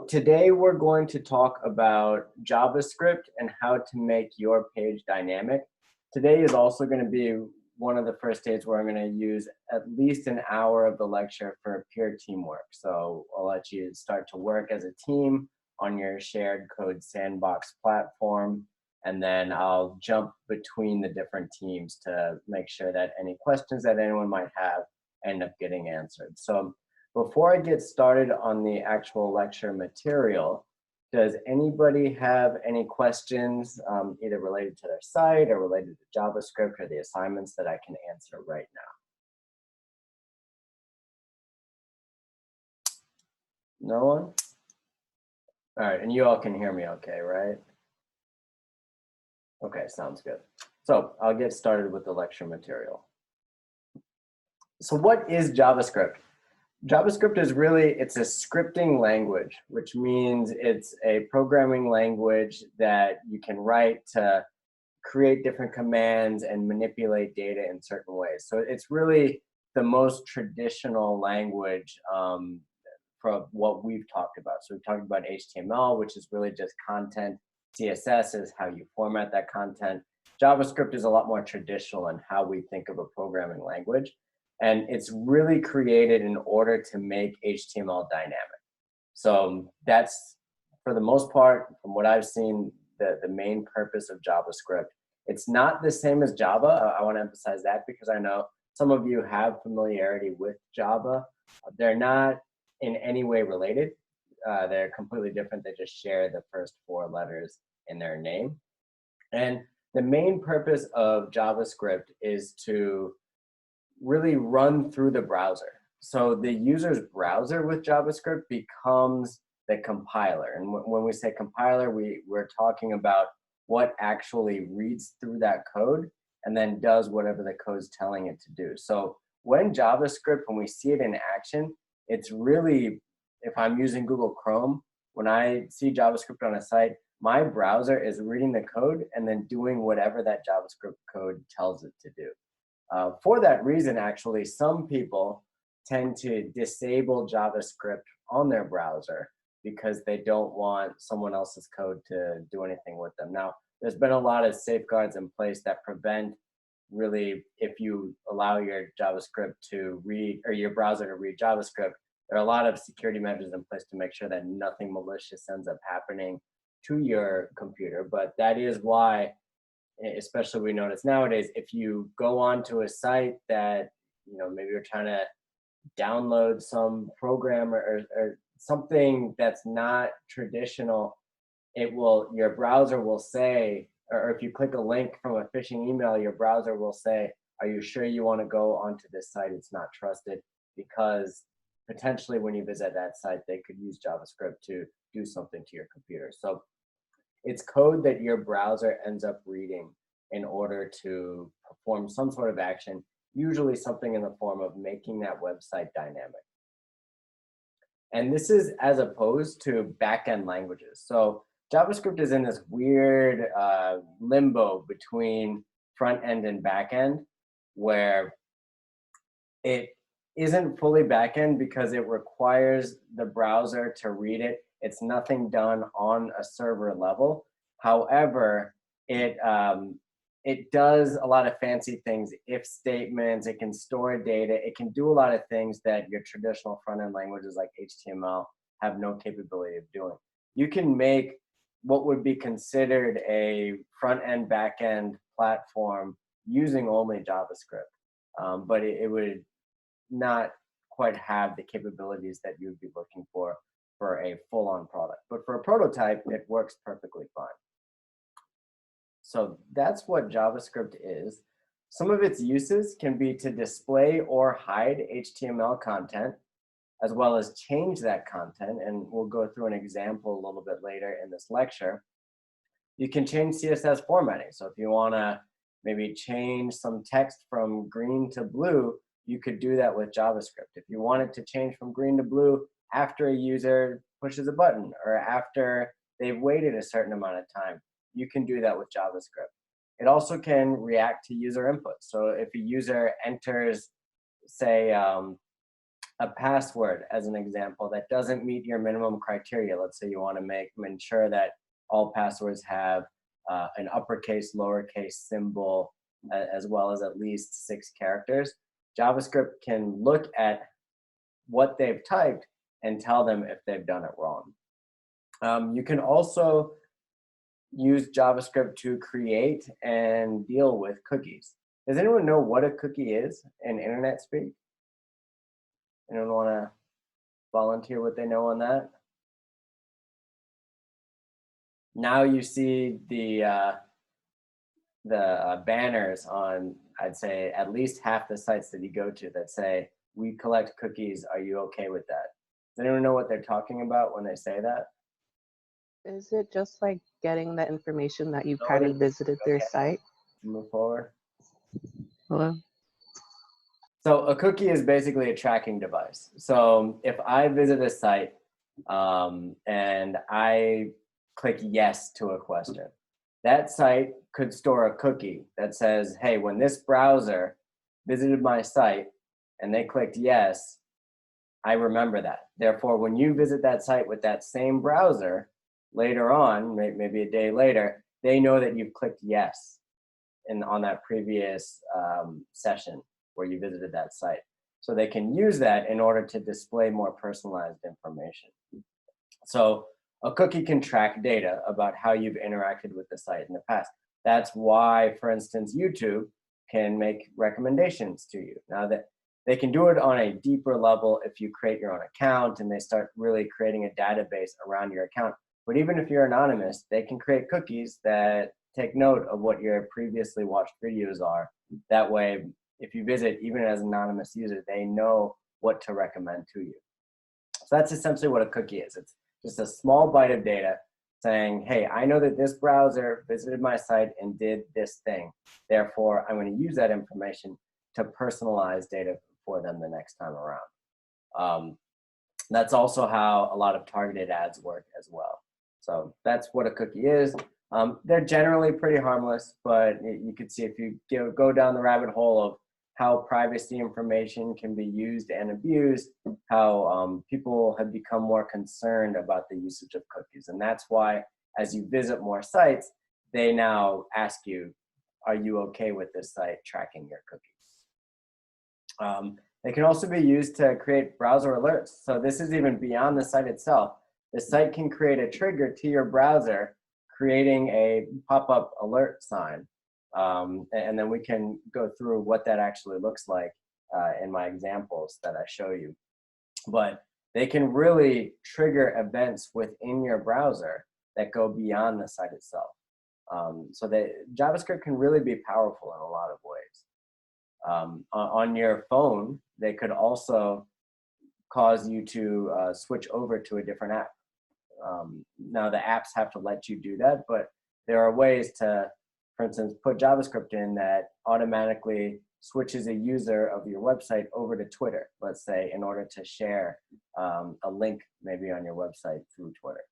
today we're going to talk about JavaScript and how to make your page dynamic. Today is also going to be one of the first days where I'm going to use at least an hour of the lecture for peer teamwork. So I'll let you start to work as a team on your shared code sandbox platform, and then I'll jump between the different teams to make sure that any questions that anyone might have end up getting answered. So before I get started on the actual lecture material, does anybody have any questions either related to their site or related to JavaScript or the assignments that I can answer right now? No one? All right, and you all can hear me okay, right? Okay, sounds good. So I'll get started with the lecture material. So what is JavaScript? JavaScript is really, it's a scripting language, which means it's a programming language that you can write to create different commands and manipulate data in certain ways. So it's really the most traditional language from what we've talked about. So we've talked about HTML, which is really just content. CSS is how you format that content. JavaScript is a lot more traditional in how we think of a programming language. And it's really created in order to make HTML dynamic. So that's, for the most part, from what I've seen, the main purpose of JavaScript. It's not the same as Java. I want to emphasize that because I know some of you have familiarity with Java. They're not in any way related. They're completely different. They just share the first 4 letters in their name. And the main purpose of JavaScript is to really run through the browser. So the user's browser with JavaScript becomes the compiler. And when we say compiler, we're talking about what actually reads through that code and then does whatever the code's telling it to do. So when JavaScript, when we see it in action, it's really, if I'm using Google Chrome, when I see JavaScript on a site, my browser is reading the code and then doing whatever that JavaScript code tells it to do. For that reason, actually, some people tend to disable JavaScript on their browser because they don't want someone else's code to do anything with them. Now, there's been a lot of safeguards in place that prevent, really, if you allow your JavaScript to read, or your browser to read JavaScript, there are a lot of security measures in place to make sure that nothing malicious ends up happening to your computer. But that is why, especially we notice nowadays, if you go onto a site that, maybe you're trying to download some program or something that's not traditional, your browser will say, or if you click a link from a phishing email, your browser will say, are you sure you want to go onto this site? It's not trusted, because potentially when you visit that site, they could use JavaScript to do something to your computer. So it's code that your browser ends up reading in order to perform some sort of action, usually something in the form of making that website dynamic. And this is as opposed to backend languages. So JavaScript is in this weird limbo between front end and back end, where it isn't fully back end because it requires the browser to read it. It's nothing done on a server level. However, it does a lot of fancy things, if statements, it can store data, it can do a lot of things that your traditional front-end languages like HTML have no capability of doing. You can make what would be considered a front-end, back-end platform using only JavaScript, but it would not quite have the capabilities that you would be looking for a full-on product. But for a prototype, it works perfectly fine. So that's what JavaScript is. Some of its uses can be to display or hide HTML content, as well as change that content. And we'll go through an example a little bit later in this lecture. You can change CSS formatting. So if you want to maybe change some text from green to blue, you could do that with JavaScript. If you want it to change from green to blue after a user pushes a button or after they've waited a certain amount of time, you can do that with JavaScript. It also can react to user input. So if a user enters, say, a password as an example that doesn't meet your minimum criteria. Let's say you want to ensure that all passwords have an uppercase, lowercase symbol, as well as at least 6 characters. JavaScript can look at what they've typed and tell them if they've done it wrong. You can also use JavaScript to create and deal with cookies. Does anyone know what a cookie is in internet speak? Anyone want to volunteer what they know on that? Now you see the banners on, I'd say, at least half the sites that you go to that say, "We collect cookies, are you okay with that?" Does anyone know what they're talking about when they say that? Is it just like getting the information that you've kind of visited their site? Move forward. Hello? So a cookie is basically a tracking device. So if I visit a site and I click yes to a question, that site could store a cookie that says, hey, when this browser visited my site and they clicked yes, I remember that. Therefore, when you visit that site with that same browser later on, maybe a day later, they know that you've clicked yes on that previous session where you visited that site. So they can use that in order to display more personalized information. So a cookie can track data about how you've interacted with the site in the past. That's why, for instance, YouTube can make recommendations to you. Now that they can do it on a deeper level if you create your own account and they start really creating a database around your account. But even if you're anonymous, they can create cookies that take note of what your previously watched videos are. That way, if you visit, even as an anonymous user, they know what to recommend to you. So that's essentially what a cookie is. It's just a small bite of data saying, hey, I know that this browser visited my site and did this thing. Therefore, I'm going to use that information to personalize data for them the next time around. That's also how a lot of targeted ads work as well. So that's what a cookie is. They're generally pretty harmless, but you can see if you go down the rabbit hole of how privacy information can be used and abused, how people have become more concerned about the usage of cookies. And that's why, as you visit more sites, they now ask you, are you okay with this site tracking your cookies? They can also be used to create browser alerts. So this is even beyond the site itself. The site can create a trigger to your browser, creating a pop-up alert sign. And then we can go through what that actually looks like in my examples that I show you. But they can really trigger events within your browser that go beyond the site itself. So JavaScript can really be powerful in a lot of ways. On your phone, they could also cause you to switch over to a different app. Now the apps have to let you do that, but there are ways to, for instance, put JavaScript in that automatically switches a user of your website over to Twitter, let's say, in order to share a link maybe on your website through Twitter.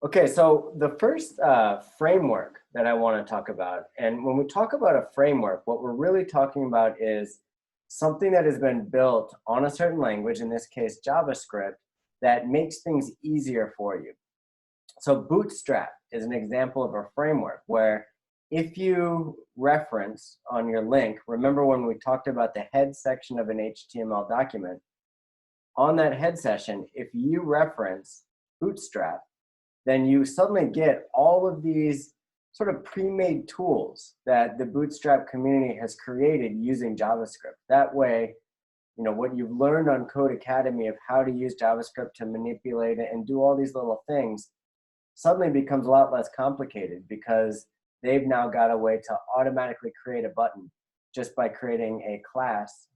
Okay, so the first framework that I want to talk about, and when we talk about a framework, what we're really talking about is something that has been built on a certain language, in this case JavaScript, that makes things easier for you. So Bootstrap is an example of a framework where if you reference on your link, remember when we talked about the head section of an HTML document, on that head section, if you reference Bootstrap, then you suddenly get all of these sort of pre-made tools that the Bootstrap community has created using JavaScript. That way, you know, what you've learned on Code Academy of how to use JavaScript to manipulate it and do all these little things suddenly becomes a lot less complicated because they've now got a way to automatically create a button just by creating a class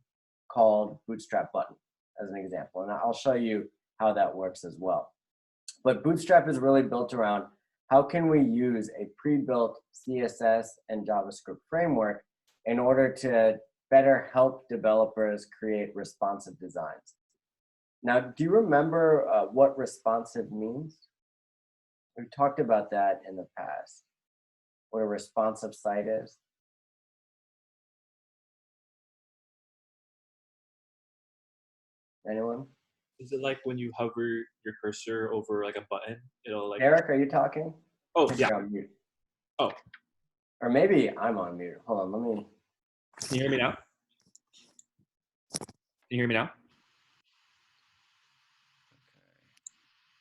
called Bootstrap button as an example. And I'll show you how that works as well. But Bootstrap is really built around how can we use a pre-built CSS and JavaScript framework in order to better help developers create responsive designs. Now, do you remember what responsive means? We've talked about that in the past, what a responsive site is. Anyone? Is it like when you hover your cursor over like a button, it'll like? Eric, are you talking? Oh, I think yeah. you're on mute. Oh. Or maybe I'm on mute. Hold on, let me. Can you hear me now? Can you hear me now?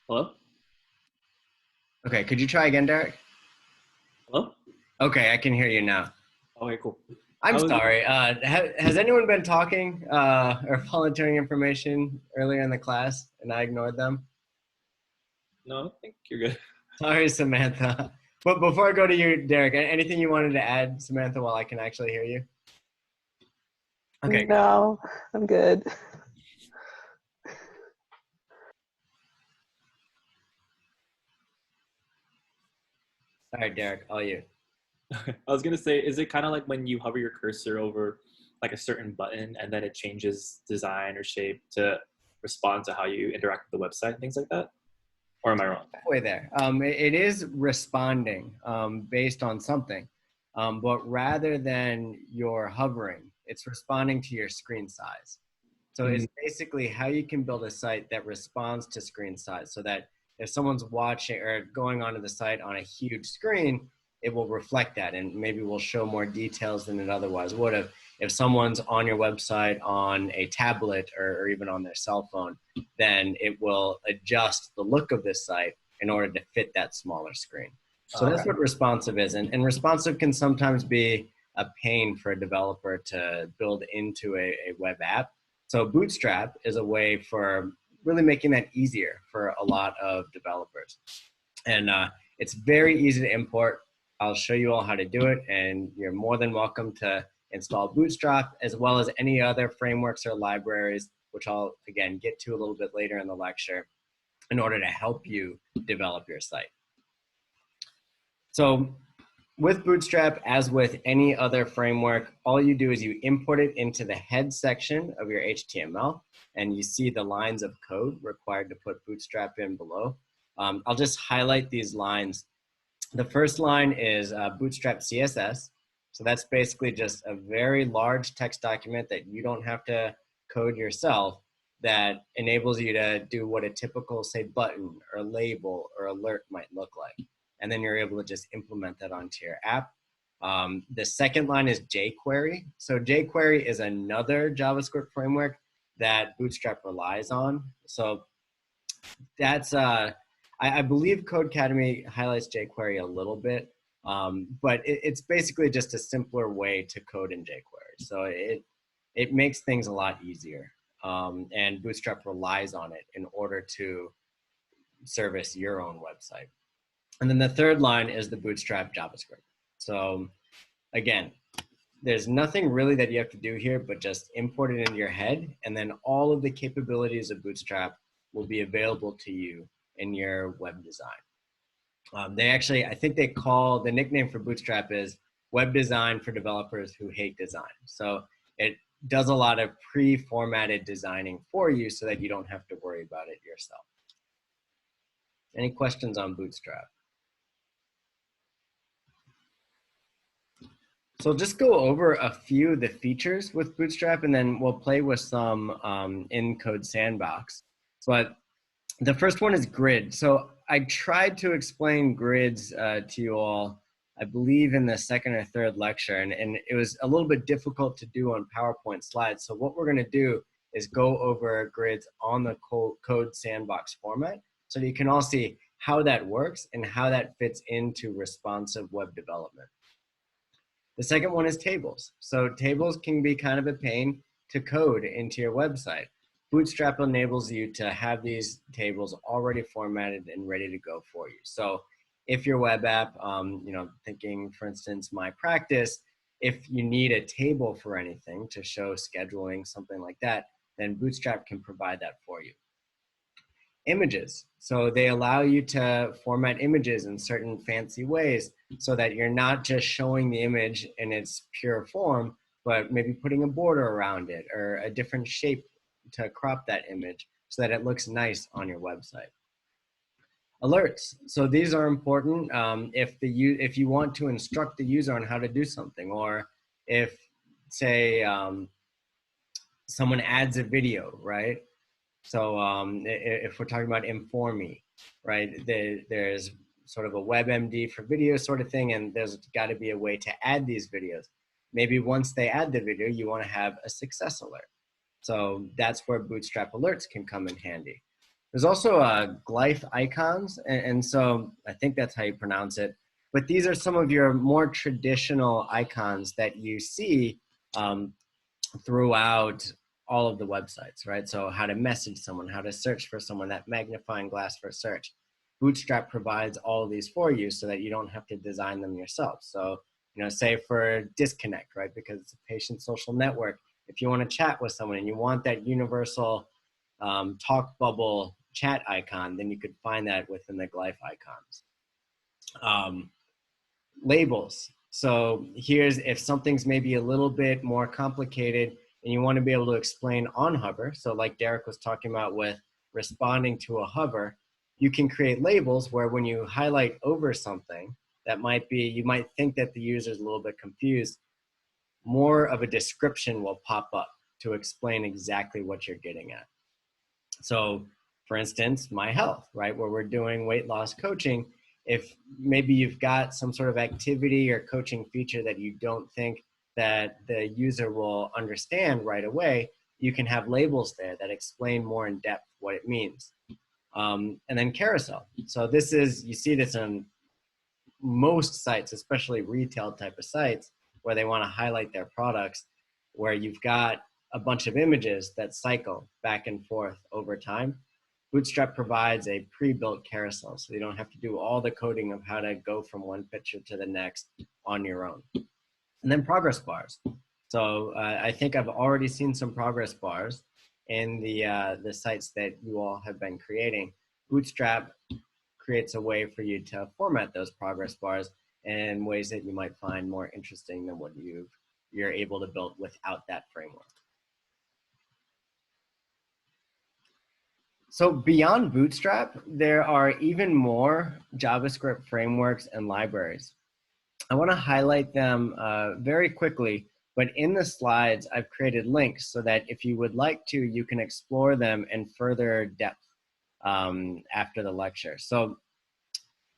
Hello? Okay, could you try again, Derek? Hello? Okay, I can hear you now. Okay, cool. I'm sorry. Has anyone been talking or volunteering information earlier in the class and I ignored them? No, I think you're good. Sorry, Samantha. But before I go to you, Derek, anything you wanted to add, Samantha, while I can actually hear you? Okay. No, I'm good. All right, Derek, all you. I was gonna say, is it kind of like when you hover your cursor over like a certain button and then it changes design or shape to respond to how you interact with the website, things like that? Or am I wrong? Halfway there. It is responding based on something, but rather than your hovering, it's responding to your screen size. So it's basically how you can build a site that responds to screen size, so that if someone's watching or going onto the site on a huge screen, it will reflect that and maybe will show more details than it otherwise would have. If someone's on your website on a tablet or even on their cell phone, then it will adjust the look of this site in order to fit that smaller screen. So that's what responsive is. And responsive can sometimes be a pain for a developer to build into a web app. So Bootstrap is a way for really making that easier for a lot of developers. And it's very easy to import. I'll show you all how to do it, and you're more than welcome to install Bootstrap as well as any other frameworks or libraries, which I'll, again, get to a little bit later in the lecture, in order to help you develop your site. So with Bootstrap, as with any other framework, all you do is you import it into the head section of your HTML, and you see the lines of code required to put Bootstrap in below. I'll just highlight these lines. The first line is Bootstrap CSS. So that's basically just a very large text document that you don't have to code yourself, that enables you to do what a typical, say, button or label or alert might look like. And then you're able to just implement that onto your app. The second line is jQuery. So jQuery is another JavaScript framework that Bootstrap relies on. So that's, I believe Codecademy highlights jQuery a little bit, but it's basically just a simpler way to code in jQuery. So it makes things a lot easier. And Bootstrap relies on it in order to service your own website. And then the third line is the Bootstrap JavaScript. So again, there's nothing really that you have to do here, but just import it into your head, and then all of the capabilities of Bootstrap will be available to you in your web design. They actually, I think they call, the nickname for Bootstrap is web design for developers who hate design. So it does a lot of pre-formatted designing for you so that you don't have to worry about it yourself. Any questions on Bootstrap? So just go over a few of the features with Bootstrap, and then we'll play with some in Code Sandbox. But the first one is grid. So I tried to explain grids to you all, I believe in the second or third lecture, and it was a little bit difficult to do on PowerPoint slides. So what we're gonna do is go over grids on the Code Sandbox format, so you can all see how that works and how that fits into responsive web development. The second one is tables. So tables can be kind of a pain to code into your website. Bootstrap enables you to have these tables already formatted and ready to go for you. So if your web app, thinking for instance, My Practice, if you need a table for anything to show scheduling, something like that, then Bootstrap can provide that for you. Images. So they allow you to format images in certain fancy ways so that you're not just showing the image in its pure form, but maybe putting a border around it or a different shape to crop that image so that it looks nice on your website. Alerts. So these are important if you want to instruct the user on how to do something, or if, say, someone adds a video, right? So if we're talking about Inform Me, right, there's sort of a WebMD for video sort of thing, and there's got to be a way to add these videos. Maybe once they add the video, you want to have a success alert. So that's where Bootstrap alerts can come in handy. There's also glyph icons, and so I think that's how you pronounce it. But these are some of your more traditional icons that you see throughout all of the websites, right? So how to message someone, how to search for someone, that magnifying glass for search. Bootstrap provides all of these for you so that you don't have to design them yourself. So, you know, say for disconnect, right? Because it's a patient social network. If you want to chat with someone and you want that universal talk bubble chat icon, then you could find that within the glyph icons. Labels. So here's if something's maybe a little bit more complicated and you want to be able to explain on hover. So like Derek was talking about with responding to a hover, you can create labels where when you highlight over something that might be, you might think that the user is a little bit confused, more of a description will pop up to explain exactly what you're getting at. So for instance, My Health, right, where we're doing weight loss coaching, if maybe you've got some sort of activity or coaching feature that you don't think that the user will understand right away, you can have labels there that explain more in depth what it means. And then Carousel. So this is, you see this on most sites, especially retail type of sites, where they want to highlight their products, where you've got a bunch of images that cycle back and forth over time. Bootstrap provides a pre-built carousel, so you don't have to do all the coding of how to go from one picture to the next on your own. And then progress bars. So I think I've already seen some progress bars in the sites that you all have been creating. Bootstrap creates a way for you to format those progress bars in ways that you might find more interesting than what you're able to build without that framework. So beyond Bootstrap, there are even more JavaScript frameworks and libraries. I want to highlight them very quickly, but in the slides, I've created links so that if you would like to, you can explore them in further depth after the lecture. So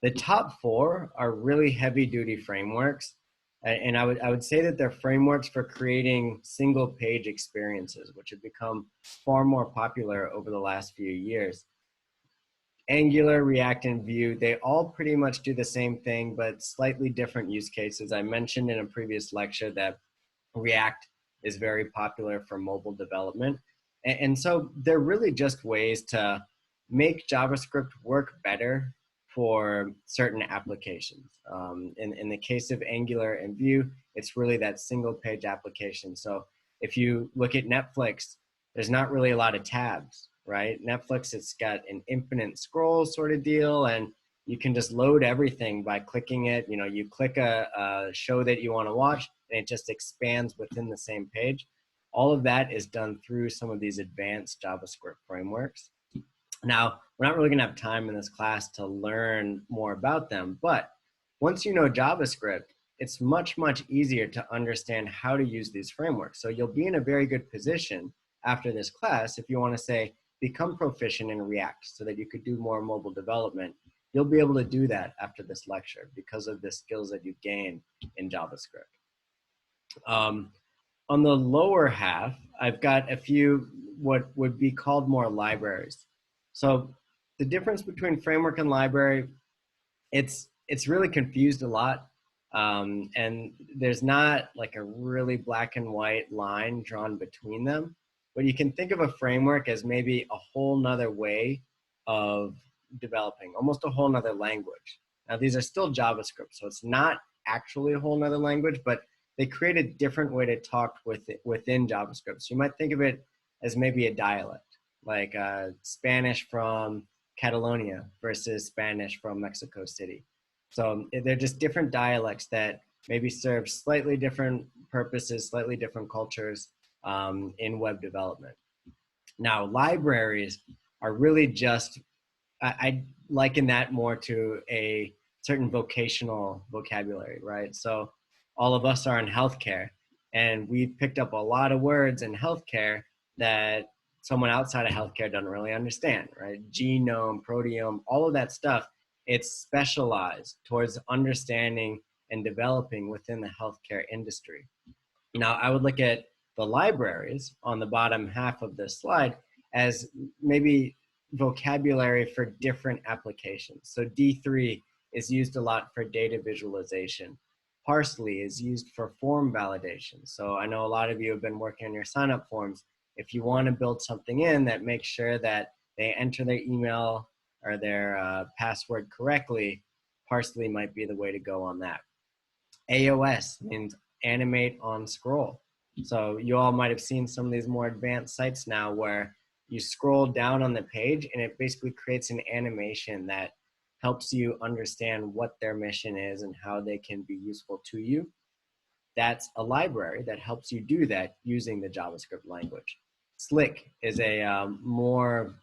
the top 4 are really heavy-duty frameworks, and I would say that they're frameworks for creating single-page experiences, which have become far more popular over the last few years. Angular, React, and Vue, they all pretty much do the same thing, but slightly different use cases. I mentioned in a previous lecture that React is very popular for mobile development, and so they're really just ways to make JavaScript work better for certain applications. In the case of Angular and Vue, it's really that single page application. So if you look at Netflix, there's not really a lot of tabs, right? Netflix, it's got an infinite scroll sort of deal, and you can just load everything by clicking it. You know, you click a show that you want to watch, and it just expands within the same page. All of that is done through some of these advanced JavaScript frameworks. Now, we're not really going to have time in this class to learn more about them, but once you know JavaScript, it's much, much easier to understand how to use these frameworks. So you'll be in a very good position after this class if you want to say, become proficient in React so that you could do more mobile development. You'll be able to do that after this lecture because of the skills that you've gained in JavaScript. On the lower half, I've got a few what would be called more libraries. So the difference between framework and library, it's really confused a lot. And there's not like a really black and white line drawn between them. But you can think of a framework as maybe a whole nother way of developing, almost a whole nother language. Now, these are still JavaScript, so it's not actually a whole nother language, but they create a different way to talk within JavaScript. So you might think of it as maybe a dialect, like Spanish from Catalonia versus Spanish from Mexico City. So they're just different dialects that maybe serve slightly different purposes, slightly different cultures in web development. Now, libraries are really just, I liken that more to a certain vocational vocabulary, right? So all of us are in healthcare, and we've picked up a lot of words in healthcare that someone outside of healthcare doesn't really understand, right? Genome, proteome, all of that stuff, it's specialized towards understanding and developing within the healthcare industry. Now, I would look at the libraries on the bottom half of this slide as maybe vocabulary for different applications. So D3 is used a lot for data visualization. Parsley is used for form validation. So I know a lot of you have been working on your sign-up forms. If you want to build something in that makes sure that they enter their email or their password correctly, Parsley might be the way to go on that. AOS means animate on scroll. So you all might have seen some of these more advanced sites now where you scroll down on the page and it basically creates an animation that helps you understand what their mission is and how they can be useful to you. That's a library that helps you do that using the JavaScript language. Slick is a more,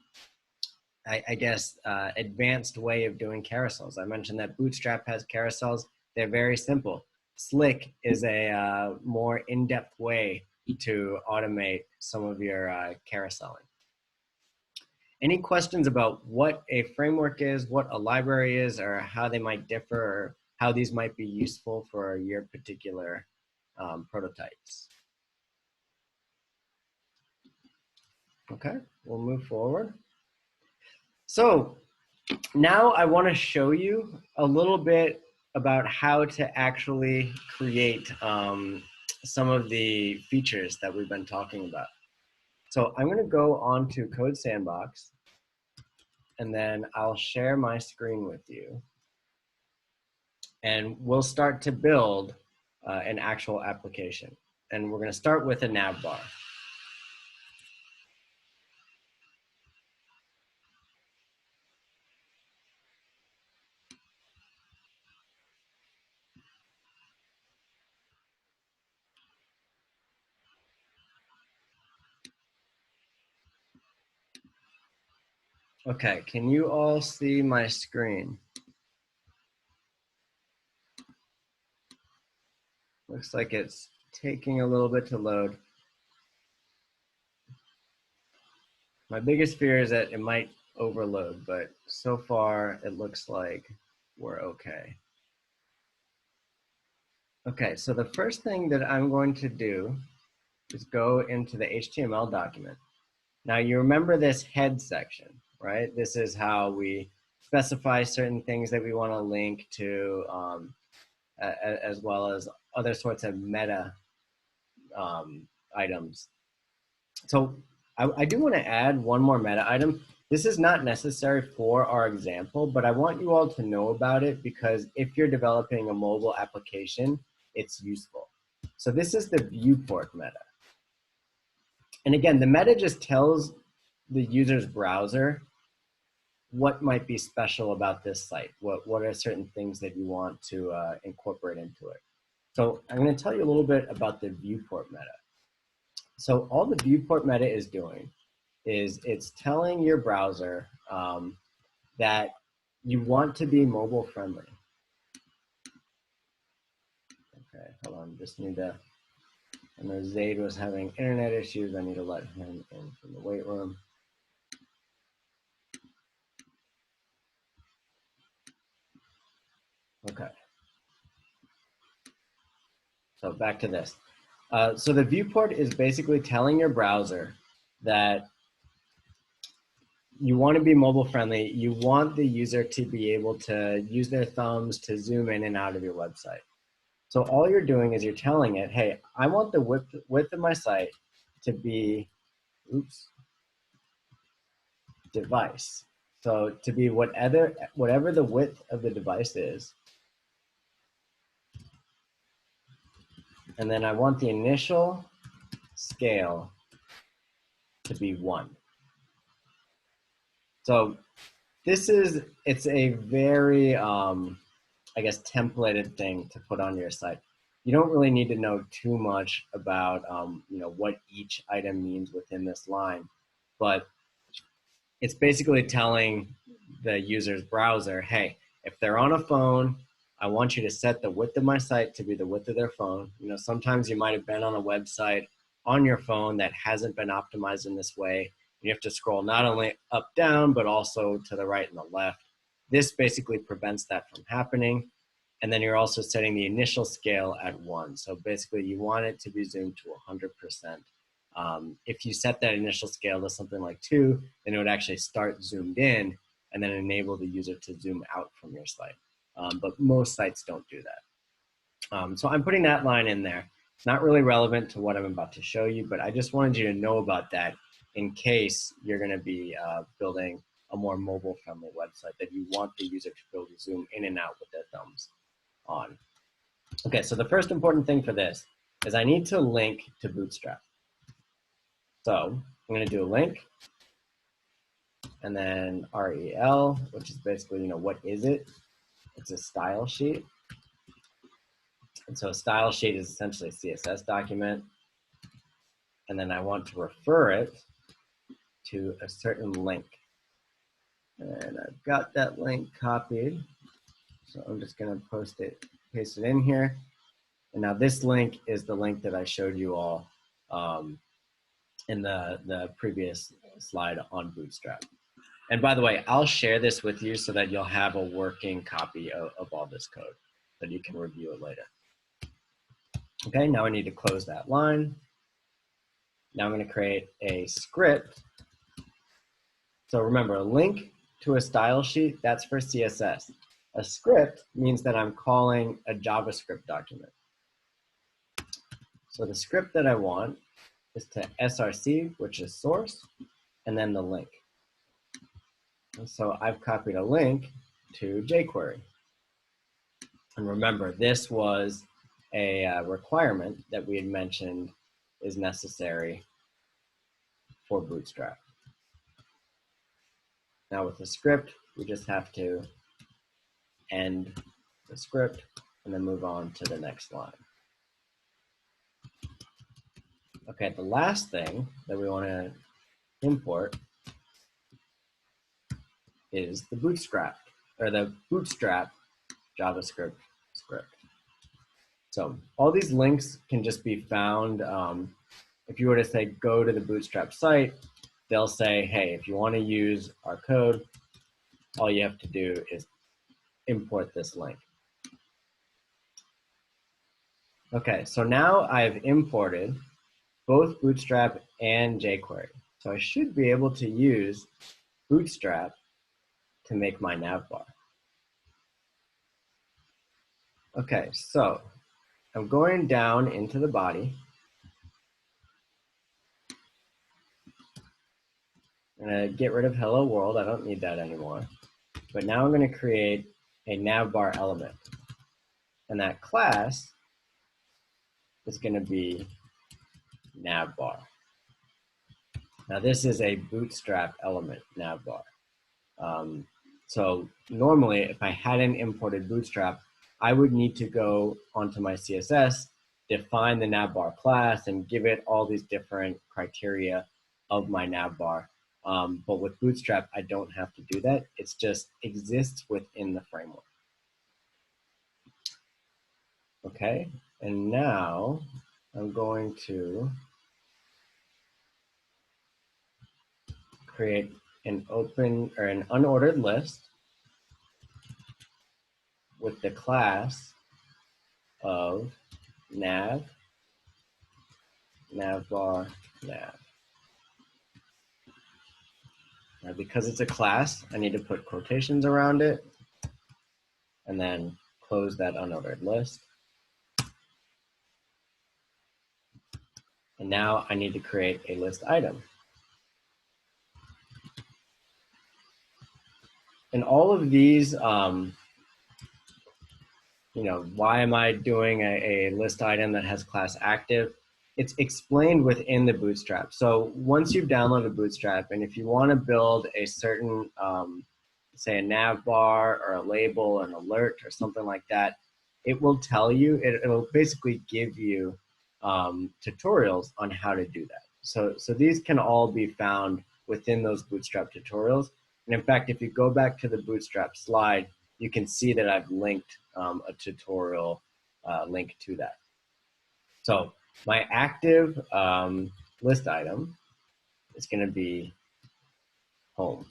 I guess, advanced way of doing carousels. I mentioned that Bootstrap has carousels. They're very simple. Slick is a more in-depth way to automate some of your carouseling. Any questions about what a framework is, what a library is, or how they might differ, or how these might be useful for your particular prototypes? Okay, we'll move forward. So now I want to show you a little bit about how to actually create some of the features that we've been talking about. So I'm going to go on to Code Sandbox, and then I'll share my screen with you. And we'll start to build an actual application. And we're going to start with a navbar. Okay, can you all see my screen? Looks like it's taking a little bit to load. My biggest fear is that it might overload, but so far it looks like we're okay. Okay, so the first thing that I'm going to do is go into the HTML document. Now you remember this head section, right? This is how we specify certain things that we want to link to, as well as other sorts of meta items. So I do want to add one more meta item. This is not necessary for our example, but I want you all to know about it because if you're developing a mobile application, it's useful. So this is the viewport meta. And again, the meta just tells the user's browser what might be special about this site. What are certain things that you want to incorporate into it. So I'm going to tell you a little bit about the viewport meta. So all the viewport meta is doing is it's telling your browser that you want to be mobile friendly. Okay, hold on, just need to, I know Zaid was having internet issues. I need to let him in from the wait room. Okay. So back to this. So the viewport is basically telling your browser that you want to be mobile friendly. You want the user to be able to use their thumbs to zoom in and out of your website. So all you're doing is you're telling it, hey, I want the width of my site to be, device. So to be whatever the width of the device is. And then I want the initial scale to be 1. So this is, it's a very, I guess, templated thing to put on your site. You don't really need to know too much about, you know, what each item means within this line, but it's basically telling the user's browser, hey, if they're on a phone, I want you to set the width of my site to be the width of their phone. You know, sometimes you might have been on a website on your phone that hasn't been optimized in this way, You have to scroll not only up, down, but also to the right and the left. This basically prevents that from happening. And then you're also setting the initial scale at 1. So basically you want it to be zoomed to 100%. If you set that initial scale to something like 2, then it would actually start zoomed in and then enable the user to zoom out from your site. But most sites don't do that. So I'm putting that line in there. It's not really relevant to what I'm about to show you, but I just wanted you to know about that in case you're going to be building a more mobile-friendly website that you want the user to be able to zoom in and out with their thumbs on. Okay, so the first important thing for this is I need to link to Bootstrap. So I'm going to do a link, and then rel, which is basically, what is it? It's a style sheet. And so a style sheet is essentially a CSS document. And then I want to refer it to a certain link. And I've got that link copied. So I'm just going to paste it in here. And now this link is the link that I showed you all in the previous slide on Bootstrap. And by the way, I'll share this with you so that you'll have a working copy of all this code so that you can review it later. Okay, now I need to close that line. Now I'm going to create a script. So remember, a link to a style sheet, that's for CSS. A script means that I'm calling a JavaScript document. So the script that I want is to src, which is source, and then the link. And so I've copied a link to jQuery. And remember, this was a requirement that we had mentioned is necessary for Bootstrap. Now with the script, we just have to end the script and then move on to the next line. Okay, the last thing that we want to import is the Bootstrap, or the Bootstrap JavaScript script. So all these links can just be found. If you were to say, go to the Bootstrap site, they'll say, hey, if you want to use our code, all you have to do is import this link. Okay, so now I've imported both Bootstrap and jQuery. So I should be able to use Bootstrap to make my navbar. Okay, so I'm going down into the body. I'm going to get rid of hello world. I don't need that anymore. But now I'm going to create a Navbar element. And that class is going to be Navbar. Now this is a Bootstrap element, Navbar. So normally, if I hadn't imported Bootstrap, I would need to go onto my CSS, define the Navbar class, and give it all these different criteria of my Navbar. But with Bootstrap, I don't have to do that. It just exists within the framework. Okay, and now I'm going to create an unordered list with the class of navbar nav. Now, because it's a class, I need to put quotations around it and then close that unordered list. And now I need to create a list item. And all of these, why am I doing a list item that has class active? It's explained within the Bootstrap. So once you've downloaded Bootstrap, and if you want to build a certain, say a navbar or a label or an alert or something like that, it will tell you, it'll basically give you tutorials on how to do that. So these can all be found within those Bootstrap tutorials. And in fact, if you go back to the Bootstrap slide, you can see that I've linked a tutorial link to that. So my active list item is going to be home.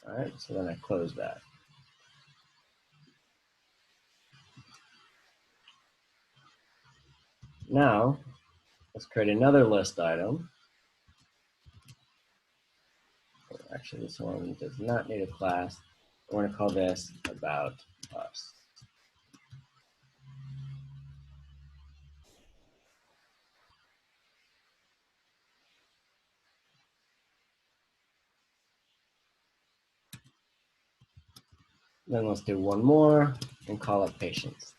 All right, so then I close that. Now, let's create another list item. Actually, this one does not need a class. We're going to call this About Us. Then let's do one more and call it Patients.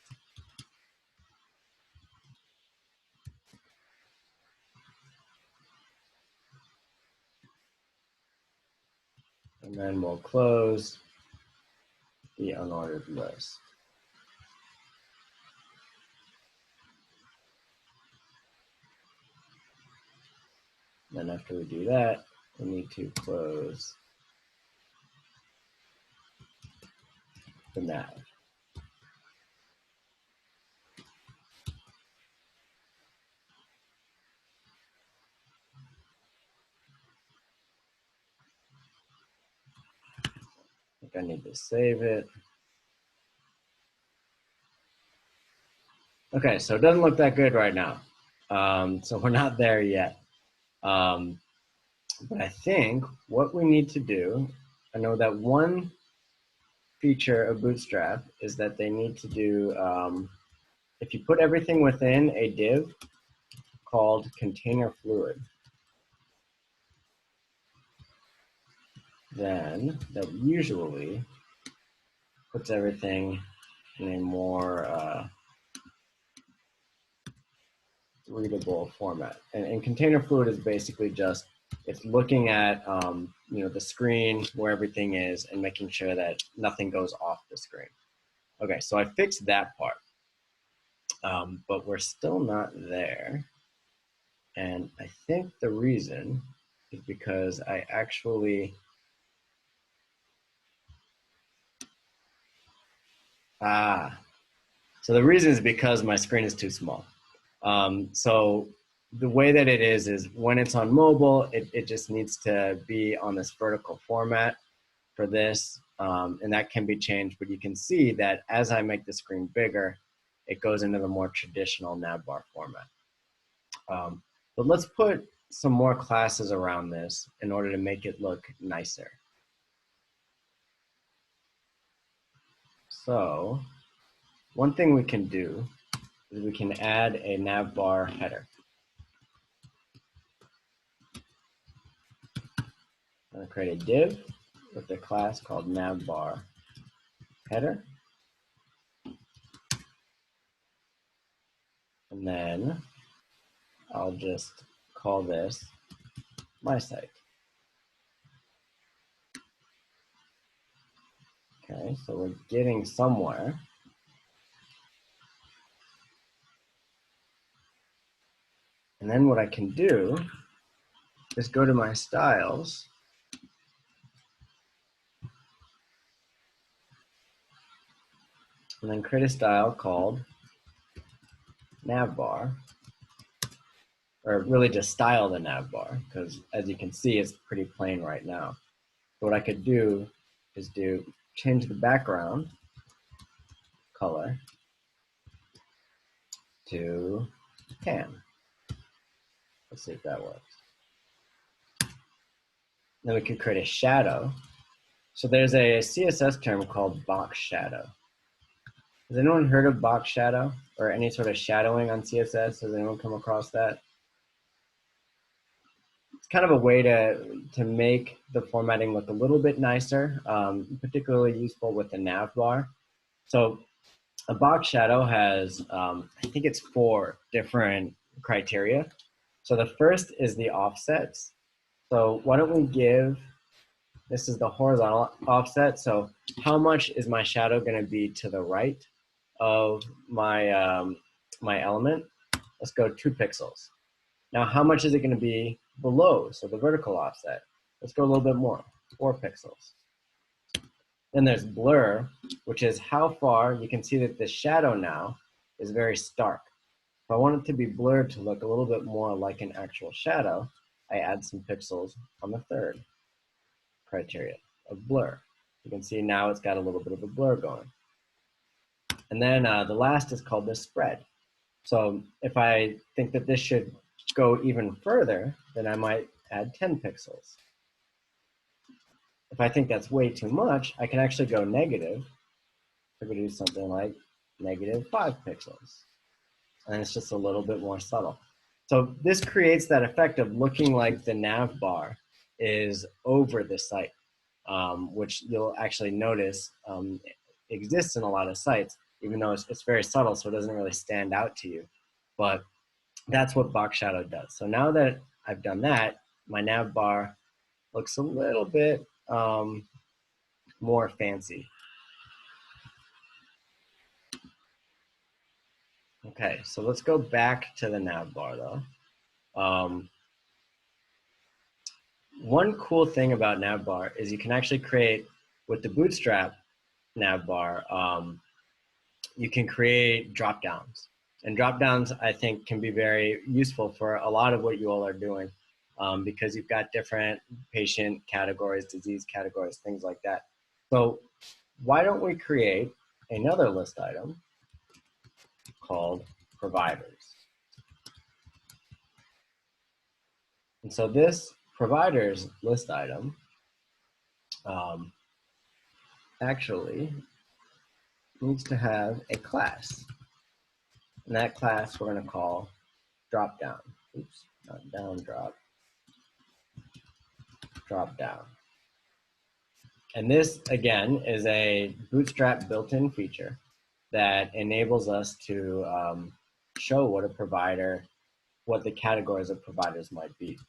And then we'll close the unordered list. Then after we do that, we need to close the nav. I think I need to save it. Okay, so it doesn't look that good right now. So we're not there yet. But I think what we need to do, I know that one feature of Bootstrap is that they need to do, if you put everything within a div called container fluid, then that usually puts everything in a more readable format. And container fluid is basically just, it's looking at the screen where everything is and making sure that nothing goes off the screen. Okay, so I fixed that part, but we're still not there. And I think the reason is because I actually, so the reason is because my screen is too small. So the way that it is when it's on mobile, it just needs to be on this vertical format for this, and that can be changed, but you can see that as I make the screen bigger, it goes into the more traditional navbar format. But let's put some more classes around this in order to make it look nicer. So one thing we can do is we can add a navbar header. I'm going to create a div with a class called Navbar Header. And then I'll just call this my site. Okay, so we're getting somewhere. And then what I can do is go to my styles and then create a style called navbar, or really just style the navbar, because as you can see, it's pretty plain right now. So what I could do is change the background color to tan. Let's see if that works. Then we could create a shadow. So there's a CSS term called box shadow. Has anyone heard of box shadow or any sort of shadowing on CSS? Has anyone come across that? It's kind of a way to make the formatting look a little bit nicer, particularly useful with the nav bar. So a box shadow has, I think it's 4 different criteria. So the first is the offsets. So why don't we give, this is the horizontal offset. So how much is my shadow going to be to the right of my, my element? Let's go 2 pixels. Now, how much is it going to be below? So the vertical offset. Let's go a little bit more, 4 pixels. Then there's blur, which is how far, you can see that the shadow now is very stark. If I want it to be blurred to look a little bit more like an actual shadow, I add some pixels on the third criteria of blur. You can see now it's got a little bit of a blur going. And then the last is called the spread. So if I think that this should go even further, then I might add 10 pixels. If I think that's way too much, I can actually go negative. I could do something like -5 pixels. And it's just a little bit more subtle. So this creates that effect of looking like the nav bar is over the site, which you'll actually notice exists in a lot of sites, even though it's very subtle, so it doesn't really stand out to you. But that's what box shadow does. So now that I've done that, my nav bar looks a little bit more fancy. Okay, so let's go back to the nav bar though. One cool thing about Navbar is you can actually create, with the Bootstrap Navbar, you can create drop-downs. And drop-downs, I think, can be very useful for a lot of what you all are doing because you've got different patient categories, disease categories, things like that. So why don't we create another list item called providers? And so this providers list item actually needs to have a class. And that class we're going to call dropdown. Oops, not down drop. Dropdown. And this, again, is a Bootstrap built-in feature that enables us to show what a provider, what the categories of providers might be.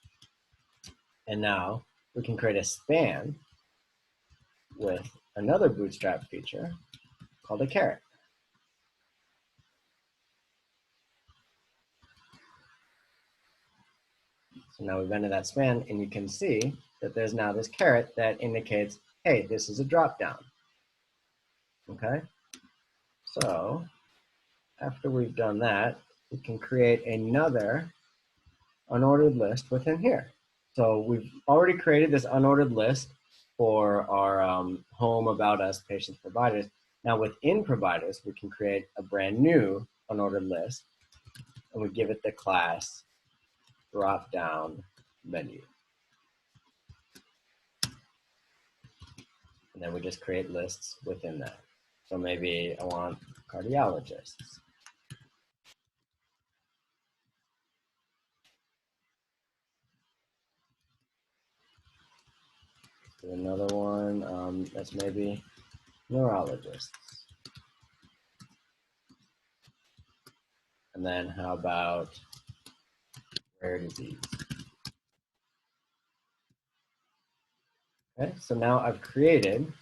And now we can create a span with another Bootstrap feature called a caret. So now we've entered that span, and you can see that there's now this caret that indicates, hey, this is a dropdown. Okay? So after we've done that, we can create another unordered list within here. So we've already created this unordered list for our home, about us, patients, providers. Now within providers, we can create a brand new unordered list, and we give it the class drop-down menu. And then we just create lists within that. So maybe I want cardiologists. Do another one that's maybe neurologists. And then how about rare disease? Okay, so now I've created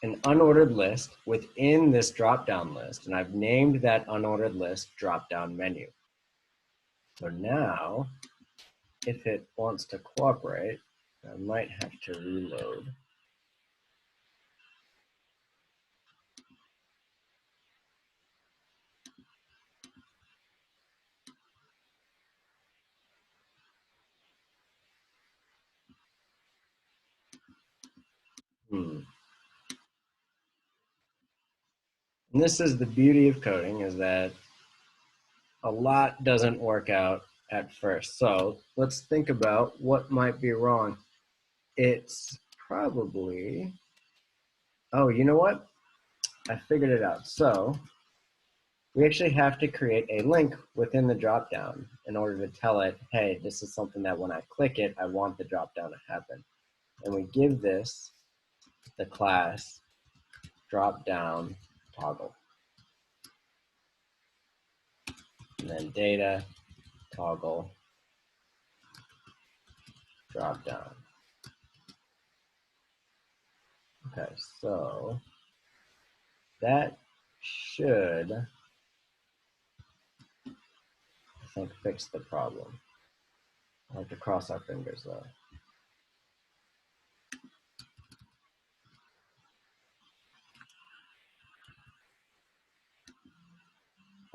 an unordered list within this drop-down list, and I've named that unordered list drop-down menu. So now, if it wants to cooperate, I might have to reload. And this is the beauty of coding, is that a lot doesn't work out at first. So let's think about what might be wrong. It's probably, oh, you know what? I figured it out. So we actually have to create a link within the dropdown in order to tell it, hey, this is something that when I click it, I want the dropdown to happen. And we give this the class dropdown toggle. And then data toggle dropdown. Okay, so that should, I think, fix the problem. I have to cross our fingers though.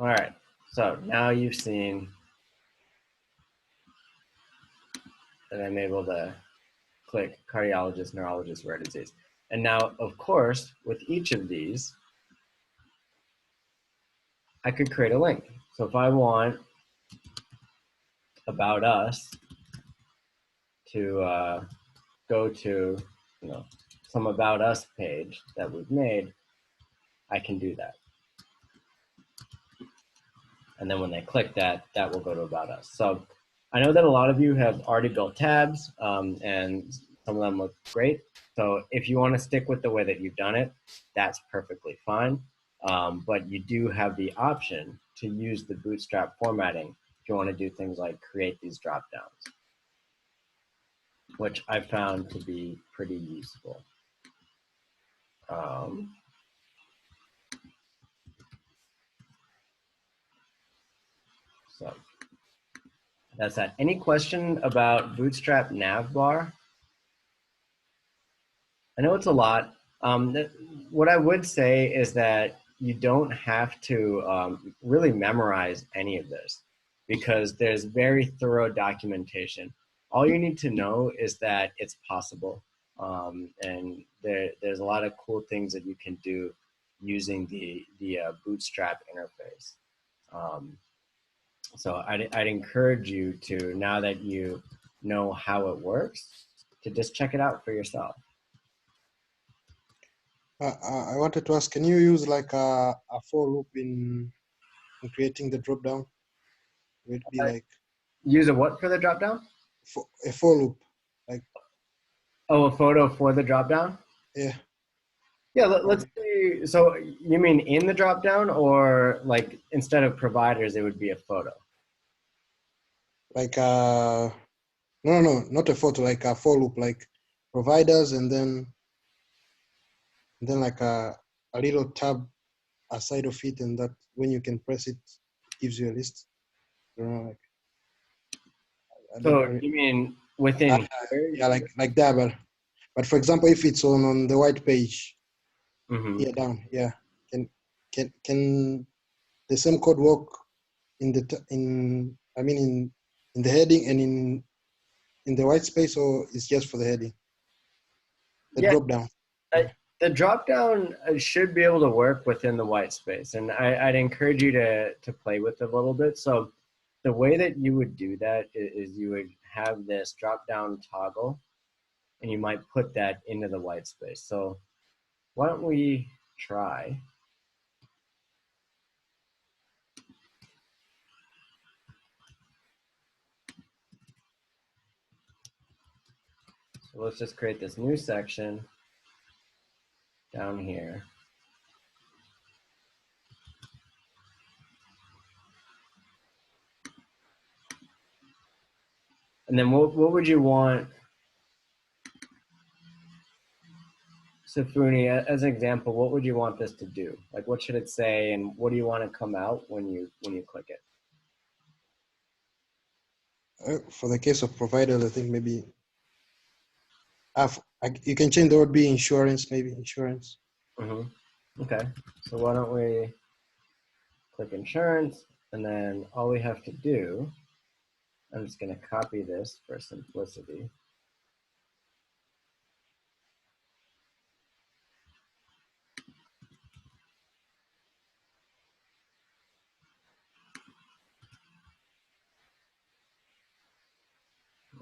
All right, so now you've seen that I'm able to click cardiologist, neurologist, rare disease. And now, of course, with each of these, I could create a link. So if I want About Us to go to, some About Us page that we've made, I can do that. And then when they click that, that will go to About Us. So I know that a lot of you have already built tabs, and some of them look great. So if you want to stick with the way that you've done it, that's perfectly fine. But you do have the option to use the Bootstrap formatting if you want to do things like create these drop downs, which I found to be pretty useful. So that's that. Any question about Bootstrap Navbar? I know it's a lot. What I would say is that you don't have to really memorize any of this because there's very thorough documentation. All you need to know is that it's possible, and there's a lot of cool things that you can do using the Bootstrap interface. So I'd encourage you to, now that you know how it works, to just check it out for yourself. I wanted to ask, can you use like a for loop in creating the drop down? Would it be like Use a what for the drop down? a for loop, like a photo for the drop down? Yeah. Yeah, let's see. So you mean in the drop down, or like instead of providers, it would be a photo? Like no, not a photo, like a for loop, like providers, and then like a little tab aside of it, and that when you can press it, it gives you a list. I don't know, So you mean within here? Yeah, like that, but for example, if it's on the white page, Mm-hmm. down, can the same code work in the heading and in the white space, or it's just for the heading? The drop down. The drop down should be able to work within the white space, and I'd encourage you to play with it a little bit. So the way that you would do that is you would have this drop down toggle, and you might put that into the white space. So why don't we try? So let's just create this new section down here. And then what would you want, Safuni, as an example, what would you want this to do? Like, what should it say, and what do you want to come out when you click it? For the case of providers, I think maybe you can change the word be insurance, maybe insurance. Mm-hmm. Okay, so why don't we click insurance, and then all we have to do, I'm just going to copy this for simplicity.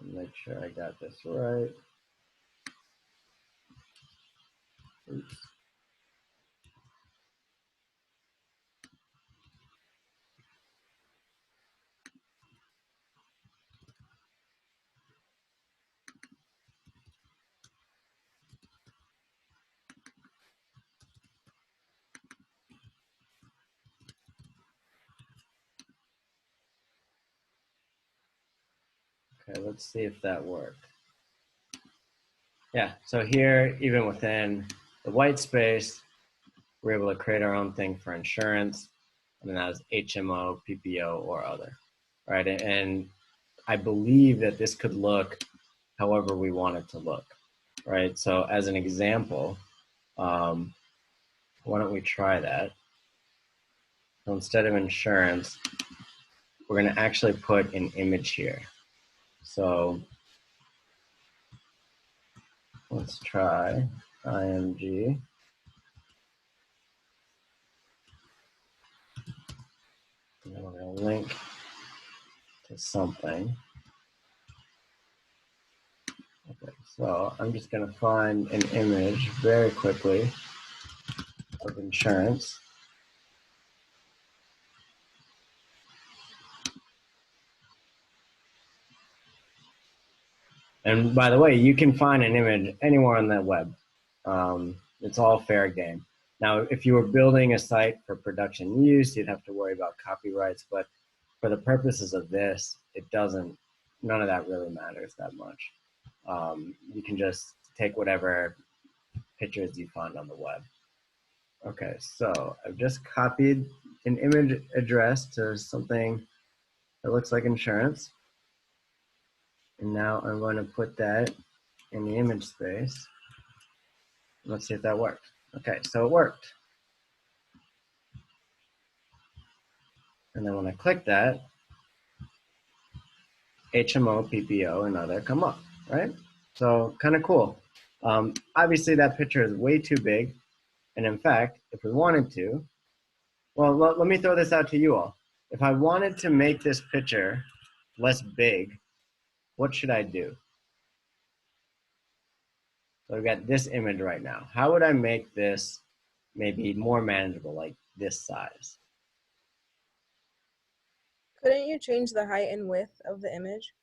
Make sure I got this right. Oops. Okay, let's see if that worked. Yeah, so here, even within the white space, we're able to create our own thing for insurance, and that is HMO, PPO, or other, right? And I believe that this could look however we want it to look, right? So as an example, why don't we try that? So instead of insurance, we're going to actually put an image here. So let's try img. And then we're going to link to something. Okay, so I'm just going to find an image very quickly of insurance. And by the way, you can find an image anywhere on the web. It's all fair game. Now, if you were building a site for production use, you'd have to worry about copyrights, but for the purposes of this, it doesn't, none of that really matters that much. You can just take whatever pictures you find on the web. Okay, so I've just copied an image address to something that looks like insurance. And now I'm going to put that in the image space. Let's see if that worked. Okay, so it worked. And then when I click that, HMO, PPO, and other come up, right? So kind of cool. Obviously, that picture is way too big. And in fact, if we wanted to, well, let me throw this out to you all. If I wanted to make this picture less big, what should I do? So I've got this image right now. How would I make this maybe more manageable, like this size? Couldn't you change the height and width of the image?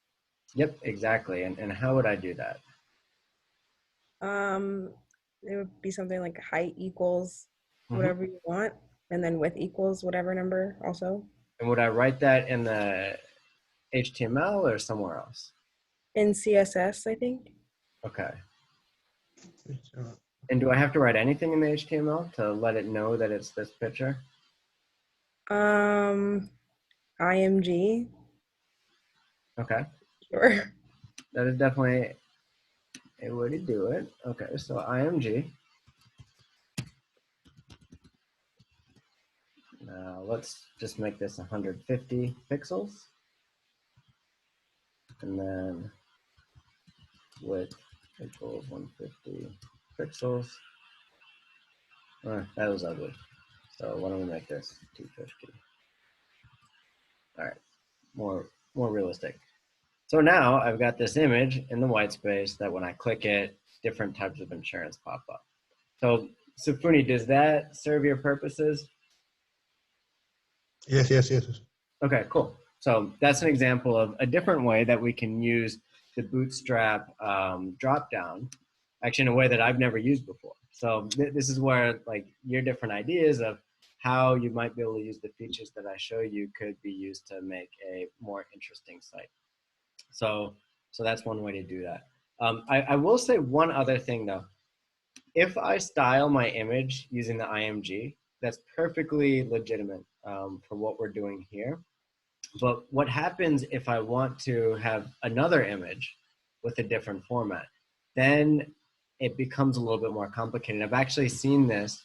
Yep, exactly. And how would I do that? It would be something like height equals whatever you want, and then width equals whatever number also. And would I write that in the HTML or somewhere else? In CSS, I think. Okay. And do I have to write anything in the HTML to let it know that it's this picture? IMG. Okay. Sure. That is definitely a way to do it. Okay, so IMG. Now let's just make this 150 pixels. And then width equals 150 pixels. That was ugly. So why don't we make this 250? All right, more realistic. So now I've got this image in the white space that when I click it, different types of insurance pop up. So Sufuni, does that serve your purposes? Yes. Okay, cool. So that's an example of a different way that we can use the Bootstrap dropdown, actually in a way that I've never used before. So this is where like your different ideas of how you might be able to use the features that I show you could be used to make a more interesting site. So that's one way to do that. I will say one other thing though. If I style my image using the IMG, that's perfectly legitimate for what we're doing here. But what happens if I want to have another image with a different format? Then it becomes a little bit more complicated. I've actually seen this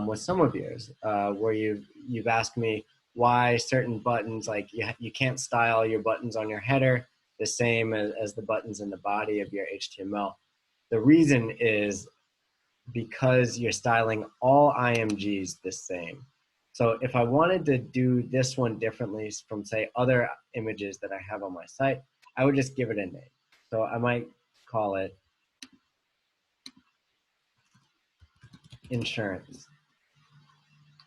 with some of yours where you've asked me why certain buttons, like you can't style your buttons on your header the same as the buttons in the body of your HTML. The reason is because you're styling all IMGs the same. So if I wanted to do this one differently from, say, other images that I have on my site, I would just give it a name. So I might call it insurance,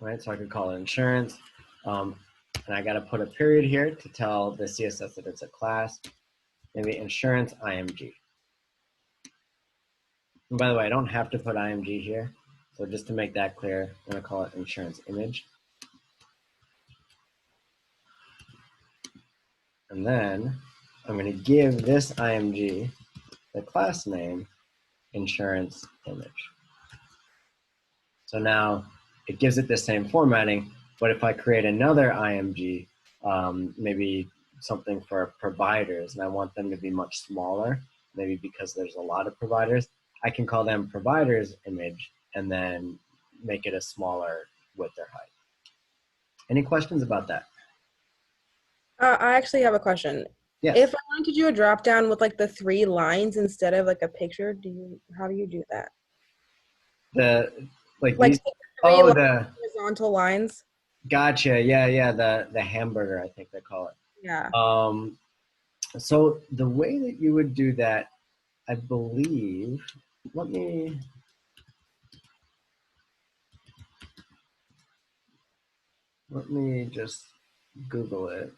right? So I could call it insurance. And I got to put a period here to tell the CSS that it's a class, maybe insurance IMG. And by the way, I don't have to put IMG here. So just to make that clear, I'm going to call it insurance image. And then I'm going to give this IMG the class name insurance image. So now it gives it the same formatting, but if I create another IMG, maybe something for providers, and I want them to be much smaller, maybe because there's a lot of providers, I can call them providers image and then make it a smaller width or height. Any questions about that? I actually have a question. Yes. If I wanted to do a drop down with like the 3 lines instead of like a picture, how do you do that? Like Like these. the 3 Oh, the horizontal lines? gotcha. Yeah. The hamburger, I think they call it. Yeah. So the way that you would do that, I believe. Let me just Google it.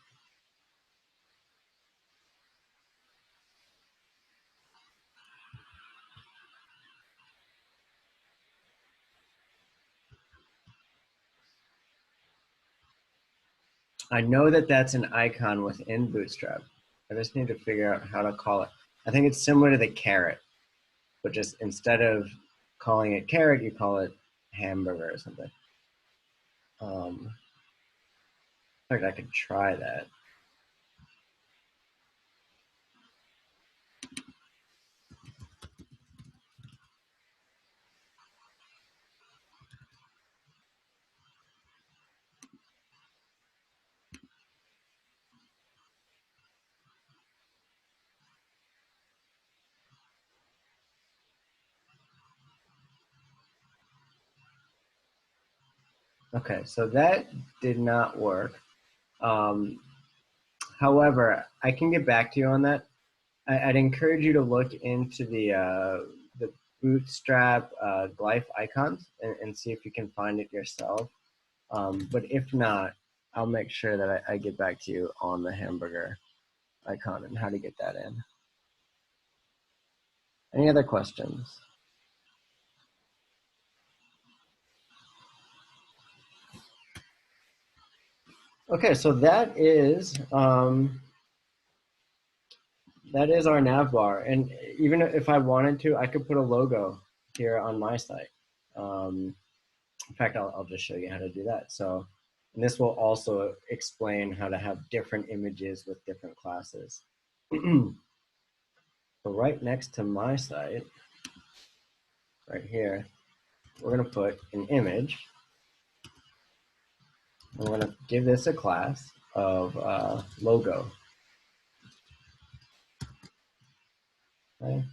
I know that that's an icon within Bootstrap. I just need to figure out how to call it. I think it's similar to the carrot, but just instead of calling it carrot, you call it hamburger or something. In fact, I could try that. Okay, so that did not work. However, I can get back to you on that. I'd encourage you to look into the Bootstrap glyph icons and see if you can find it yourself. But if not, I'll make sure that I get back to you on the hamburger icon and how to get that in. Any other questions? Okay, so that is our navbar, and even if I wanted to, I could put a logo here on my site. In fact, I'll just show you how to do that. So, and this will also explain how to have different images with different classes. So right next to my site, right here, we're going to put an image. I'm going to give this a class of logo. Okay.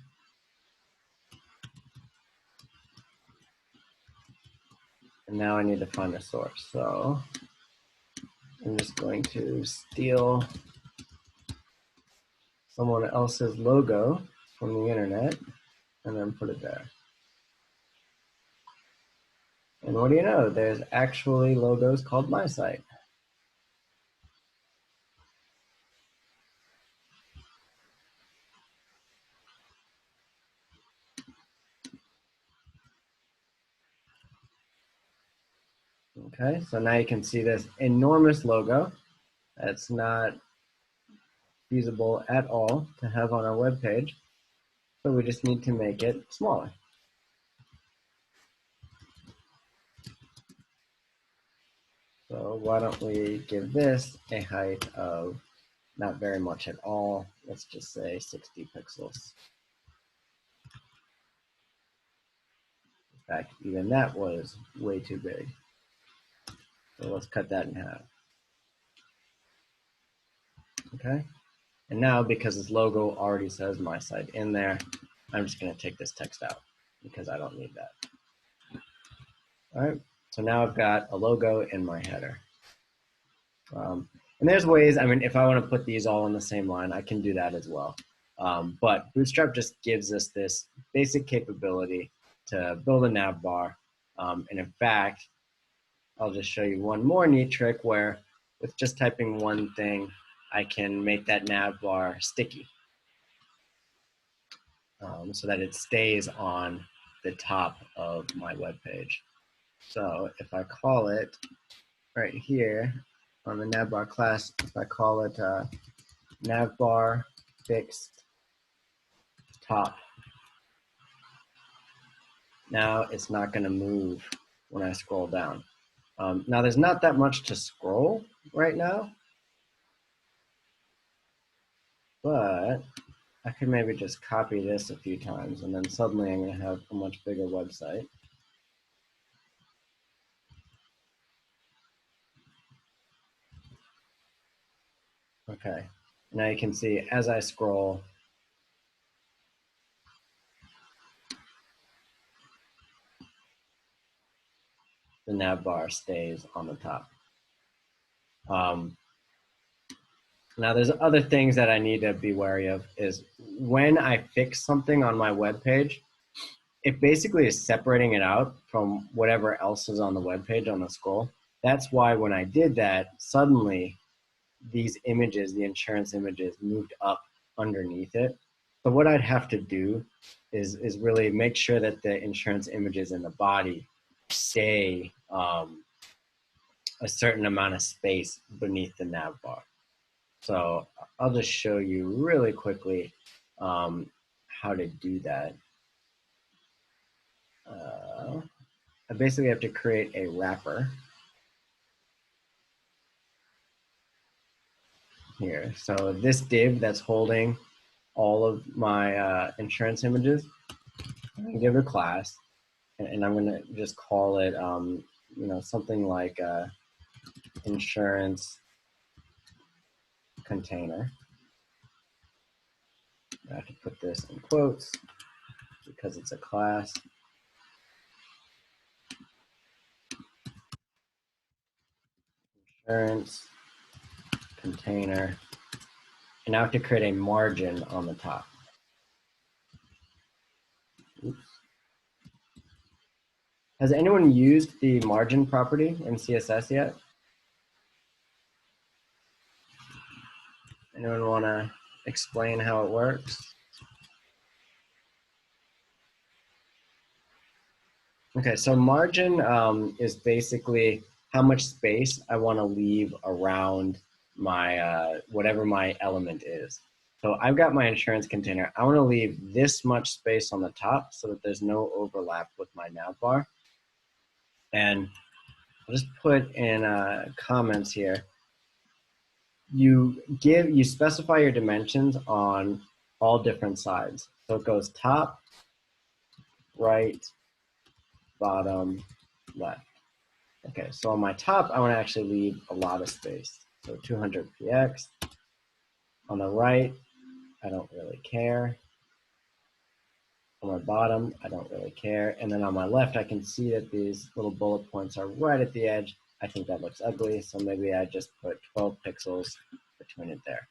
And now I need to find a source. So I'm just going to steal someone else's logo from the internet and then put it there. And what do you know? There's actually logos called my site. Okay, so now you can see this enormous logo that's not feasible at all to have on our web page. So we just need to make it smaller. So why don't we give this a height of not very much at all. Let's just say 60 pixels. In fact, even that was way too big. So let's cut that in half. Okay. And now, because this logo already says my site in there, I'm just going to take this text out because I don't need that. All right. So now I've got a logo in my header. And there's ways, I mean, if I want to put these all on the same line, I can do that as well. But Bootstrap just gives us this basic capability to build a nav bar. And in fact, I'll just show you one more neat trick where with just typing one thing, I can make that nav bar sticky so that it stays on the top of my web page. So if I call it right here on the navbar class, if I call it navbar fixed top, now it's not going to move when I scroll down. Now there's not that much to scroll right now, but I could maybe just copy this a few times and then suddenly I'm going to have a much bigger website. Okay, now you can see as I scroll, the nav bar stays on the top. Now there's other things that I need to be wary of is when I fix something on my web page, it basically is separating it out from whatever else is on the web page on the scroll. That's why when I did that, suddenly these images, the insurance images, moved up underneath it. So what I'd have to do is really make sure that the insurance images in the body stay a certain amount of space beneath the nav bar. So I'll just show you really quickly how to do that. I basically have to create a wrapper here. So this div that's holding all of my insurance images, I'm gonna give it a class, and I'm gonna just call it, you know, something like insurance container. I have to put this in quotes because it's a class. Insurance container. And now I have to create a margin on the top. Oops. Has anyone used the margin property in CSS yet? Anyone want to explain how it works? Okay, so margin is basically how much space I want to leave around my whatever my element is. So I've got my insurance container. I want to leave this much space on the top so that there's no overlap with my nav bar. And I'll just put in comments here. You specify your dimensions on all different sides. So it goes top, right, bottom, left. Okay, so on my top, I want to actually leave a lot of space. So 200 px. On the right, I don't really care. On my bottom, I don't really care. And then on my left, I can see that these little bullet points are right at the edge. I think that looks ugly, so maybe I just put 12 pixels between it there.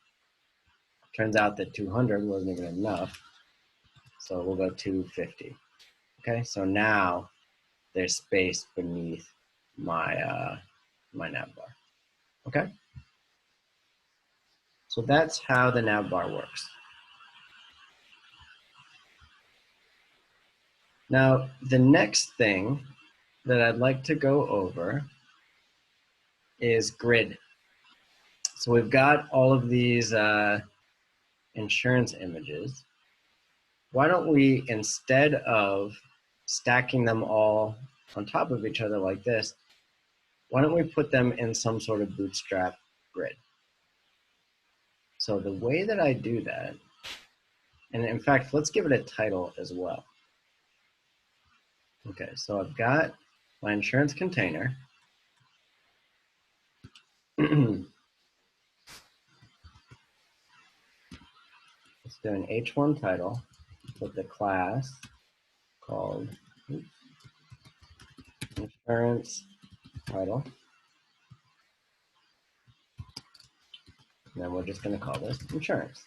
Turns out that 200 wasn't even enough, so we'll go 250. Okay, so now there's space beneath my my nav bar. Okay, so that's how the nav bar works. Now, the next thing that I'd like to go over is grid. So we've got all of these insurance images. Why don't we, instead of stacking them all on top of each other like this, why don't we put them in some sort of Bootstrap grid? So the way that I do that, and in fact, let's give it a title as well. Okay, so I've got my insurance container. Let's do an H1 title with the class called insurance title. And then we're just going to call this insurance.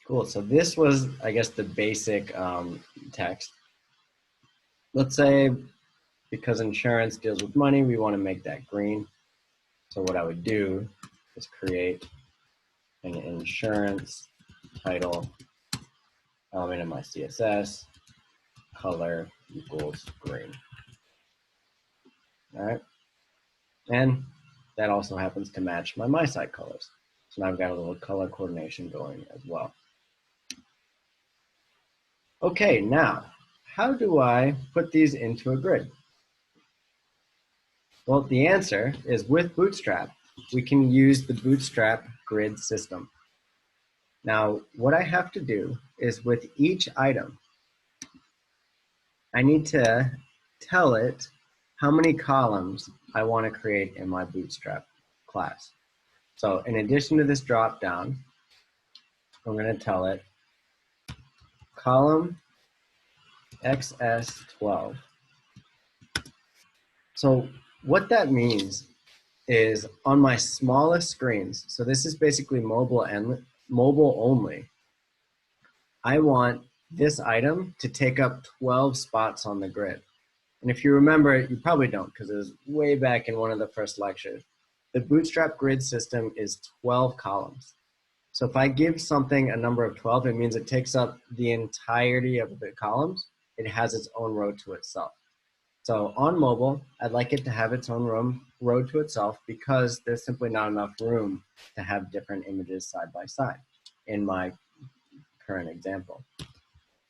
Cool. So this was, I guess, the basic text. Let's say because insurance deals with money, we want to make that green. So what I would do is create an insurance title element in my CSS, color equals green. All right. And that also happens to match my site colors. So now I've got a little color coordination going as well. Okay, now, how do I put these into a grid? Well, the answer is with Bootstrap, we can use the Bootstrap grid system. Now, what I have to do is with each item, I need to tell it how many columns I want to create in my Bootstrap class. So in addition to this drop down, I'm going to tell it column XS12. So what that means is on my smallest screens, so this is basically mobile and mobile only, I want this item to take up 12 spots on the grid. And if you remember, you probably don't because it was way back in one of the first lectures. The Bootstrap Grid system is 12 columns. So if I give something a number of 12, it means it takes up the entirety of the columns. It has its own row to itself. So on mobile, I'd like it to have its own row to itself because there's simply not enough room to have different images side by side in my current example.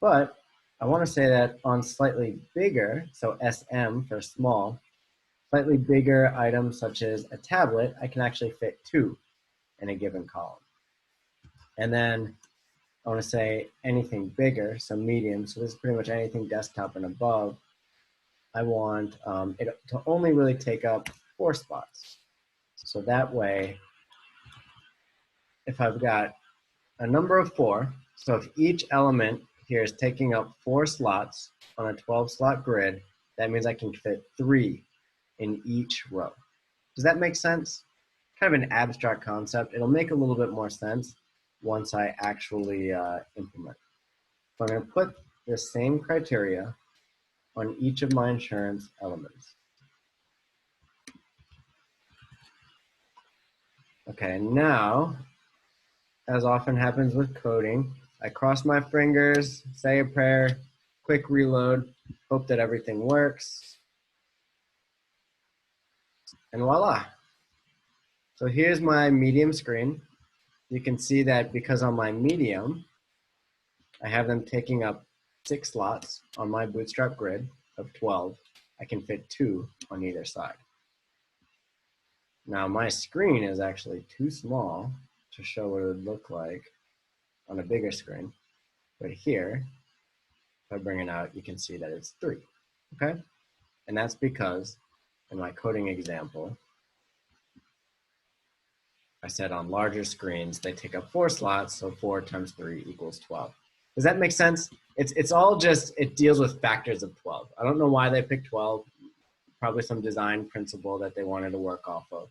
But I want to say that on slightly bigger, so SM for small, slightly bigger items such as a tablet, I can actually fit 2 in a given column. And then I want to say anything bigger, so medium, so this is pretty much anything desktop and above. I want it to only really take up 4 spots. So that way, if I've got a number of 4, so if each element here is taking up 4 slots on a 12-slot grid, that means I can fit 3 in each row. Does that make sense? Kind of an abstract concept. It'll make a little bit more sense once I actually implement. So I'm going to put the same criteria on each of my insurance elements. Okay, now, as often happens with coding, I cross my fingers, say a prayer, quick reload, hope that everything works, and voila. So here's my medium screen. You can see that because on my medium, I have them taking up 6 slots on my Bootstrap grid of 12. I can fit 2 on either side. Now my screen is actually too small to show what it would look like on a bigger screen. But here, if I bring it out, you can see that it's 3, okay? And that's because in my coding example, I said on larger screens, they take up 4 slots, so 4 times 3 equals 12. Does that make sense? It's all just, it deals with factors of 12. I don't know why they picked 12, probably some design principle that they wanted to work off of.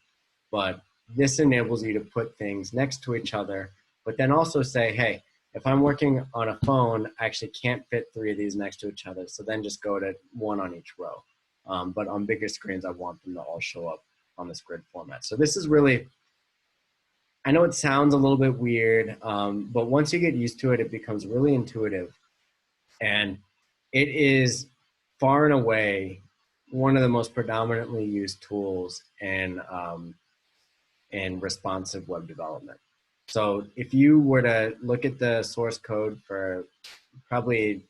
But this enables you to put things next to each other, but then also say, hey, if I'm working on a phone, I actually can't fit 3 of these next to each other, so then just go to 1 on each row. But on bigger screens, I want them to all show up on this grid format. So this is really, I know it sounds a little bit weird, but once you get used to it, it becomes really intuitive. And it is far and away one of the most predominantly used tools in responsive web development. So if you were to look at the source code for probably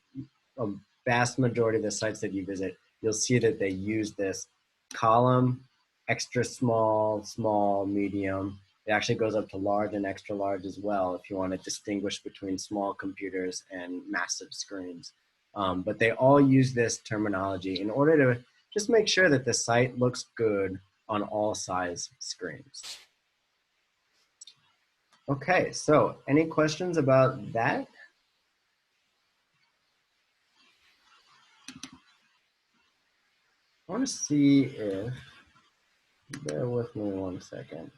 a vast majority of the sites that you visit, you'll see that they use this column, extra small, small, medium. It actually goes up to large and extra large as well if you want to distinguish between small computers and massive screens. But they all use this terminology in order to just make sure that the site looks good on all size screens. Okay, so any questions about that? I want to see if, bear with me 1 second.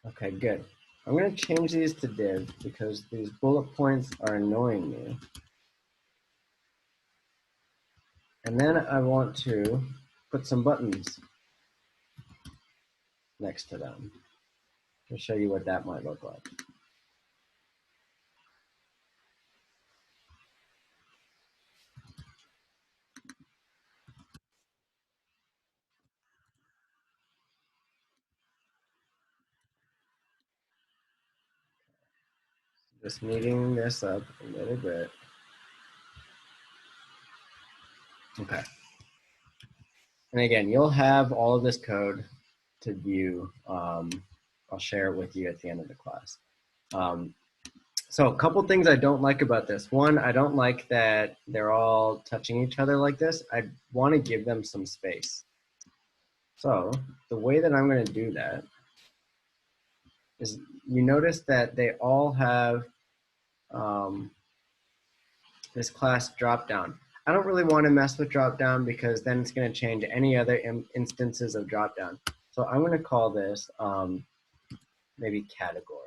Okay, good. I'm going to change these to div because these bullet points are annoying me. And then I want to put some buttons next to them to show you what that might look like. Just neating this up a little bit. Okay. And again, you'll have all of this code to view. I'll share it with you at the end of the class. So a couple things I don't like about this. One, I don't like that they're all touching each other like this. I want to give them some space. So the way that I'm going to do that is, you notice that they all have this class dropdown. I don't really want to mess with dropdown because then it's going to change any other instances of dropdown. So I'm going to call this maybe category.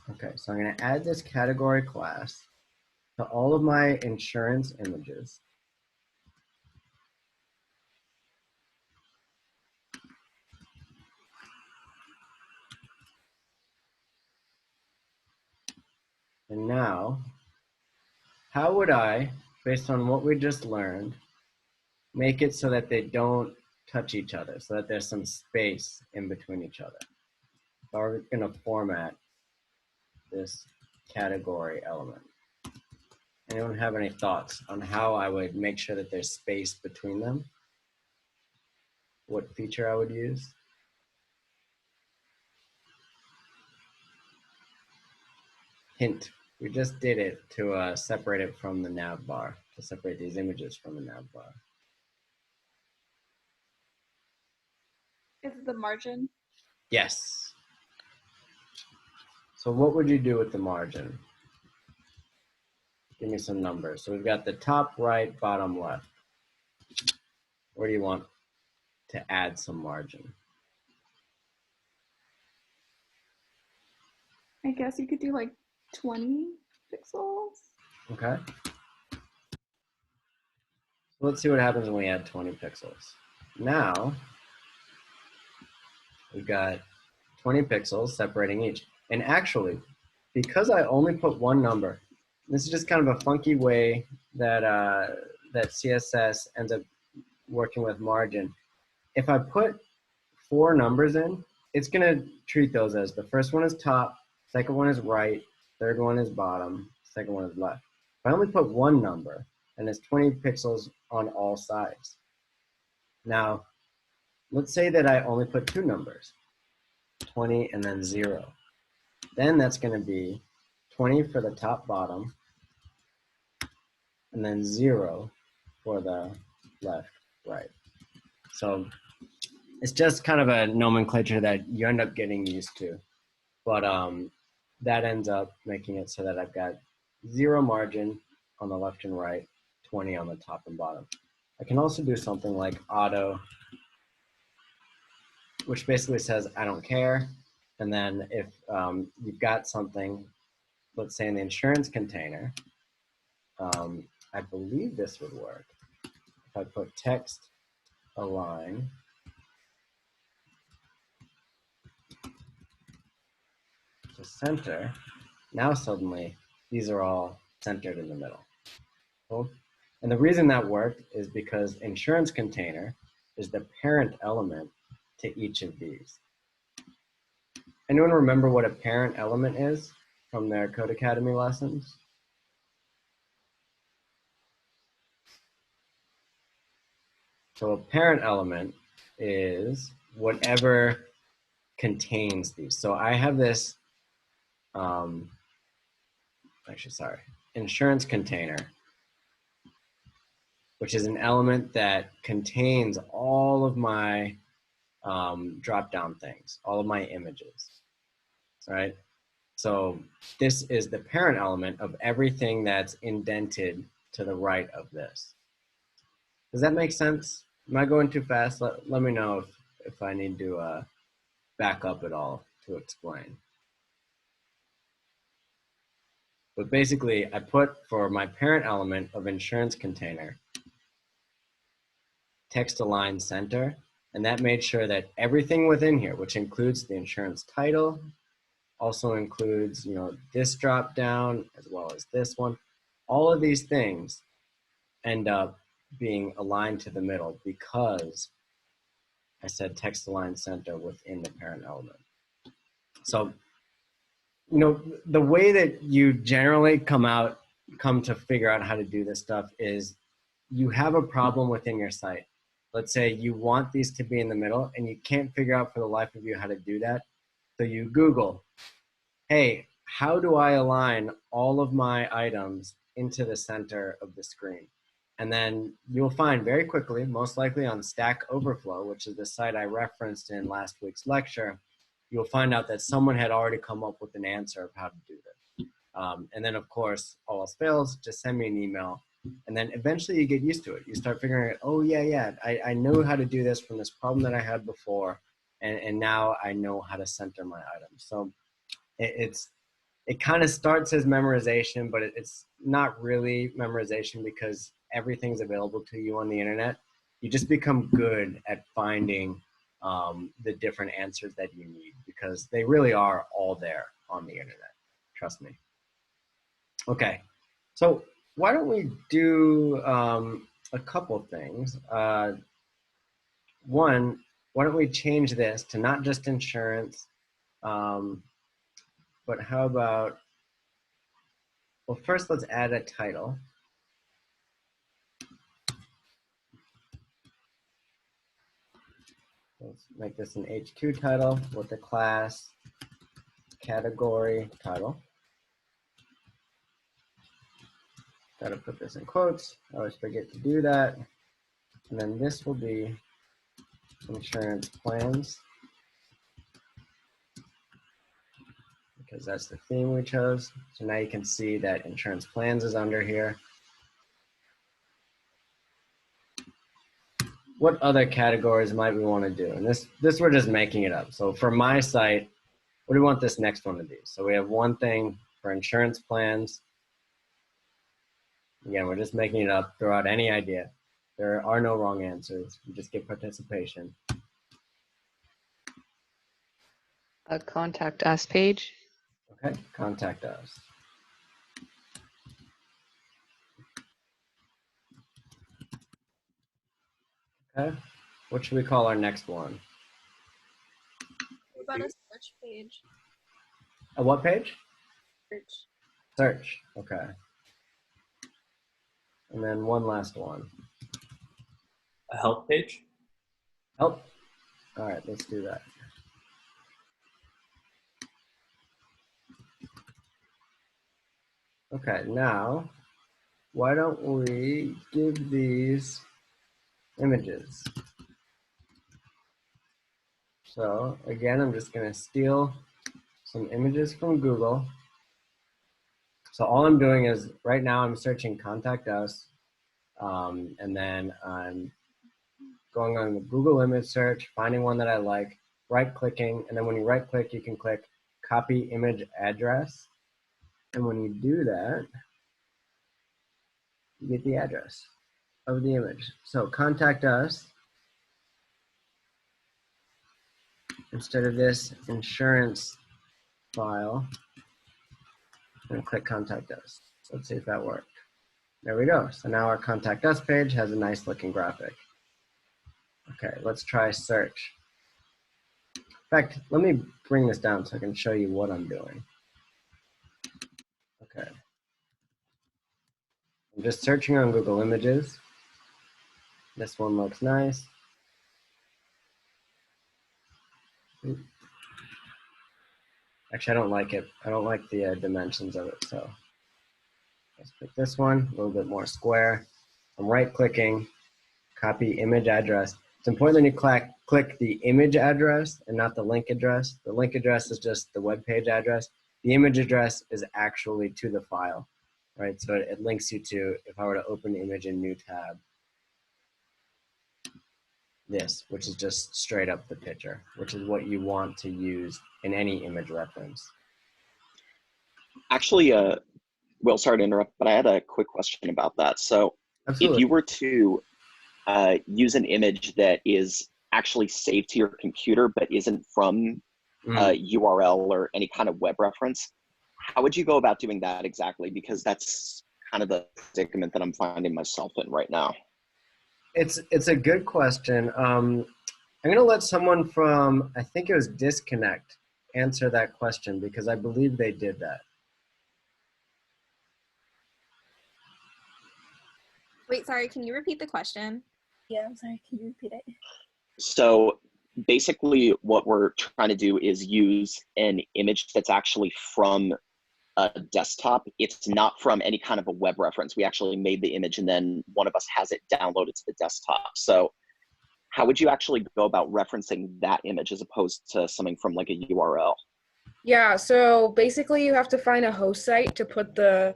Okay, so I'm going to add this category class to all of my insurance images. And now, how would I, based on what we just learned, make it so that they don't touch each other, so that there's some space in between each other? If I were going to format this category element. Anyone have any thoughts on how I would make sure that there's space between them? What feature I would use? Hint, we just did it to separate it from the navbar, to separate these images from the navbar. Is the margin? Yes. So what would you do with the margin? Give me some numbers. So we've got the top right, bottom left. Where do you want to add some margin? I guess you could do like 20 pixels. Okay. So let's see what happens when we add 20 pixels. Now, we've got 20 pixels separating each. And actually, because I only put one number, this is just kind of a funky way that, that CSS ends up working with margin. If I put 4 numbers in, it's going to treat those as the first one is top, second one is right, third one is bottom, second one is left. If I only put one number, and it's 20 pixels on all sides. Now, let's say that I only put 2 numbers, 20 and then 0. Then that's going to be 20 for the top bottom, and then 0 for the left right. So it's just kind of a nomenclature that you end up getting used to. But that ends up making it so that I've got 0 margin on the left and right, 20 on the top and bottom. I can also do something like auto, which basically says I don't care. And then if you've got something, let's say in the insurance container, I believe this would work. If I put text align to center, now suddenly these are all centered in the middle. Cool. And the reason that worked is because insurance container is the parent element to each of these. Anyone remember what a parent element is from their Code Academy lessons? So a parent element is whatever contains these. So I have this, insurance container, which is an element that contains all of my drop-down things, all of my images, right? So this is the parent element of everything that's indented to the right of this. Does that make sense? Am I going too fast? Let me know if I need to back up at all to explain. But basically, I put for my parent element of insurance container, text align center, and that made sure that everything within here, which includes the insurance title, also includes, you know, this drop down as well as this one, all of these things end up being aligned to the middle because I said text align center within the parent element. So, you know, the way that you generally come to figure out how to do this stuff is you have a problem within your site. let's say you want these to be in the middle and you can't figure out for the life of you how to do that. So you Google, hey, how do I align all of my items into the center of the screen? And then you'll find very quickly, most likely on Stack Overflow, which is the site I referenced in last week's lecture, you'll find out that someone had already come up with an answer of how to do this. And then, of course, all else fails, just send me an email. And then eventually you get used to it. You start figuring out, oh, yeah, I know how to do this from this problem that I had before. And now I know how to center my items. So it kind of starts as memorization, but it's not really memorization because everything's available to you on the internet. You just become good at finding the different answers that you need because they really are all there on the internet. Trust me. Okay, so why don't we do a couple things. One, why don't we change this to not just insurance, but how about, well, first let's add a title. Let's make this an H2 title with the class category title. Got to put this in quotes. I always forget to do that. And then this will be insurance plans because that's the theme we chose. So now you can see that insurance plans is under here. What other categories might we want to do? And this we're just making it up. So for my site, what do we want this next one to be? So we have one thing for insurance plans. Again, we're just making it up. Throw out any idea. There are no wrong answers. You just get participation. A contact us page. Okay, contact us. Okay, what should we call our next one? What about a search page? A what page? Search. Search, okay. And then one last one. A help page? Help. All right, let's do that. Okay, now, why don't we give these images? So again, I'm just gonna steal some images from Google. So all I'm doing is, right now I'm searching contact us, and then I'm going on the Google image search, finding one that I like, right-clicking, and then when you right-click, you can click copy image address. And when you do that, you get the address of the image. So contact us, instead of this insurance file, and click contact us. So let's see if that worked. There we go. So now our contact us page has a nice looking graphic. Okay, let's try search. In fact, let me bring this down so I can show you what I'm doing. Okay. I'm just searching on Google Images. This one looks nice. Actually, I don't like it. I don't like the dimensions of it. So let's pick this one, a little bit more square. I'm right-clicking, copy image address. It's important that you click the image address and not the link address. The link address is just the web page address. The image address is actually to the file, right? So it links you to, if I were to open the image in new tab, this, which is just straight up the picture, which is what you want to use in any image reference. Actually, Will, sorry to interrupt, but I had a quick question about that. So Absolutely. if you were to use an image that is actually saved to your computer but isn't from URL or any kind of web reference, how would you go about doing that exactly? Because that's kind of the predicament that I'm finding myself in right now. It's a good question. I'm going to let someone from, I think it was Disconnect, answer that question because I believe they did that. Wait, sorry, can you repeat the question? Yeah, I'm sorry. Can you repeat it? So basically what we're trying to do is use an image that's actually from a desktop. It's not from any kind of a web reference. We actually made the image and then one of us has it downloaded to the desktop. So how would you actually go about referencing that image as opposed to something from like a URL? Yeah, so basically you have to find a host site to put the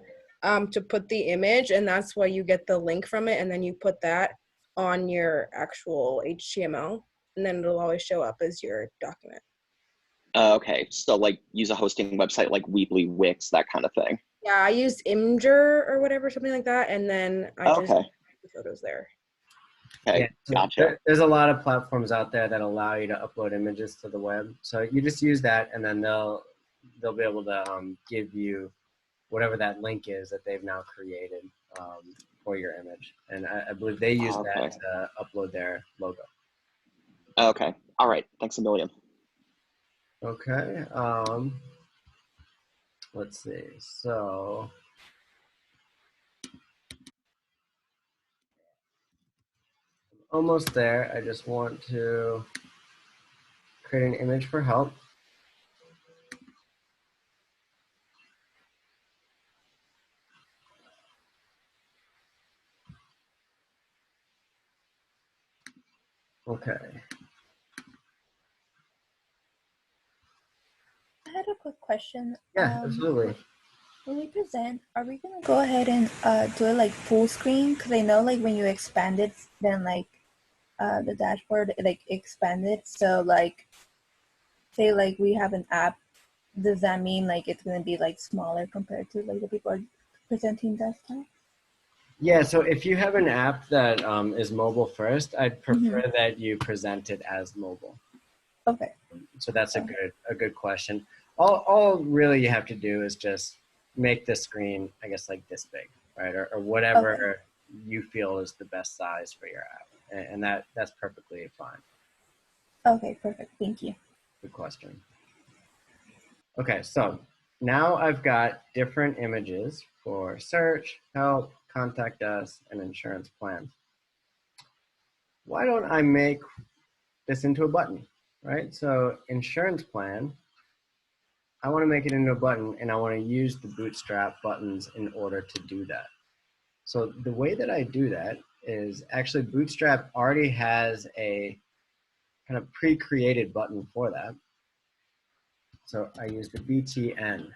image, and that's why you get the link from it, and then you put that on your actual HTML, and then it'll always show up as your document. Okay, so like use a hosting website like Weebly, Wix, that kind of thing. Yeah, I used Imgur or whatever, something like that, and then I just put the photos there. Okay, Yeah, so gotcha. there's a lot of platforms out there that allow you to upload images to the web. So you just use that, and then they'll be able to give you whatever that link is that they've now created for your image. And I believe they use that to upload their logo. Okay, all right, thanks a million. Okay, let's see, so almost there. I just want to create an image for help. Okay. I had a quick question. Yeah, absolutely. When we present, are we gonna go ahead and do it like full screen? Because I know like when you expand it, then like the dashboard like expanded. So like, say like we have an app, does that mean like it's gonna be like smaller compared to like the people are presenting desktop? Yeah, so if you have an app that is mobile first, I'd prefer that you present it as mobile. Okay. So that's a good question. All really you have to do is just make the screen, I guess, like this big, right? Or whatever you feel is the best size for your app. And that's perfectly fine. Okay, perfect. Thank you. Good question. Okay, so now I've got different images for search, help, contact us, and insurance plans. Why don't I make this into a button, right? So insurance plan, I want to make it into a button, and I want to use the Bootstrap buttons in order to do that. So the way that I do that is actually Bootstrap already has a kind of pre-created button for that. So I use the BTN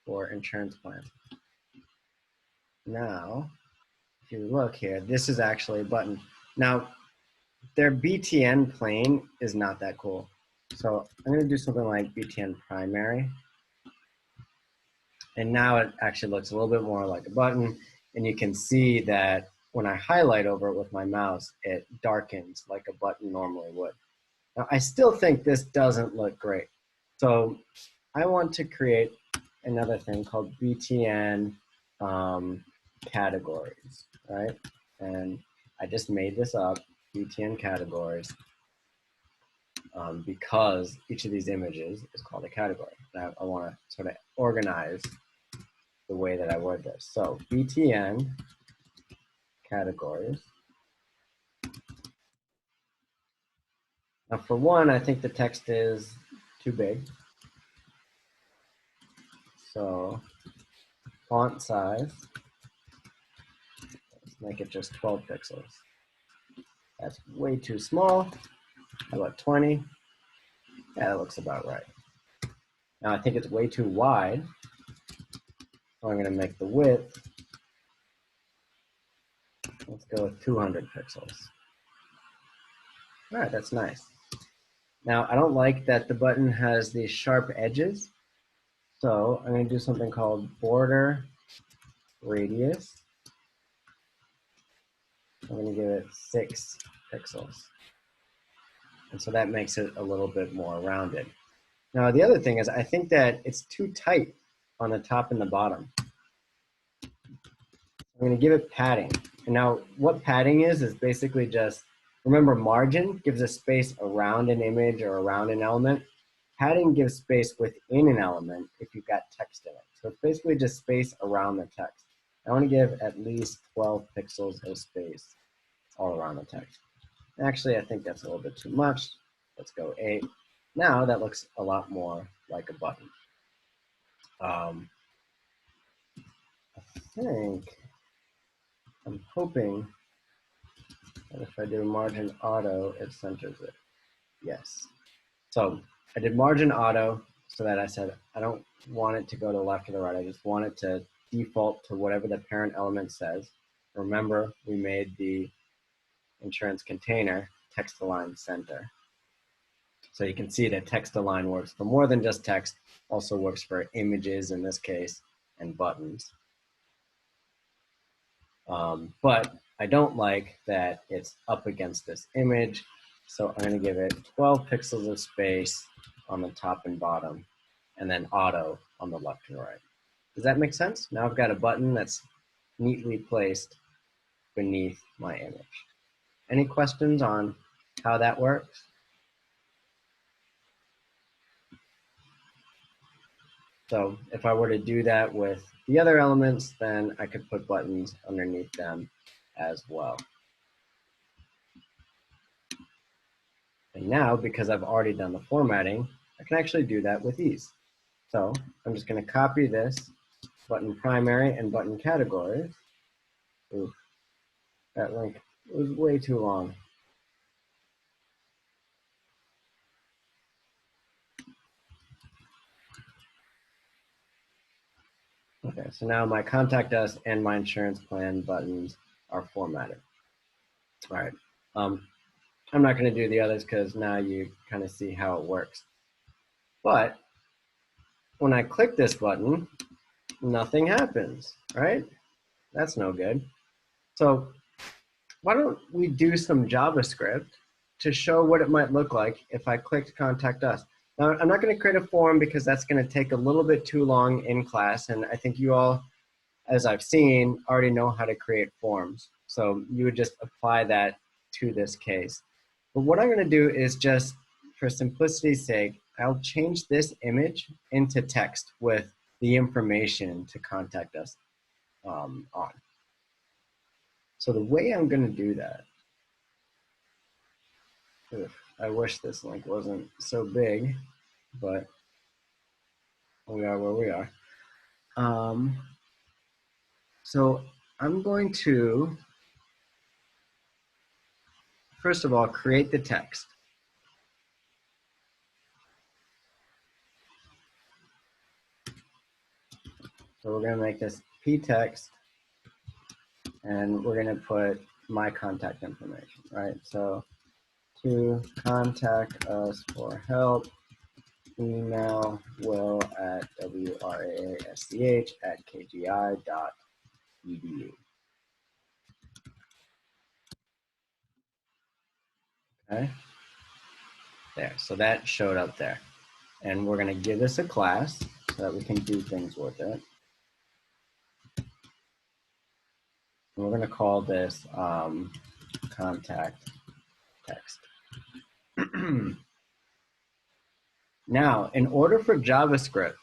for insurance plan. Now, if you look here, this is actually a button. Now, their BTN plain is not that cool. So I'm going to do something like BTN primary. And now it actually looks a little bit more like a button. And you can see that when I highlight over it with my mouse, it darkens like a button normally would. Now, I still think this doesn't look great. So I want to create another thing called BTN categories, right? And I just made this up, BTN categories, because each of these images is called a category. Now I want to sort of organize the way that I word this. So BTN categories. Now for one, I think the text is too big. So font size, let's make it just 12 pixels. That's way too small. How about 20? Yeah, that looks about right. Now I think it's way too wide. So I'm going to make the width, let's go with 200 pixels. All right, that's nice. Now I don't like that the button has these sharp edges. So I'm going to do something called border radius. I'm going to give it 6 pixels. And so that makes it a little bit more rounded. Now the other thing is I think that it's too tight on the top and the bottom. I'm going to give it padding. And now what padding is basically just, remember margin gives a space around an image or around an element. Padding gives space within an element if you've got text in it. So it's basically just space around the text. I want to give at least 12 pixels of space all around the text. Actually, I think that's a little bit too much. Let's go 8. Now that looks a lot more like a button. I'm hoping that if I do margin auto, it centers it. Yes. So I did margin auto so that I said I don't want it to go to the left or the right. I just want it to default to whatever the parent element says. Remember, we made the insurance container text align center. So you can see that text align works for more than just text, also works for images in this case, and buttons. But I don't like that it's up against this image, so I'm going to give it 12 pixels of space on the top and bottom, and then auto on the left and right. Does that make sense? Now I've got a button that's neatly placed beneath my image. Any questions on how that works? So if I were to do that with the other elements, then I could put buttons underneath them as well. And now, because I've already done the formatting, I can actually do that with ease. So I'm just going to copy this button primary and button categories. Ooh, that link was way too long. Okay, so now my contact us and my insurance plan buttons are formatted. All right. I'm not going to do the others because now you kind of see how it works. But when I click this button, nothing happens, right? That's no good. So why don't we do some JavaScript to show what it might look like if I clicked Contact Us. Now, I'm not going to create a form because that's going to take a little bit too long in class, and I think you all, as I've seen, already know how to create forms. So you would just apply that to this case. But what I'm going to do is just, for simplicity's sake, I'll change this image into text with the information to contact us on. So the way I'm going to do that, I wish this link wasn't so big, but we are where we are. So I'm going to, first of all, create the text. So we're going to make this p-text, and we're going to put my contact information, right? So to contact us for help, email will@wrasch@kgi.edu. Okay, there, so that showed up there. And we're gonna give this a class so that we can do things with it. And we're gonna call this contact text. Now, in order for JavaScript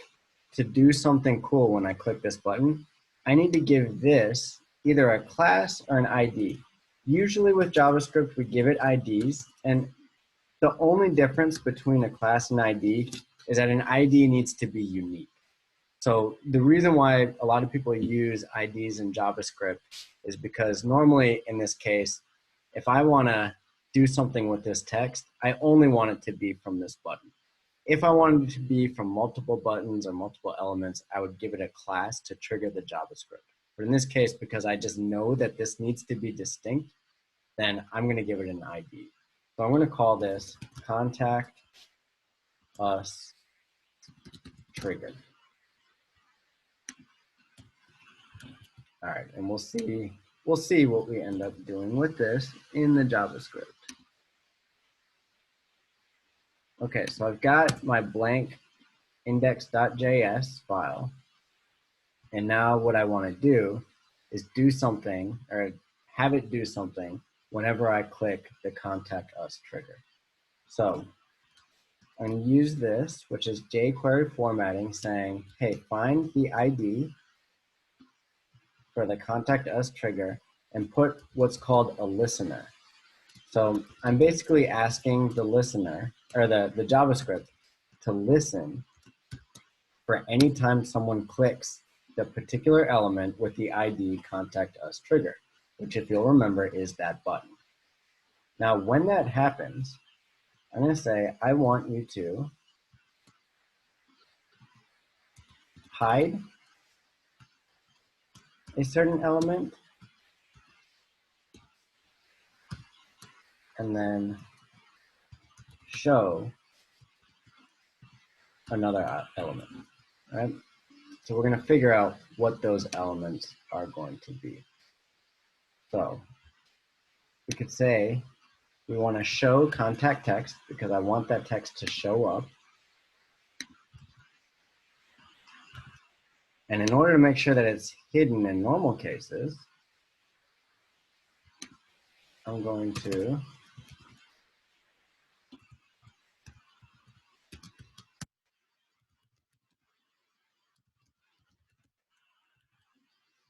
to do something cool when I click this button, I need to give this either a class or an ID. Usually with JavaScript, we give it IDs, and the only difference between a class and ID is that an ID needs to be unique. So the reason why a lot of people use IDs in JavaScript is because normally in this case, if I want to do something with this text, I only want it to be from this button. If I wanted it to be from multiple buttons or multiple elements, I would give it a class to trigger the JavaScript. But in this case, because I just know that this needs to be distinct, then I'm going to give it an ID. So I'm going to call this contact us trigger. All right, and we'll see what we end up doing with this in the JavaScript. Okay, so I've got my blank index.js file. And now what I want to do is do something, or have it do something whenever I click the contact us trigger. So I'm going to use this, which is jQuery formatting, saying, hey, find the ID for the contact us trigger and put what's called a listener. So I'm basically asking the listener, or the JavaScript, to listen for any time someone clicks the particular element with the ID contact us trigger, which if you'll remember is that button. Now, when that happens, I'm going to say, I want you to hide a certain element and then show another element, right? So we're going to figure out what those elements are going to be. So we could say we want to show contact text because I want that text to show up. And in order to make sure that it's hidden in normal cases, I'm going to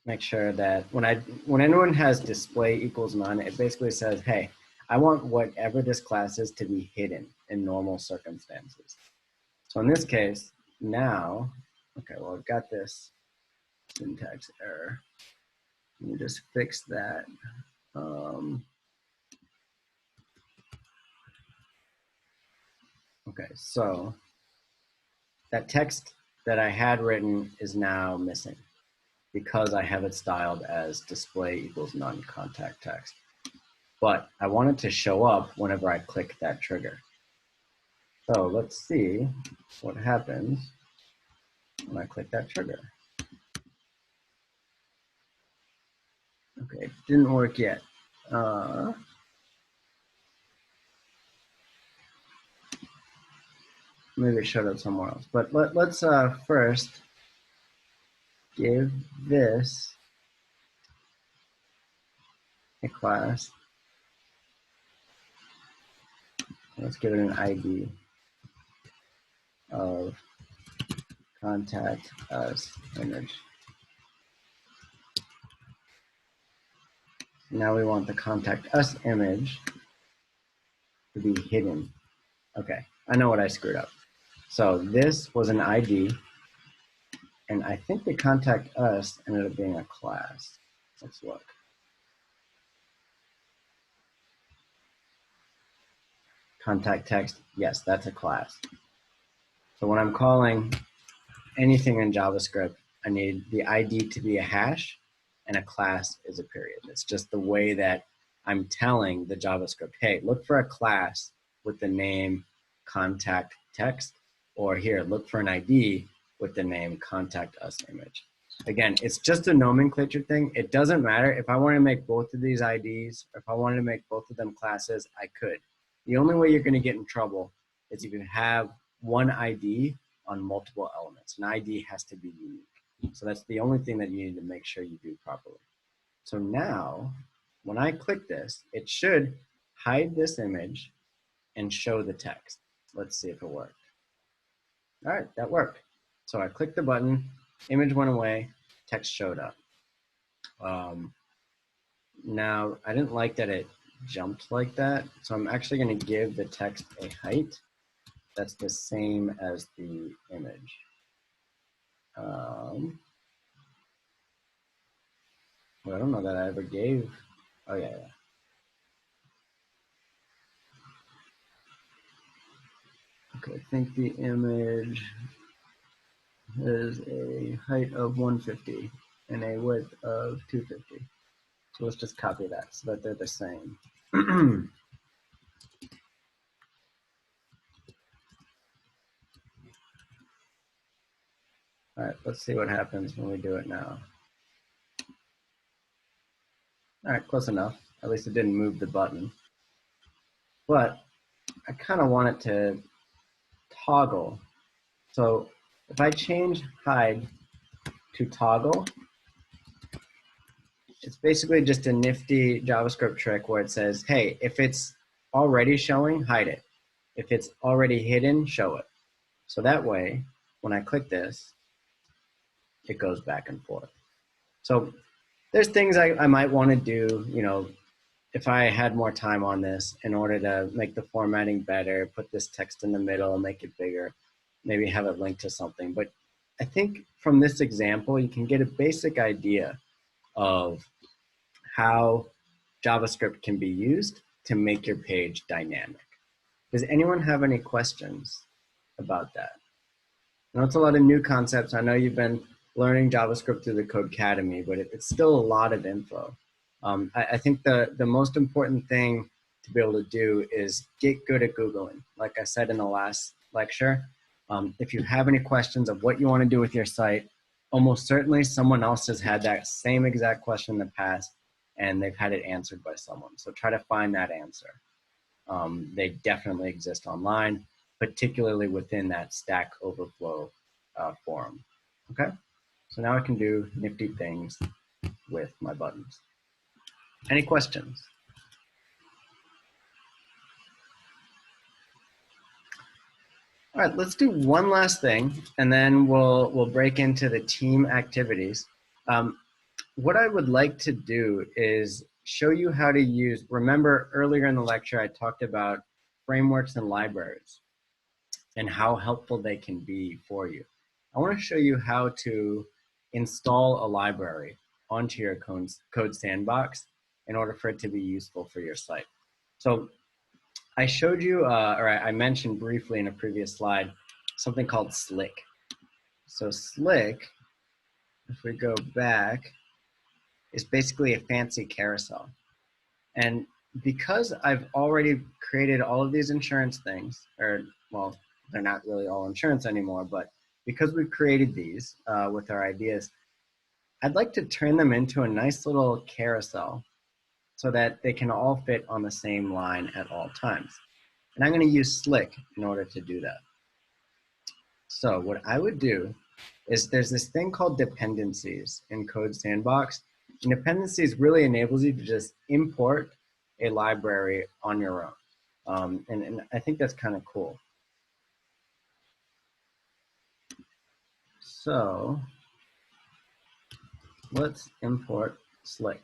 make sure that when anyone has display equals none, it basically says, hey, I want whatever this class is to be hidden in normal circumstances. So in this case, now, okay, well, I've got this syntax error. Let me just fix that. Okay, so that text that I had written is now missing because I have it styled as display equals none contact text. But I want it to show up whenever I click that trigger. So let's see what happens when I click that trigger. Okay, it didn't work yet. Maybe it showed up somewhere else. But let's first give this a class. Let's give it an ID of contact us image. Now we want the contact us image to be hidden. Okay, I know what I screwed up. So this was an ID, and I think the contact us ended up being a class. Let's look. Contact text, yes, that's a class. So when I'm calling anything in JavaScript, I need the ID to be a hash, and a class is a period. It's just the way that I'm telling the JavaScript, hey, look for a class with the name contact text, or here, look for an ID with the name contact us image. Again, it's just a nomenclature thing. It doesn't matter. If I want to make both of these IDs, or if I wanted to make both of them classes, I could. The only way you're going to get in trouble is if you have one ID on multiple elements. An ID has to be unique. So that's the only thing that you need to make sure you do properly. So now, when I click this, it should hide this image and show the text. Let's see if it worked. All right, that worked. So I clicked the button, image went away, text showed up. Now, I didn't like that it jumped like that, so I'm actually going to give the text a height that's the same as the image. Well, I don't know that I ever gave. Oh, yeah. Okay, I think the image has a height of 150 and a width of 250. So let's just copy that so that they're the same. All right, let's see what happens when we do it now. All right, close enough. At least it didn't move the button. But I kind of want it to toggle. So if I change hide to toggle, it's basically just a nifty JavaScript trick where it says, hey, if it's already showing, hide it. If it's already hidden, show it. So that way, when I click this, it goes back and forth. So there's things I might want to do, you know, if I had more time on this in order to make the formatting better, put this text in the middle, make it bigger, maybe have it linked to something. But I think from this example, you can get a basic idea of how JavaScript can be used to make your page dynamic. Does anyone have any questions about that? I know it's a lot of new concepts. I know you've been learning JavaScript through the Codecademy, but it's still a lot of info. I think the most important thing to be able to do is get good at Googling. Like I said in the last lecture, if you have any questions of what you want to do with your site, almost certainly someone else has had that same exact question in the past and they've had it answered by someone. So try to find that answer. They definitely exist online, particularly within that Stack Overflow forum. Okay, so now I can do nifty things with my buttons. Any questions? All right, let's do one last thing, and then we'll break into the team activities. What I would like to do is show you how to use, remember earlier in the lecture I talked about frameworks and libraries and how helpful they can be for you. I want to show you how to install a library onto your code sandbox in order for it to be useful for your site. So I showed you, or I mentioned briefly in a previous slide, something called Slick. So Slick, if we go back, is basically a fancy carousel. And because I've already created all of these insurance things, or well, they're not really all insurance anymore, but because we've created these with our ideas, I'd like to turn them into a nice little carousel so that they can all fit on the same line at all times. And I'm going to use Slick in order to do that. So what I would do is there's this thing called Dependencies in Code Sandbox. And Dependencies really enables you to just import a library on your own. And I think that's kind of cool. So let's import Slick.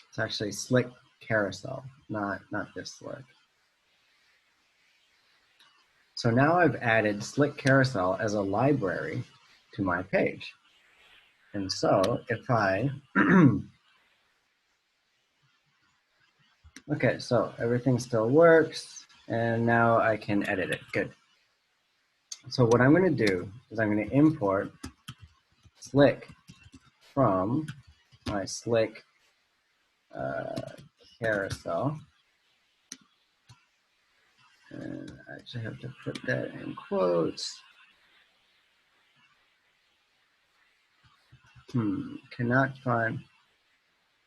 It's actually Slick Carousel, not this Slick. So now I've added Slick Carousel as a library to my page. And so if I, okay, so everything still works and now I can edit it, good. So what I'm gonna do is I'm gonna import Slick from my Slick carousel. And I actually have to put that in quotes. Cannot find.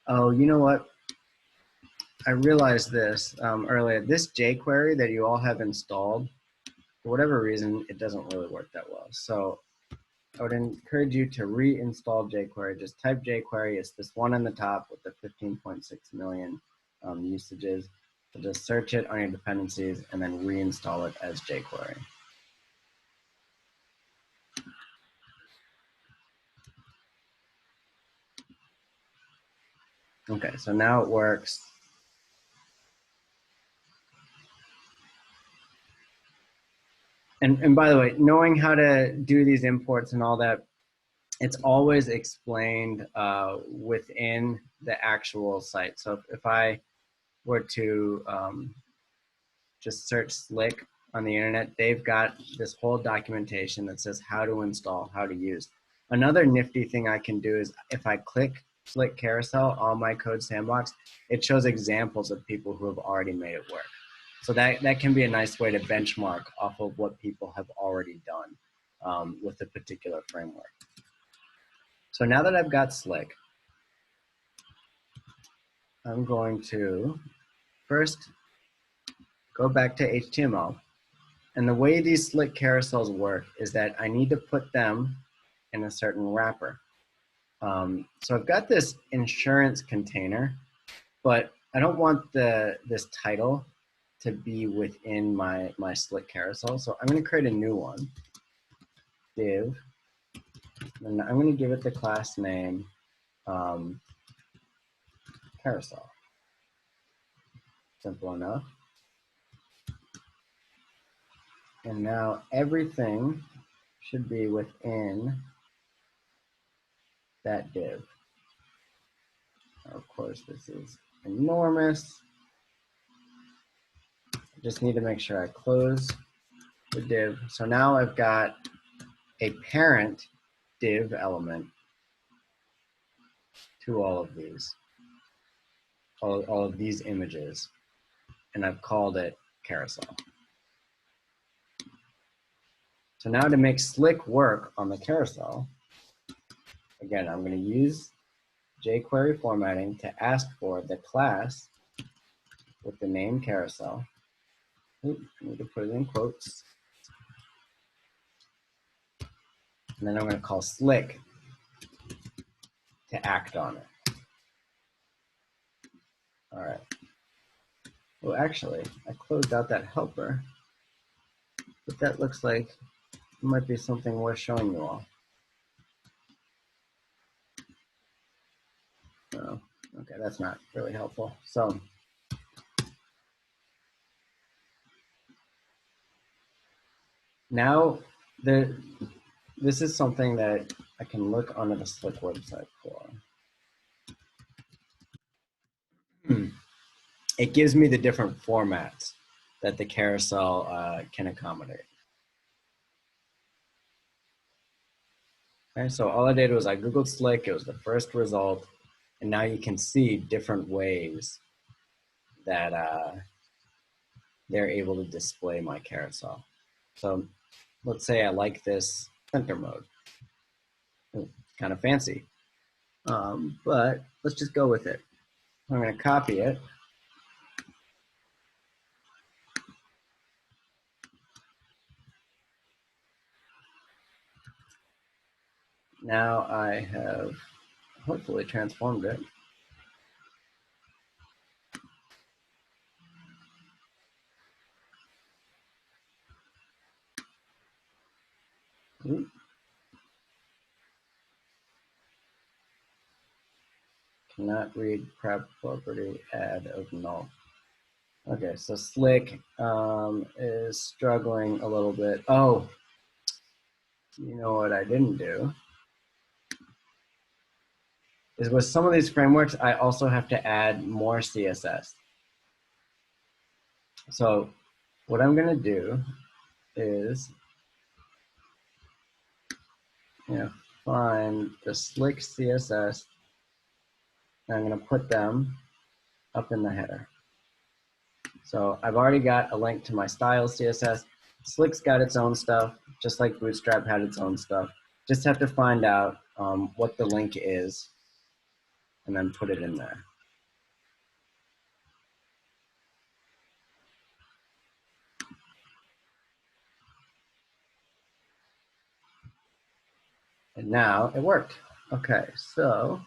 Oh, you know what? I realized this earlier. This jQuery that you all have installed, for whatever reason, it doesn't really work that well. So I would encourage you to reinstall jQuery. Just type jQuery. It's this one on the top with the 15.6 million usages. So just search it on your dependencies and then reinstall it as jQuery. Okay, so now it works. And by the way, knowing how to do these imports and all that, it's always explained within the actual site. So if I were to just search Slick on the internet, they've got this whole documentation that says how to install, how to use. Another nifty thing I can do is if I click Slick Carousel on my code sandbox, it shows examples of people who have already made it work. So that can be a nice way to benchmark off of what people have already done with a particular framework. So now that I've got Slick, I'm going to first go back to HTML. And the way these Slick carousels work is that I need to put them in a certain wrapper. So I've got this insurance container, but I don't want this title to be within my Slick carousel. So I'm going to create a new one, div And I'm going to give it the class name Carousel. Simple enough. And now everything should be within that div. Of course, this is enormous. I just need to make sure I close the div. So now I've got a parent div element to all of these, all of these images, and I've called it carousel. So now to make Slick work on the carousel, again, I'm going to use jQuery formatting to ask for the class with the name carousel. Oops, I need to put it in quotes. And then I'm going to call Slick to act on it. All right. Well, actually, I closed out that helper, but that looks like it might be something worth showing you all. Oh, okay, that's not really helpful. So now this is something that I can look onto the Slick website for. It gives me the different formats that the carousel can accommodate. Okay, so all I did was I Googled Slick, it was the first result, and now you can see different ways that they're able to display my carousel. So let's say I like this center mode. Kind of fancy, but let's just go with it. I'm going to copy it. Now I have hopefully transformed it. Ooh. Cannot read property add of null. Okay, so Slick is struggling a little bit. Oh, you know what I didn't do? Is with some of these frameworks, I also have to add more CSS. So what I'm going to do is find the Slick CSS, and I'm going to put them up in the header. So I've already got a link to my style CSS. Slick's got its own stuff, just like Bootstrap had its own stuff. Just have to find out what the link is and then put it in there. And now it worked. Okay, so,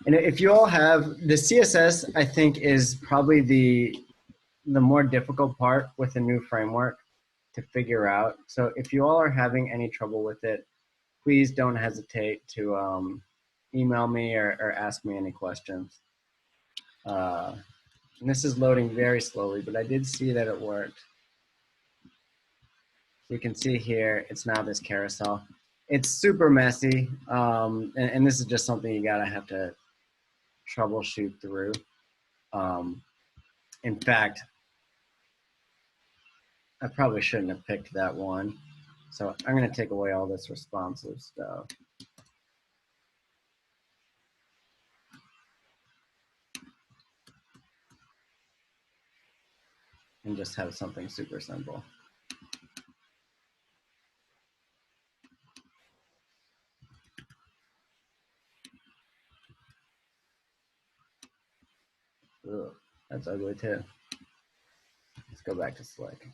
and if you all have, the CSS, I think, is probably the more difficult part with a new framework to figure out. So if you all are having any trouble with it, please don't hesitate to email me or ask me any questions. And this is loading very slowly, but I did see that it worked. You can see here, it's now this carousel. It's super messy, and this is just something you gotta have to troubleshoot through. In fact, I probably shouldn't have picked that one. So I'm gonna take away all this responsive stuff. And just have something super simple. Ugh, that's ugly too. Let's go back to Slick.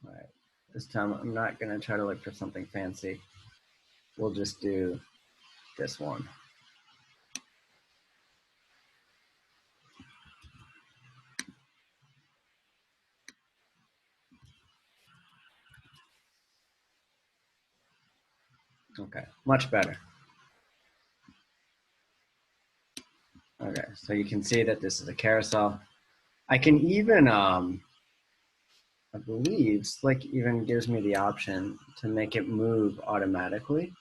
All right, this time I'm not gonna try to look for something fancy. We'll just do this one. Okay, much better. Okay, so you can see that this is a carousel. I can even, I believe Slick even gives me the option to make it move automatically.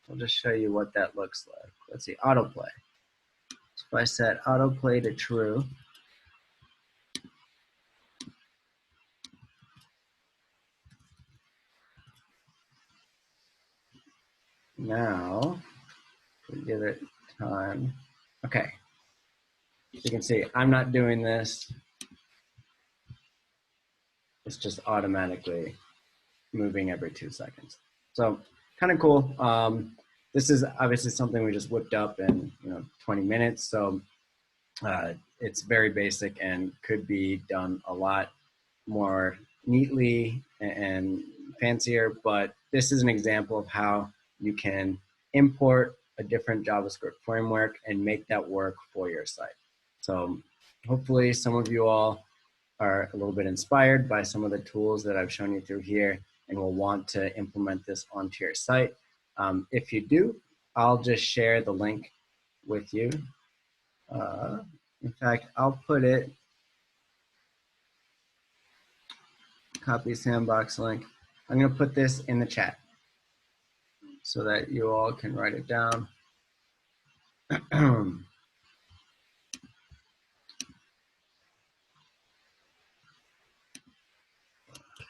I'll just show you what that looks like. Let's see, autoplay. So if I set autoplay to true, now we give it time. Okay, you can see I'm not doing this. It's just automatically moving every 2 seconds. So kind of cool. This is obviously something we just whipped up in 20 minutes. So it's very basic and could be done a lot more neatly and fancier. But this is an example of how you can import a different JavaScript framework and make that work for your site. So hopefully some of you all are a little bit inspired by some of the tools that I've shown you through here and will want to implement this onto your site. If you do, I'll just share the link with you. In fact, I'll put it, copy sandbox link. I'm going to put this in the chat so that you all can write it down.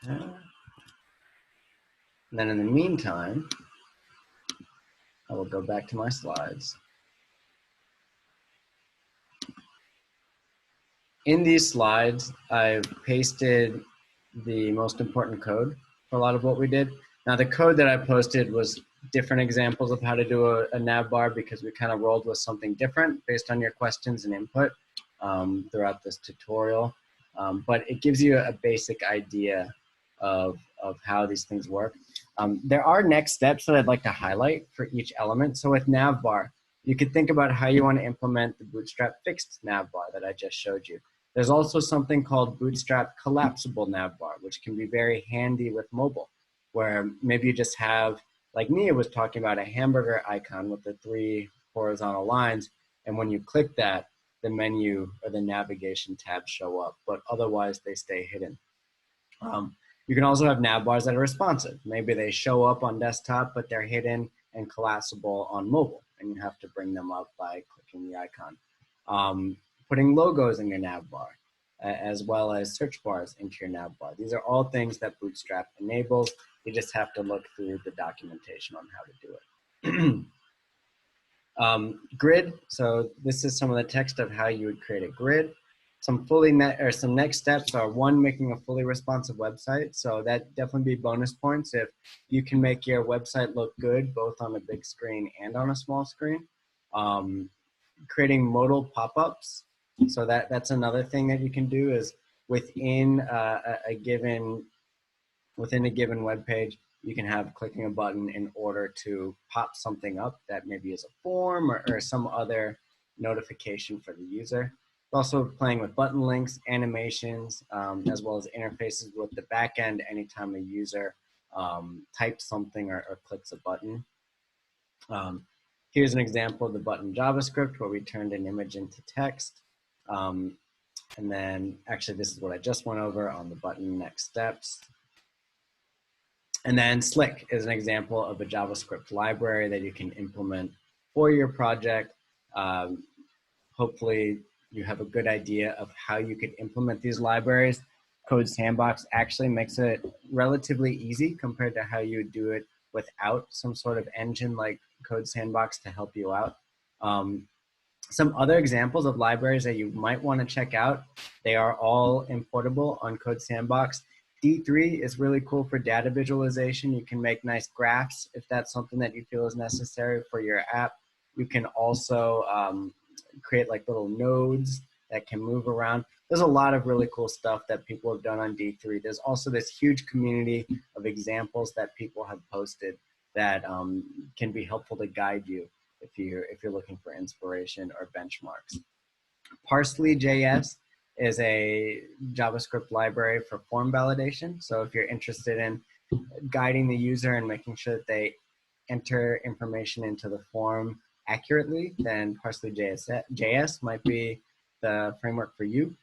Okay. And then in the meantime, I will go back to my slides. In these slides, I've pasted the most important code for a lot of what we did. Now, the code that I posted was different examples of how to do a navbar because we kind of rolled with something different based on your questions and input throughout this tutorial. But it gives you a basic idea of how these things work. There are next steps that I'd like to highlight for each element. So with navbar, you could think about how you want to implement the Bootstrap fixed navbar that I just showed you. There's also something called Bootstrap Collapsible Navbar, which can be very handy with mobile, where maybe you just have, like Nia was talking about, a hamburger icon with the 3 horizontal lines, and when you click that, the menu or the navigation tabs show up, but otherwise they stay hidden. You can also have navbars that are responsive. Maybe they show up on desktop, but they're hidden and collapsible on mobile, and you have to bring them up by clicking the icon. Putting logos in your navbar, as well as search bars into your navbar. These are all things that Bootstrap enables. You just have to look through the documentation on how to do it. Grid, so this is some of the text of how you would create a grid. Some next steps are, 1, making a fully responsive website. So that definitely be bonus points if you can make your website look good both on a big screen and on a small screen. Creating modal pop-ups. So that's another thing that you can do is within a given web page, you can have clicking a button in order to pop something up that maybe is a form or some other notification for the user. Also playing with button links, animations, as well as interfaces with the backend anytime a user types something or clicks a button. Here's an example of the button JavaScript where we turned an image into text. And then actually this is what I just went over on the button next steps. And then Slick is an example of a JavaScript library that you can implement for your project. Hopefully you have a good idea of how you could implement these libraries. Code Sandbox actually makes it relatively easy compared to how you would do it without some sort of engine like Code Sandbox to help you out. Some other examples of libraries that you might want to check out, they are all importable on Code Sandbox. D3 is really cool for data visualization. You can make nice graphs if that's something that you feel is necessary for your app. You can also create like little nodes that can move around. There's a lot of really cool stuff that people have done on D3. There's also this huge community of examples that people have posted that can be helpful to guide you if you're looking for inspiration or benchmarks. Parsley.js is a JavaScript library for form validation. So if you're interested in guiding the user and making sure that they enter information into the form accurately, then Parsley.js might be the framework for you.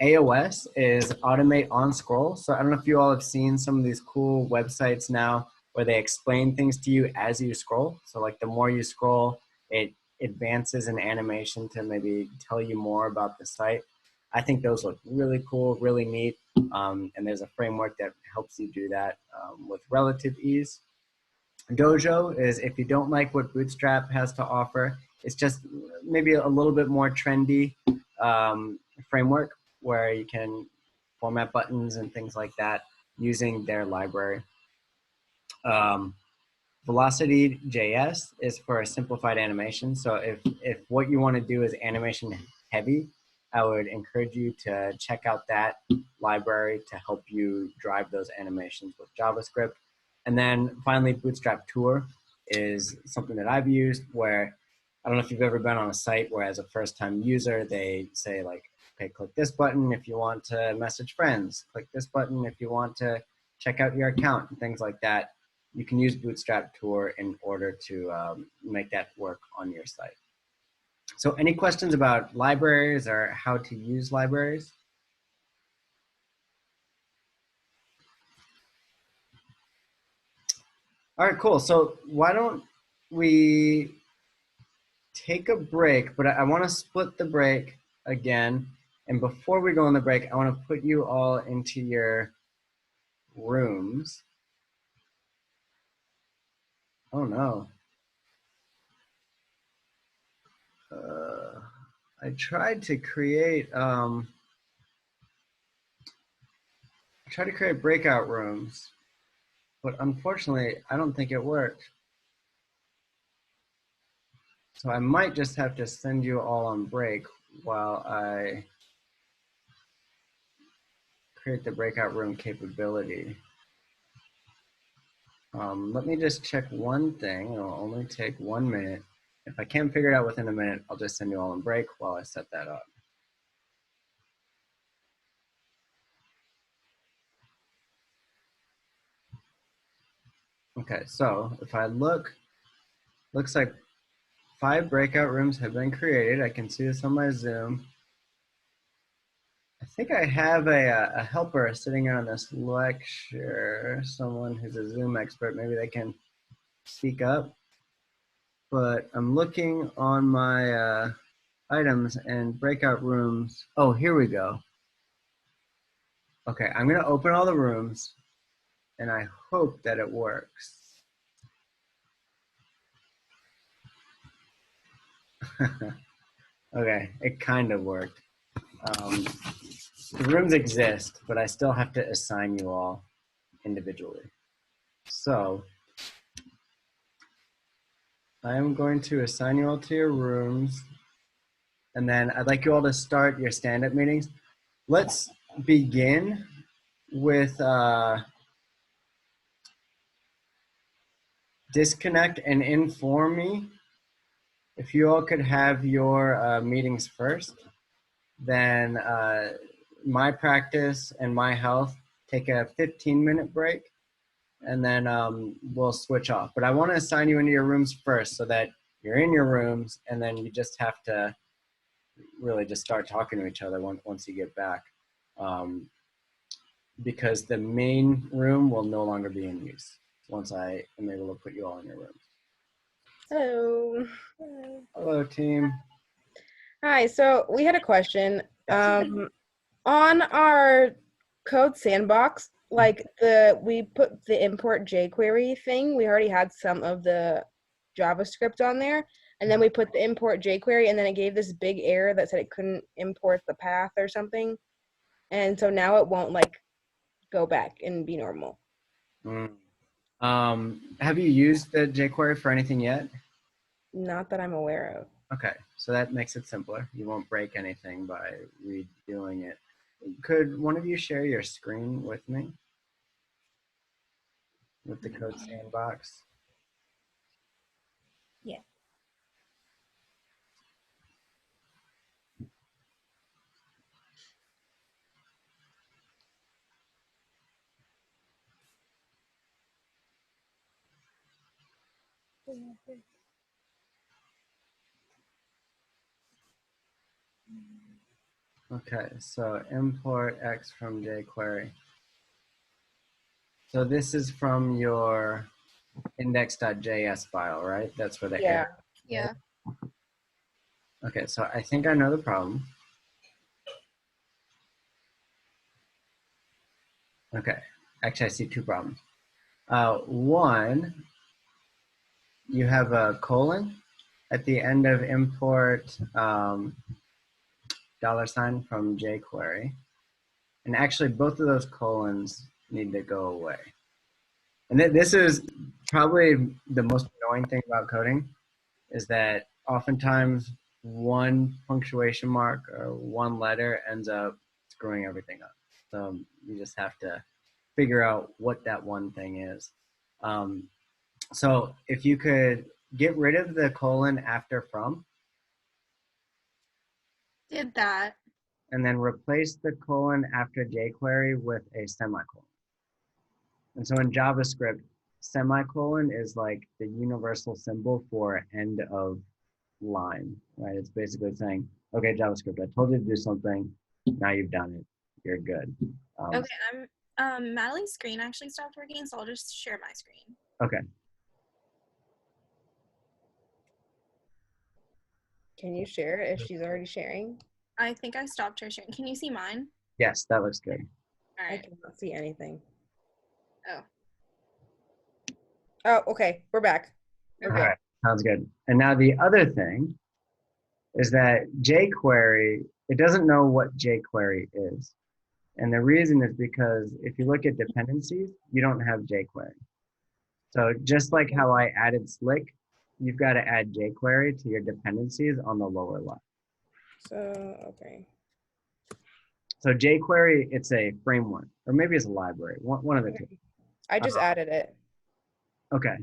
AOS is automate on scroll. So I don't know if you all have seen some of these cool websites now where they explain things to you as you scroll. So like the more you scroll, it advances an animation to maybe tell you more about the site. I think those look really cool, really neat. And there's a framework that helps you do that with relative ease. Dojo is if you don't like what Bootstrap has to offer, it's just maybe a little bit more trendy framework where you can format buttons and things like that using their library. Velocity.js is for a simplified animation. So if what you want to do is animation heavy, I would encourage you to check out that library to help you drive those animations with JavaScript. And then finally, Bootstrap Tour is something that I've used where, I don't know if you've ever been on a site where as a first-time user, they say like, okay, click this button if you want to message friends, click this button if you want to check out your account, and things like that. You can use Bootstrap Tour in order to make that work on your site. So any questions about libraries or how to use libraries? All right, cool. So why don't we take a break, but I want to split the break again. And before we go on the break, I want to put you all into your rooms. Oh no. I tried to create breakout rooms, but unfortunately, I don't think it worked. So I might just have to send you all on break while I create the breakout room capability. Let me just check one thing. It'll only take 1 minute. If I can't figure it out within a minute, I'll just send you all on break while I set that up. Okay, so if I look, looks like 5 breakout rooms have been created. I can see this on my Zoom. I think I have a helper sitting on this lecture, someone who's a Zoom expert. Maybe they can speak up. But I'm looking on my items and breakout rooms. Oh, here we go. Okay, I'm gonna open all the rooms and I hope that it works. Okay, it kind of worked. The rooms exist, but I still have to assign you all individually. So I'm going to assign you all to your rooms, and then I'd like you all to start your stand-up meetings. Let's begin with disconnect and inform me. If you all could have your meetings first, then my practice and my health take a 15-minute break, and then we'll switch off. But I want to assign you into your rooms first so that you're in your rooms, and then you just have to really just start talking to each other once you get back. Because the main room will no longer be in use once I am able to put you all in your rooms. Hello. Hello, team. Hi, so we had a question. On our code sandbox, like we put the import jQuery thing, we already had some of the JavaScript on there, and then we put the import jQuery, and then it gave this big error that said it couldn't import the path or something. And so now it won't like go back and be normal. Have you used the jQuery for anything yet? Not that I'm aware of. Okay, so that makes it simpler. You won't break anything by redoing it. Could one of you share your screen with me? With the code sandbox? Yeah. Okay, so import X from jQuery. So this is from your index.js file, right? That's where the Yeah. error. Yeah. Okay, so I think I know the problem. Okay, actually I see two problems. One, you have a colon at the end of import $sign from jQuery. And actually both of those colons need to go away. And this is probably the most annoying thing about coding, is that oftentimes one punctuation mark or one letter ends up screwing everything up. So you just have to figure out what that one thing is. So if you could get rid of the colon after from, Did that. and then replace the colon after jQuery with a semicolon. And so in JavaScript, semicolon is like the universal symbol for end of line, right? It's basically saying, okay, JavaScript, I told you to do something. Now you've done it. You're good. Okay, Madeline's screen actually stopped working, so I'll just share my screen. Okay. Can you share it if she's already sharing? I think I stopped her sharing. Can you see mine? Yes, that looks good. All I right. cannot see anything. Oh. Oh, okay. We're back. We're All good. right, sounds good. And now the other thing is that jQuery, it doesn't know what jQuery is. And the reason is because if you look at dependencies, you don't have jQuery. So just like how I added Slick, you've got to add jQuery to your dependencies on the lower left. So, okay. So jQuery, it's a framework, or maybe it's a library, one of the two. I just added it. Okay.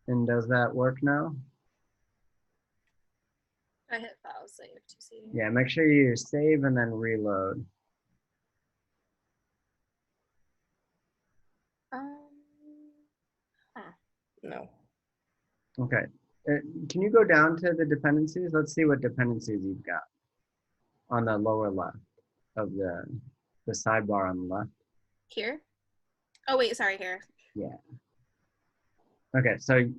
And does that work now? I hit file save to see. Yeah, make sure you save and then reload. No. Okay. Can you go down to the dependencies? Let's see what dependencies you've got on the lower left of the sidebar on the left. Here? Oh, wait, sorry, here. Yeah. Okay, so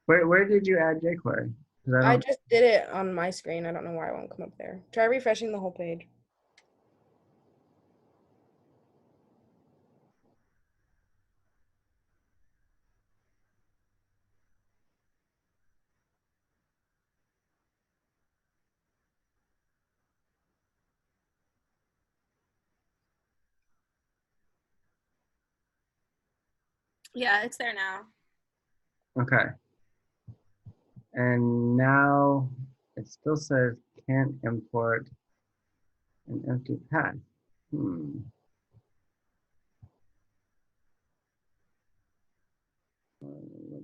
where did you add jQuery? 'Cause I just did it on my screen. I don't know why it won't come up there. Try refreshing the whole page. Yeah, it's there now. Okay. And now it still says can't import an empty path. Let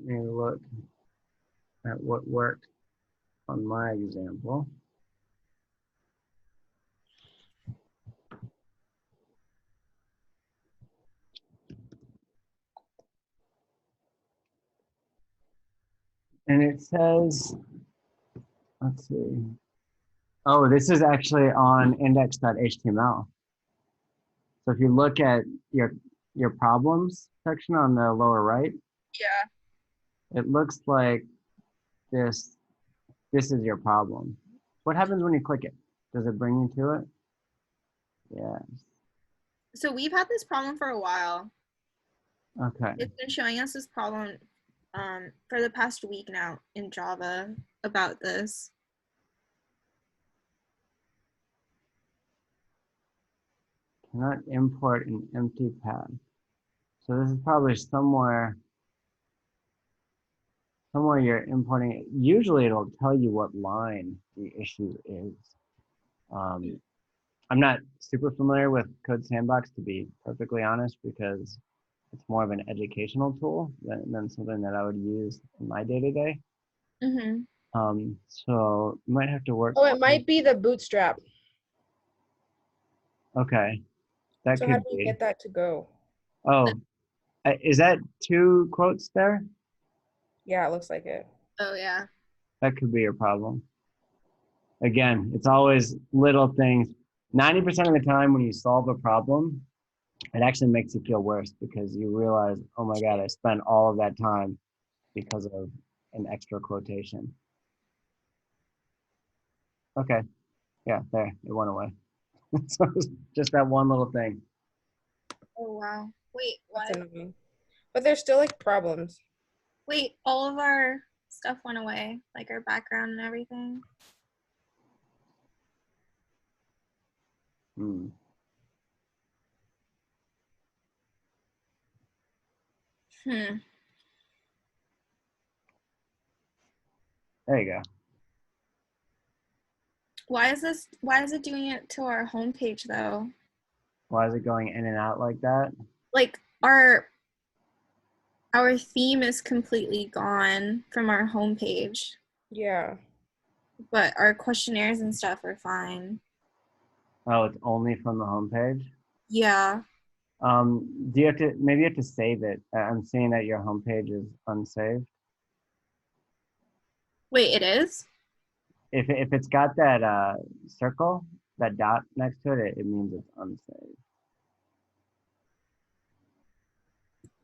me look at what worked on my example. And it says, let's see. Oh, this is actually on index.html. So if you look at your problems section on the lower right, Yeah. it looks like this is your problem. What happens when you click it? Does it bring you to it? Yeah. So we've had this problem for a while. Okay. It's been showing us this problem for the past week now in Java about this. Cannot import an empty path. So this is probably somewhere you're importing it. Usually it'll tell you what line the issue is. I'm not super familiar with Code Sandbox, to be perfectly honest, because it's more of an educational tool than something that I would use in my day-to-day. So you might have to work. Oh, it might be the Bootstrap. Okay, that So how could do we be. get that to go? Oh, Is that 2 quotes there? Yeah, it looks like it. Oh yeah. That could be your problem. Again, it's always little things. 90% of the time when you solve a problem, it actually makes you feel worse because you realize, oh my God, I spent all of that time because of an extra quotation. Okay, yeah, there, it went away. So it's just that one little thing. Oh wow. Wait, That's what? annoying. But there's still like problems. Wait, all of our stuff went away, like our background and everything. Hmm. Hmm. There you go. Why is it doing it to our homepage though? Why is it going in and out like that? Like our theme is completely gone from our homepage, Yeah. but our questionnaires and stuff are fine. Oh, it's only from the homepage? Yeah. Do you have to, maybe you have to save it. I'm seeing that your homepage is unsaved. Wait, it is? If it's got that circle, that dot next to it, it means it's unsaved.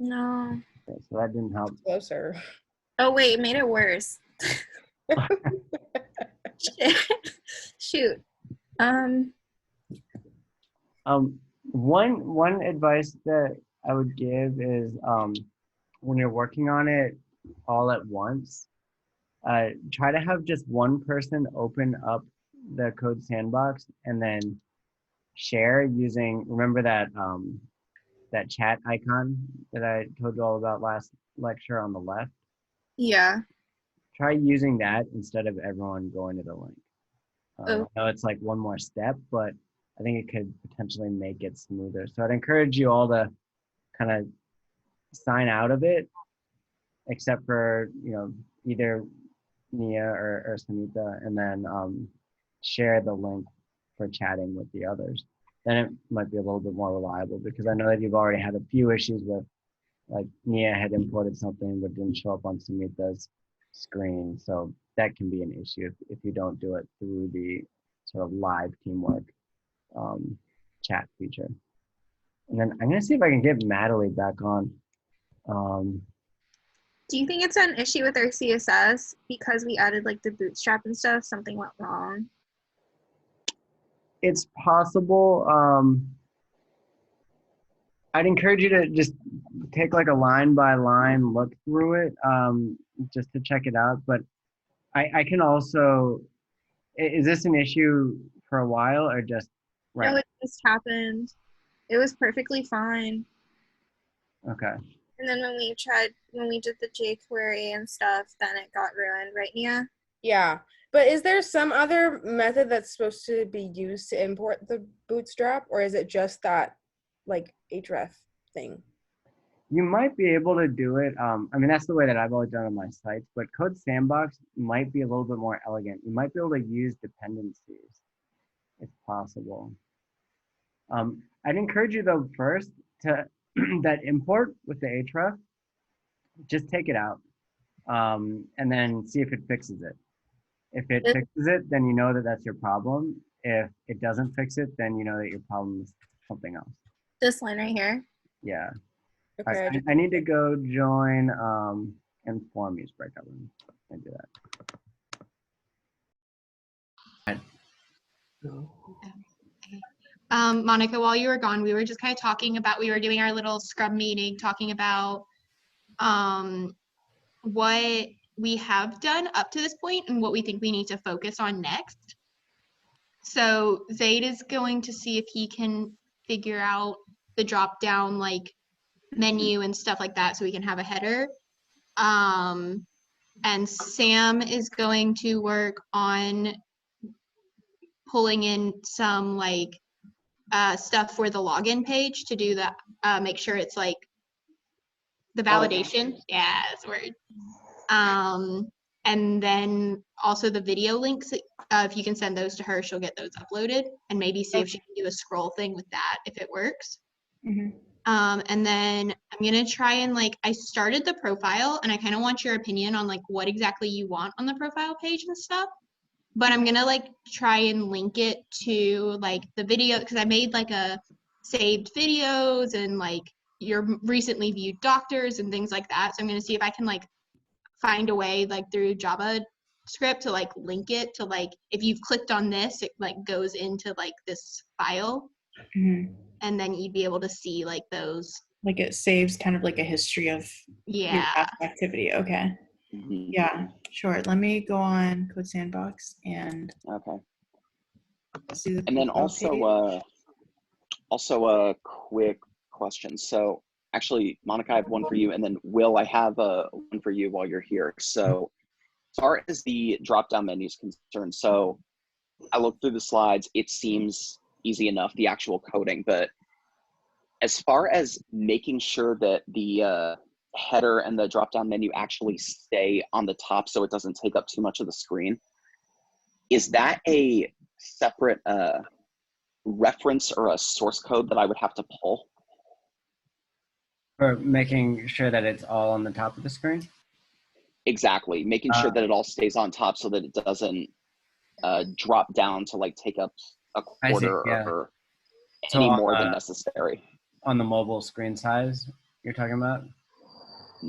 No. Okay, so that didn't help. Closer. Oh wait, it made it worse. Shoot. One advice that I would give is when you're working on it all at once, try to have just one person open up the code sandbox and then share using, remember that that chat icon that I told you all about last lecture on the left? Yeah. Try using that instead of everyone going to the link. Oh. I know it's like one more step, but I think it could potentially make it smoother. So I'd encourage you all to kind of sign out of it, except for, you know, either Nia or Samita, and then share the link for chatting with the others. Then it might be a little bit more reliable, because I know that you've already had a few issues with, like, Nia had imported something but didn't show up on Samita's screen. So that can be an issue if you don't do it through the sort of live teamwork chat feature. And then I'm gonna see if I can get Natalie back on. Do you think it's an issue with our CSS because we added like the bootstrap and stuff? Something went wrong. It's possible. I'd encourage you to just take like a line by line look through it, just to check it out. But I can also, is this an issue for a while or just right? No, it just happened. It was perfectly fine. Okay. And then when we did the jQuery and stuff, then it got ruined, right, Nia? Yeah. But is there some other method that's supposed to be used to import the Bootstrap, or is it just that like href thing? You might be able to do it. I mean, that's the way that I've always done on my sites, but Code Sandbox might be a little bit more elegant. You might be able to use dependencies if possible. I'd encourage you though first to that import with the href, just take it out and then see if it fixes it. If it fixes it, then you know that that's your problem. If it doesn't fix it, then you know that your problem is something else. This line right here. Yeah. Okay. Right, I need to go join Inform use breakout room. I do that. Monica, while you were gone, we were just kind of talking about, we were doing our little scrub meeting, talking about what we have done up to this point and what we think we need to focus on next. So Zaid is going to see if he can figure out the drop down like menu and stuff like that so we can have a header. And Sam is going to work on pulling in some like stuff for the login page to do that, make sure it's like the validation. Yeah, that's the word. And then also the video links, if you can send those to her, she'll get those uploaded and maybe see if she can do a scroll thing with that if it works. And then I'm gonna try and I started the profile and I kind of want your opinion on what exactly you want on the profile page and stuff. But I'm gonna try and link it to the video, because I made a saved videos and your recently viewed doctors and things like that. So I'm gonna see if I can find a way through JavaScript to link it to if you've clicked on this, it goes into this file, Mhm. and then you'd be able to see those. Like it saves kind of like a history of your Yeah. past activity. Okay. Mhm. Yeah, sure. Let me go on Code Sandbox and Okay. see the And then profile page. also a quick question. So actually, Monica, I have one for you, and then Will, I have one for you while you're here. So as far as the drop-down menu is concerned, so I looked through the slides, it seems easy enough, the actual coding, but as far as making sure that the header and the drop-down menu actually stay on the top so it doesn't take up too much of the screen, is that a separate reference or a source code that I would have to pull? For making sure that it's all on the top of the screen? Exactly, making sure that it all stays on top so that it doesn't drop down to take up a quarter or So any more than necessary. On the mobile screen size you're talking about?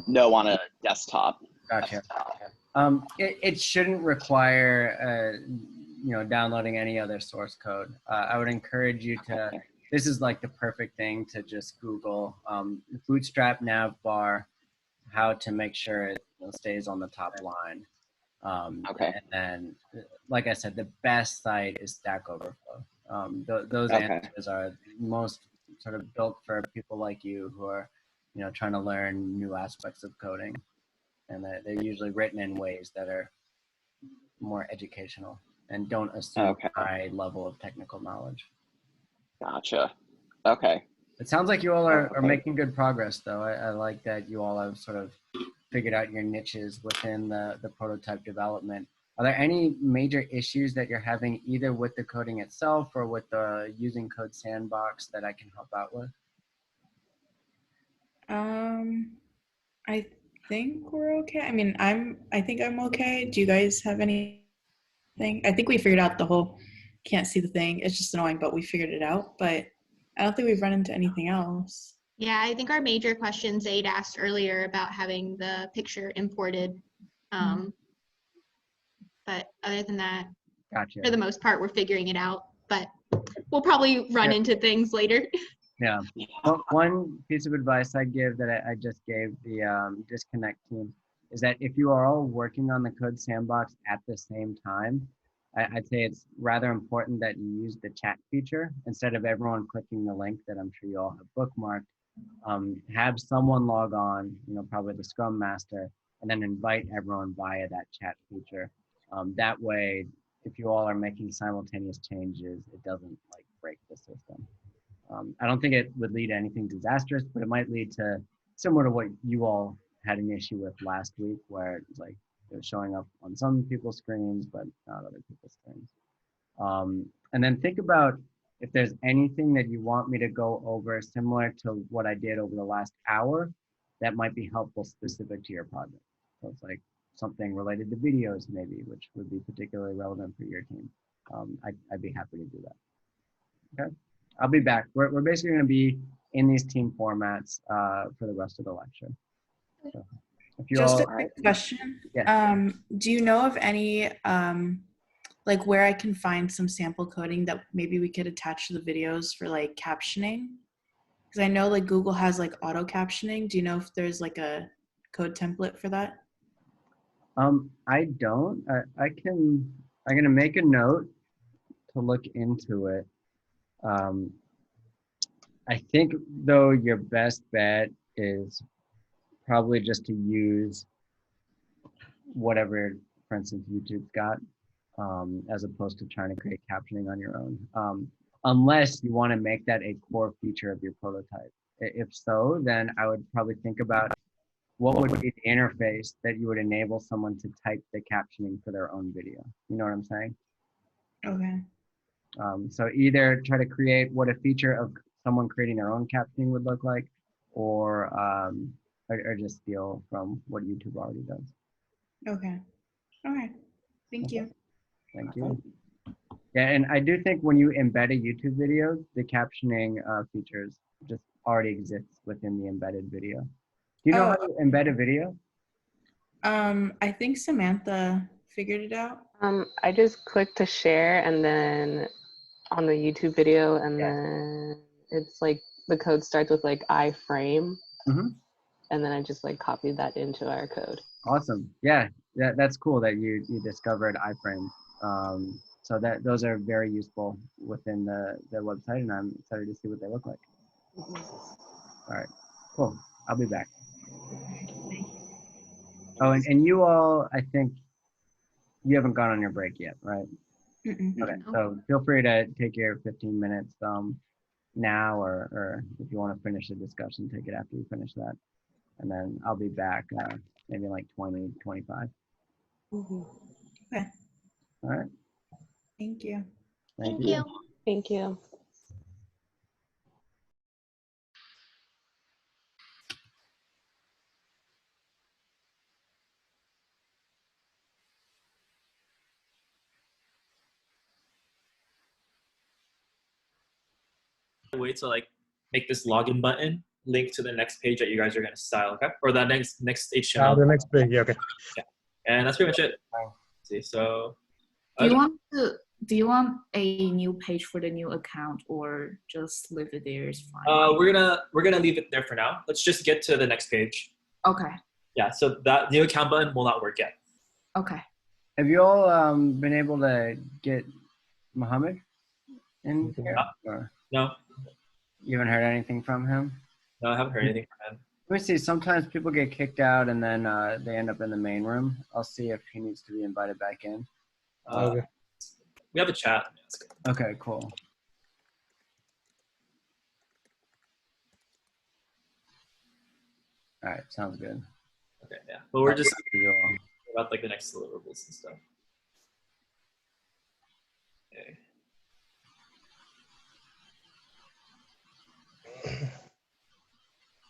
No, on a desktop. Gotcha. It shouldn't require downloading any other source code. I would encourage you to, this is the perfect thing to just Google Bootstrap Navbar, how to make sure it stays on the top line. Okay. And then, like I said, the best site is Stack Overflow. Those answers are most sort of built for people like you who are, trying to learn new aspects of coding, and they're usually written in ways that are more educational and don't assume a high level of technical knowledge. Gotcha. Okay. It sounds like you all are making good progress, though. I like that you all have sort of figured out your niches within the prototype development. Are there any major issues that you're having either with the coding itself or with the using Code Sandbox that I can help out with? I think we're okay. I mean, I think I'm okay. Do you guys have anything? I think we figured out the whole can't see the thing. It's just annoying, but we figured it out. But I don't think we've run into anything else. Yeah, I think our major question Zaid asked earlier about having the picture imported. But other than that, gotcha. For the most part, we're figuring it out. But we'll probably run into things later. Yeah. Well, one piece of advice I give that I just gave the Disconnect team is that if you are all working on the Code Sandbox at the same time, I'd say it's rather important that you use the chat feature instead of everyone clicking the link that I'm sure you all have bookmarked. Have someone log on, probably the Scrum Master, and then invite everyone via that chat feature. That way, if you all are making simultaneous changes, it doesn't break the system. I don't think it would lead to anything disastrous, but it might lead to similar to what you all had an issue with last week, where it was showing up on some people's screens, but not other people's screens. And then think about if there's anything that you want me to go over similar to what I did over the last hour that might be helpful specific to your project. So it's something related to videos maybe, which would be particularly relevant for your team. I'd be happy to do that. Okay, I'll be back. We're basically going to be in these team formats for the rest of the lecture. So if you Just all, a quick question. Yeah. Do you know of any where I can find some sample coding that maybe we could attach to the videos for captioning? Because I know Google has auto captioning. Do you know if there's a code template for that? I don't. I'm gonna make a note to look into it. I think though your best bet is probably just to use whatever, for instance, YouTube's got, as opposed to trying to create captioning on your own. Unless you want to make that a core feature of your prototype. If so, then I would probably think about what would be the interface that you would enable someone to type the captioning for their own video. You know what I'm saying? Okay. So either try to create what a feature of someone creating their own captioning would look like, or just steal from what YouTube already does. Okay. All right. Thank you. Thank you. Yeah, and I do think when you embed a YouTube video, the captioning features just already exists within the embedded video. Do you know how to embed a video? I think Samantha figured it out. I just click to share and then on the YouTube video, and Yeah. then it's like the code starts with like iframe, Mhm. and then I just like copy that into our code. Awesome. Yeah, that's cool that you discovered iframes. So those are very useful within the website, and I'm excited to see what they look like. All right, cool. I'll be back. Oh, and you all, I think you haven't gone on your break yet, right? Okay, so feel free to take your 15 minutes now, or if you want to finish the discussion, take it after you finish that. And then I'll be back maybe like 20, 25. Okay. All right. Thank you. Thank you. Thank you. Way to like make this login button link to the next page that you guys are going to style, okay? Or that next HTML. The next page, yeah, okay. Yeah. And that's pretty much it. See, so do you want a new page for the new account, or just leave it there is fine? we're gonna leave it there for now. Let's just get to the next page. Okay. Yeah, so that new account button will not work yet. Okay. Have you all been able to get Mohammed in here? Or No. you haven't heard anything from him? No, I haven't heard anything from him. Let me see. Sometimes people get kicked out and then they end up in the main room. I'll see if he needs to be invited back in. Okay. We have a chat. Okay, cool. All right, sounds good. Okay, yeah. But we're just You all. about like the next deliverables and stuff. Okay.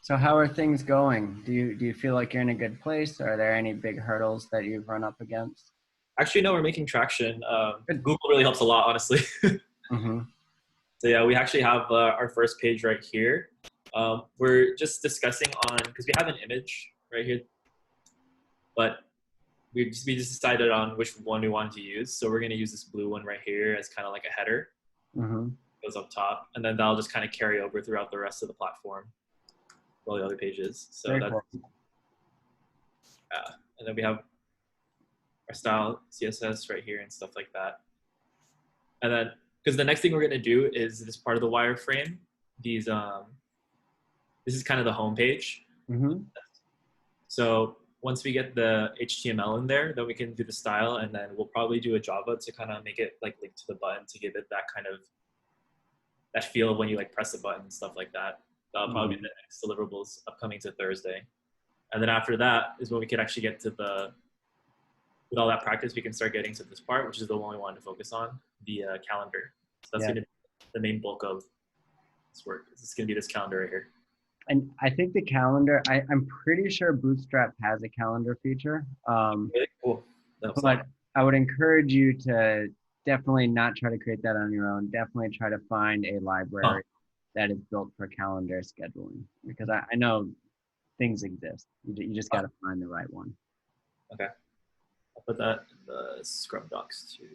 So how are things going? Do you feel like you're in a good place? Are there any big hurdles that you've run up against? Actually, no, we're making traction. Google really helps a lot, honestly. Mm-hmm. So yeah, we actually have our first page right here. We're just discussing on, because we have an image right here, but we just decided on which one we wanted to use. So we're going to use this blue one right here as kind of like a header. Mm-hmm. Goes up top, and then that'll just kind of carry over throughout the rest of the platform, all the other pages. So Very that's cool. and then we have our style CSS right here and stuff like that. And then, because the next thing we're going to do is this part of the wireframe. These this is kind of the home page. Mm-hmm. So once we get the HTML in there, then we can do the style, and then we'll probably do a Java to kind of make it like link to the button to give it that kind of that feel of when you like press the button and stuff like that. That'll probably be the next deliverables upcoming to Thursday. And then after that is when we could actually get to the, with all that practice, we can start getting to this part, which is the one we wanted to focus on, the calendar. So that's going to be the main bulk of this work. It's going to be this calendar right here. And I think the calendar, I'm pretty sure Bootstrap has a calendar feature. Really cool. But I would encourage you to definitely not try to create that on your own. Definitely try to find a library that is built for calendar scheduling, because I know things exist. You just got to find the right one. Okay. I'll put that in the Scrum docs too.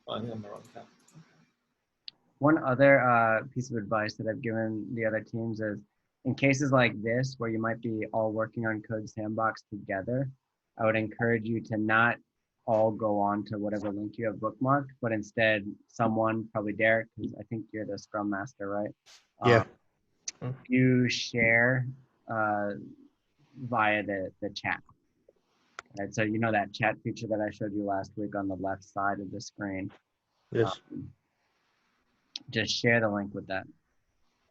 Oh, I think I'm the wrong tab. One other piece of advice that I've given the other teams is, in cases like this, where you might be all working on Code Sandbox together, I would encourage you to not all go on to whatever link you have bookmarked, but instead someone, probably Derek, because I think you're the Scrum Master, right? Yeah. You share via the chat. Right? So you know that chat feature that I showed you last week on the left side of the screen? Yes. Just share the link with that.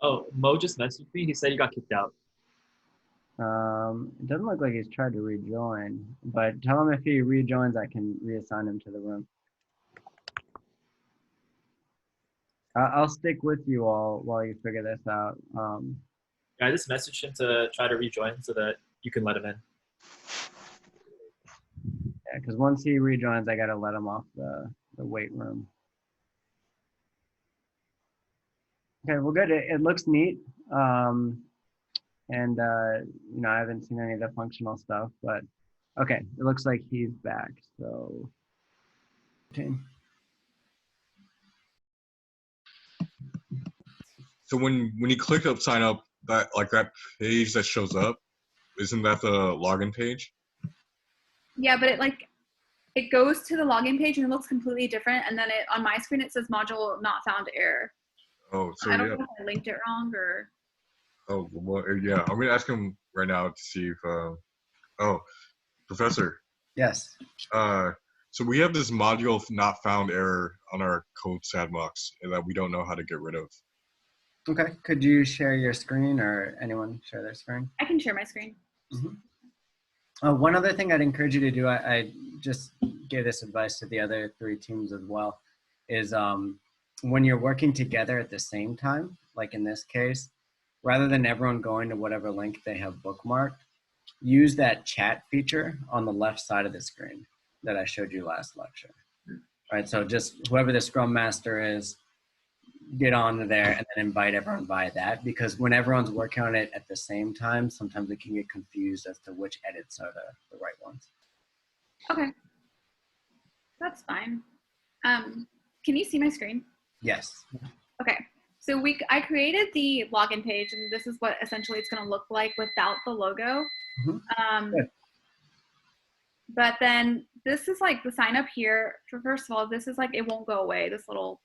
Oh, Mo just messaged me. He said he got kicked out. It doesn't look like he's tried to rejoin, but tell him if he rejoins, I can reassign him to the room. I'll stick with you all while you figure this out. Yeah, I just messaged him to try to rejoin so that you can let him in. Yeah, because once he rejoins, I gotta let him off the wait room. Okay, well, good. It looks neat. And you know, I haven't seen any of the functional stuff, but okay, it looks like he's back. So, okay. So when you click up sign up, that page that shows up, isn't that the login page? Yeah, but it goes to the login page and it looks completely different. And then on my screen it says module not found error. Oh, so I don't yeah. know if I linked it wrong or. Oh, well, yeah. I'm gonna ask him right now to see if. Oh, Professor. Yes. So we have this module not found error on our code sandbox that we don't know how to get rid of. Okay. Could you share your screen, or anyone share their screen? I can share my screen. Mm-hmm. One other thing I'd encourage you to do, I just gave this advice to the other 3 teams as well, is when you're working together at the same time, like in this case, rather than everyone going to whatever link they have bookmarked, use that chat feature on the left side of the screen that I showed you last lecture. Right, so just whoever the Scrum Master is, get on there and then invite everyone by that, because when everyone's working on it at the same time, sometimes it can get confused as to which edits are the right ones. Okay, that's fine. Can you see my screen? Yes. Okay, so I created the login page, and this is what essentially it's going to look like without the logo. But then this is like the sign up here. First of all, this is like, it won't go away, this little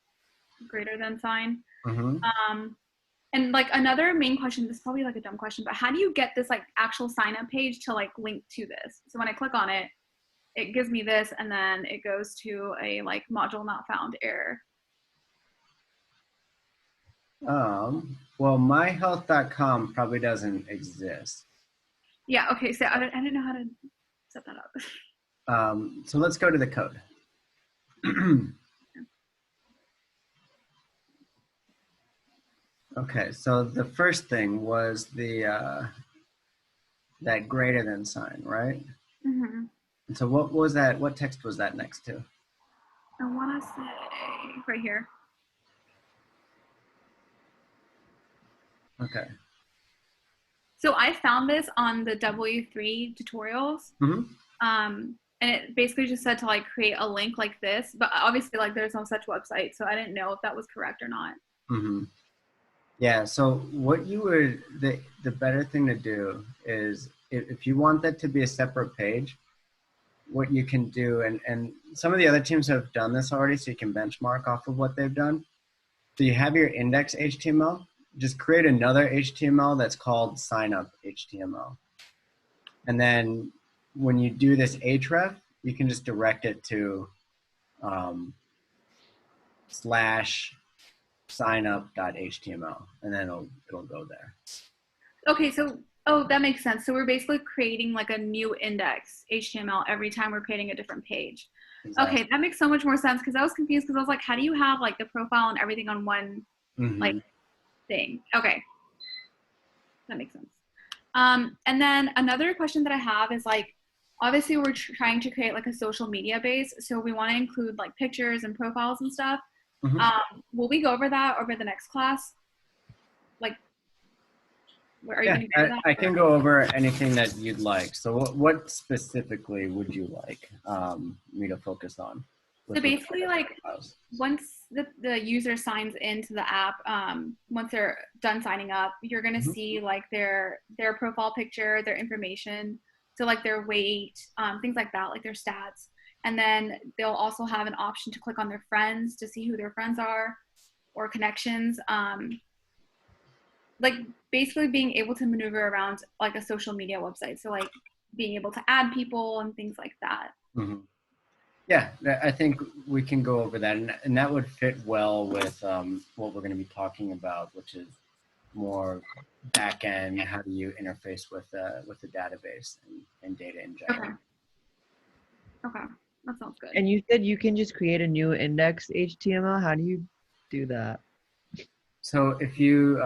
greater than sign. And like another main question, this is probably like a dumb question, but how do you get this like actual sign up page to like link to this? So when I click on it, it gives me this, and then it goes to a like module not found error. Well, myhealth.com probably doesn't exist. Yeah, okay, so I didn't know how to set that up. So let's go to the code. Okay, so the first thing was the that greater than sign, right? Mm-hmm. And so what was that? What text was that next to? I want to say right here. Okay. So I found this on the W3 tutorials. And it basically just said to like create a link like this, but obviously like there's no such website, so I didn't know if that was correct or not. Yeah, so what you would, the better thing to do is if you want that to be a separate page, what you can do, and some of the other teams have done this already, so you can benchmark off of what they've done. So you have your index HTML, just create another HTML that's called sign up HTML. And then when you do this href, you can just direct it to /signup.html, and then it'll go there. Okay, so, oh, that makes sense. So we're basically creating like a new index HTML every time we're creating a different page. Exactly. Okay, that makes so much more sense, because I was confused, because I was like, how do you have like the profile and everything on one like thing? Okay, that makes sense. And then another question that I have is like, obviously we're trying to create like a social media base, so we want to include like pictures and profiles and stuff. Will we go over that over the next class? Like, are you going to go over that? I can go over anything that you'd like. So what specifically would you like me to focus on? So basically, like once the user signs into the app, once they're done signing up, you're going to see like their profile picture, their information, so like their weight, things like that, like their stats. And then they'll also have an option to click on their friends to see who their friends are, or connections. Like basically being able to maneuver around like a social media website. So like being able to add people and things like that. Yeah, I think we can go over that, and that would fit well with what we're going to be talking about, which is more back end. How do you interface with the database and data in general? Okay. Okay, that sounds good. And you said you can just create a new index HTML. How do you do that? So if you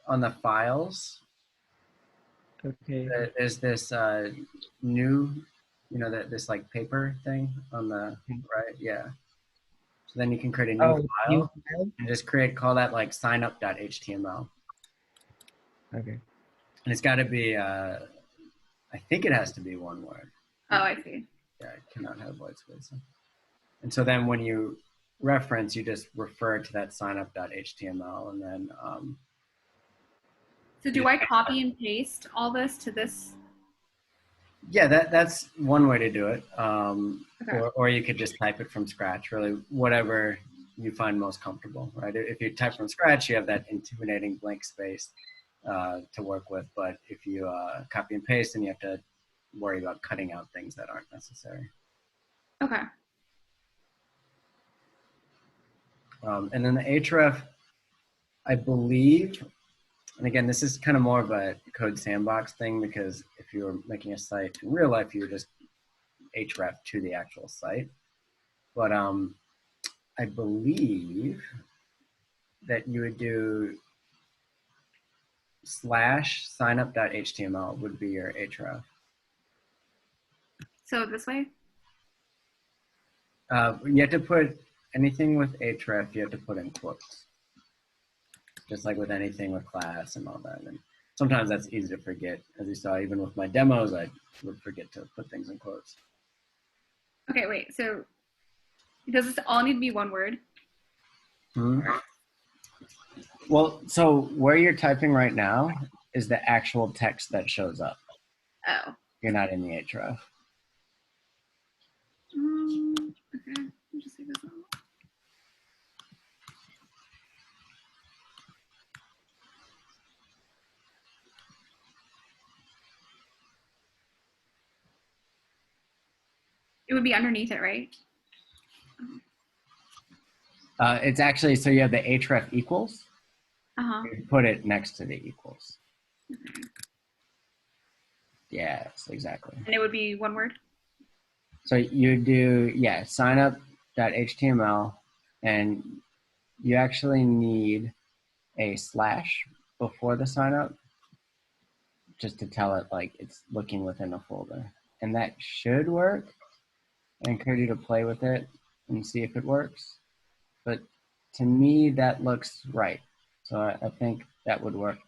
on the files, okay, there's this new, this like paper thing on the right, yeah. So then you can create a new file and just call that like signup.html. Okay. And it's got to be, I think it has to be one word. Oh, I see. Yeah, it cannot have white space. And so then when you reference, you just refer to that signup.html, and then. So do I copy and paste all this to this? Yeah, that's one way to do it. Okay. Or you could just type it from scratch, really, whatever you find most comfortable, right? If you type from scratch, you have that intimidating blank space to work with. But if you copy and paste, then you have to worry about cutting out things that aren't necessary. Okay. And then the href, I believe, and again, this is kind of more of a code sandbox thing, because if you were making a site in real life, you would just href to the actual site. But I believe that you would do /signup.html would be your href. So this way? You have to put anything with href, you have to put in quotes. Just like with anything with class and all that. And sometimes that's easy to forget. As you saw, even with my demos, I would forget to put things in quotes. Okay, wait, so does this all need to be one word? Well, so where you're typing right now is the actual text that shows up. Oh. You're not in the href. Okay, I'll just take this out. It would be underneath it, right? It's actually, so you have the href equals. You put it next to the equals. Okay. Yes, exactly. And it would be one word? So you do, yeah, signup.html, and you actually need a slash before the signup just to tell it like it's looking within a folder. And that should work. I encourage you to play with it and see if it works. But to me, that looks right. So I think that would work.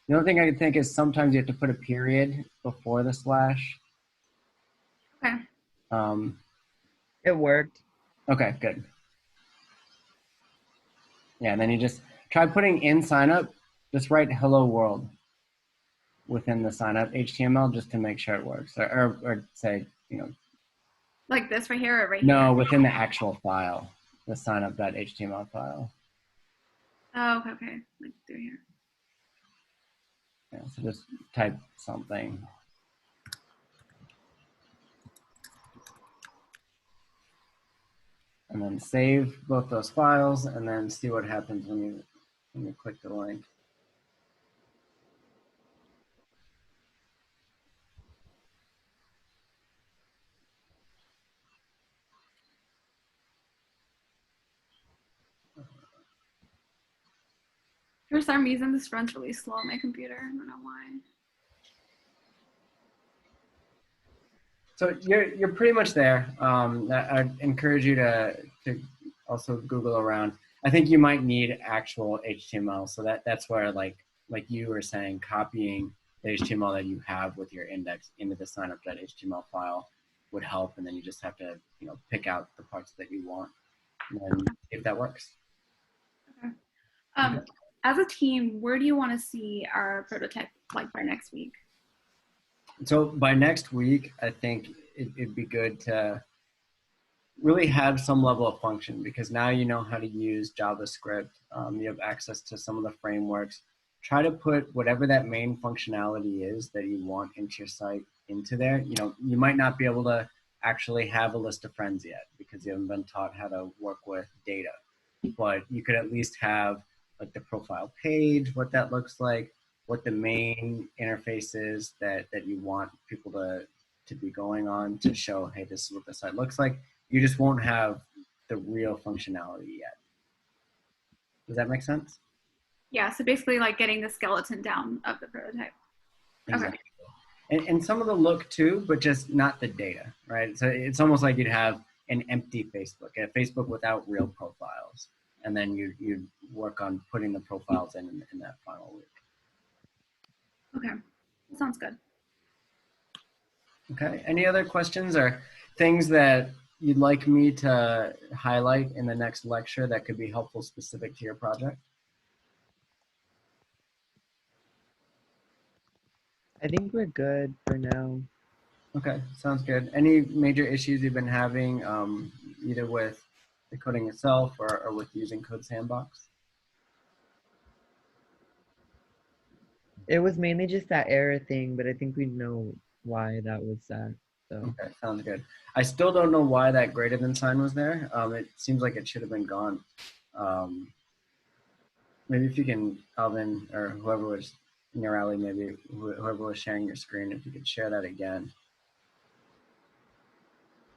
The only thing I can think is sometimes you have to put a period before the slash. Okay. It worked. Okay, good. Yeah, and then you just try putting in signup, just write hello world within the signup HTML just to make sure it works. Or say, Like this right here or right here? no, within the actual file, the signup.html file. Oh, okay, okay. Like through here. Yeah, so just type something. And then save both those files and then see what happens when you click the link. For some reason, this runs really slow on my computer. I don't know why. So you're pretty much there. I'd encourage you to also Google around. I think you might need actual HTML. So that's where like you were saying, copying the HTML that you have with your index into the signup.html file would help. And then you just have to pick out the parts that you want and then see if that works. Okay. As a team, where do you want to see our prototype like by next week? So by next week, I think it'd be good to really have some level of function, because now you know how to use JavaScript. You have access to some of the frameworks. Try to put whatever that main functionality is that you want into your site into there. You might not be able to actually have a list of friends yet because you haven't been taught how to work with data, but you could at least have like the profile page, what that looks like, what the main interface is that you want people to be going on to show, hey, this is what the site looks like. You just won't have the real functionality yet. Does that make sense? Yeah, so basically like getting the skeleton down of the prototype. Exactly. And some of the look too, but just not the data, right? So it's almost like you'd have an empty Facebook, a Facebook without real profiles. And then you'd work on putting the profiles in that final week. Okay, that sounds good. Okay, any other questions or things that you'd like me to highlight in the next lecture that could be helpful specific to your project? I think we're good for now. Okay, sounds good. Any major issues you've been having, either with the coding itself or with using Code Sandbox? It was mainly just that error thing, but I think we know why that was that. So. Okay, sounds good. I still don't know why that greater than sign was there. It seems like it should have been gone. Maybe if you can, Alvin, or whoever was in your alley, maybe whoever was sharing your screen, if you could share that again,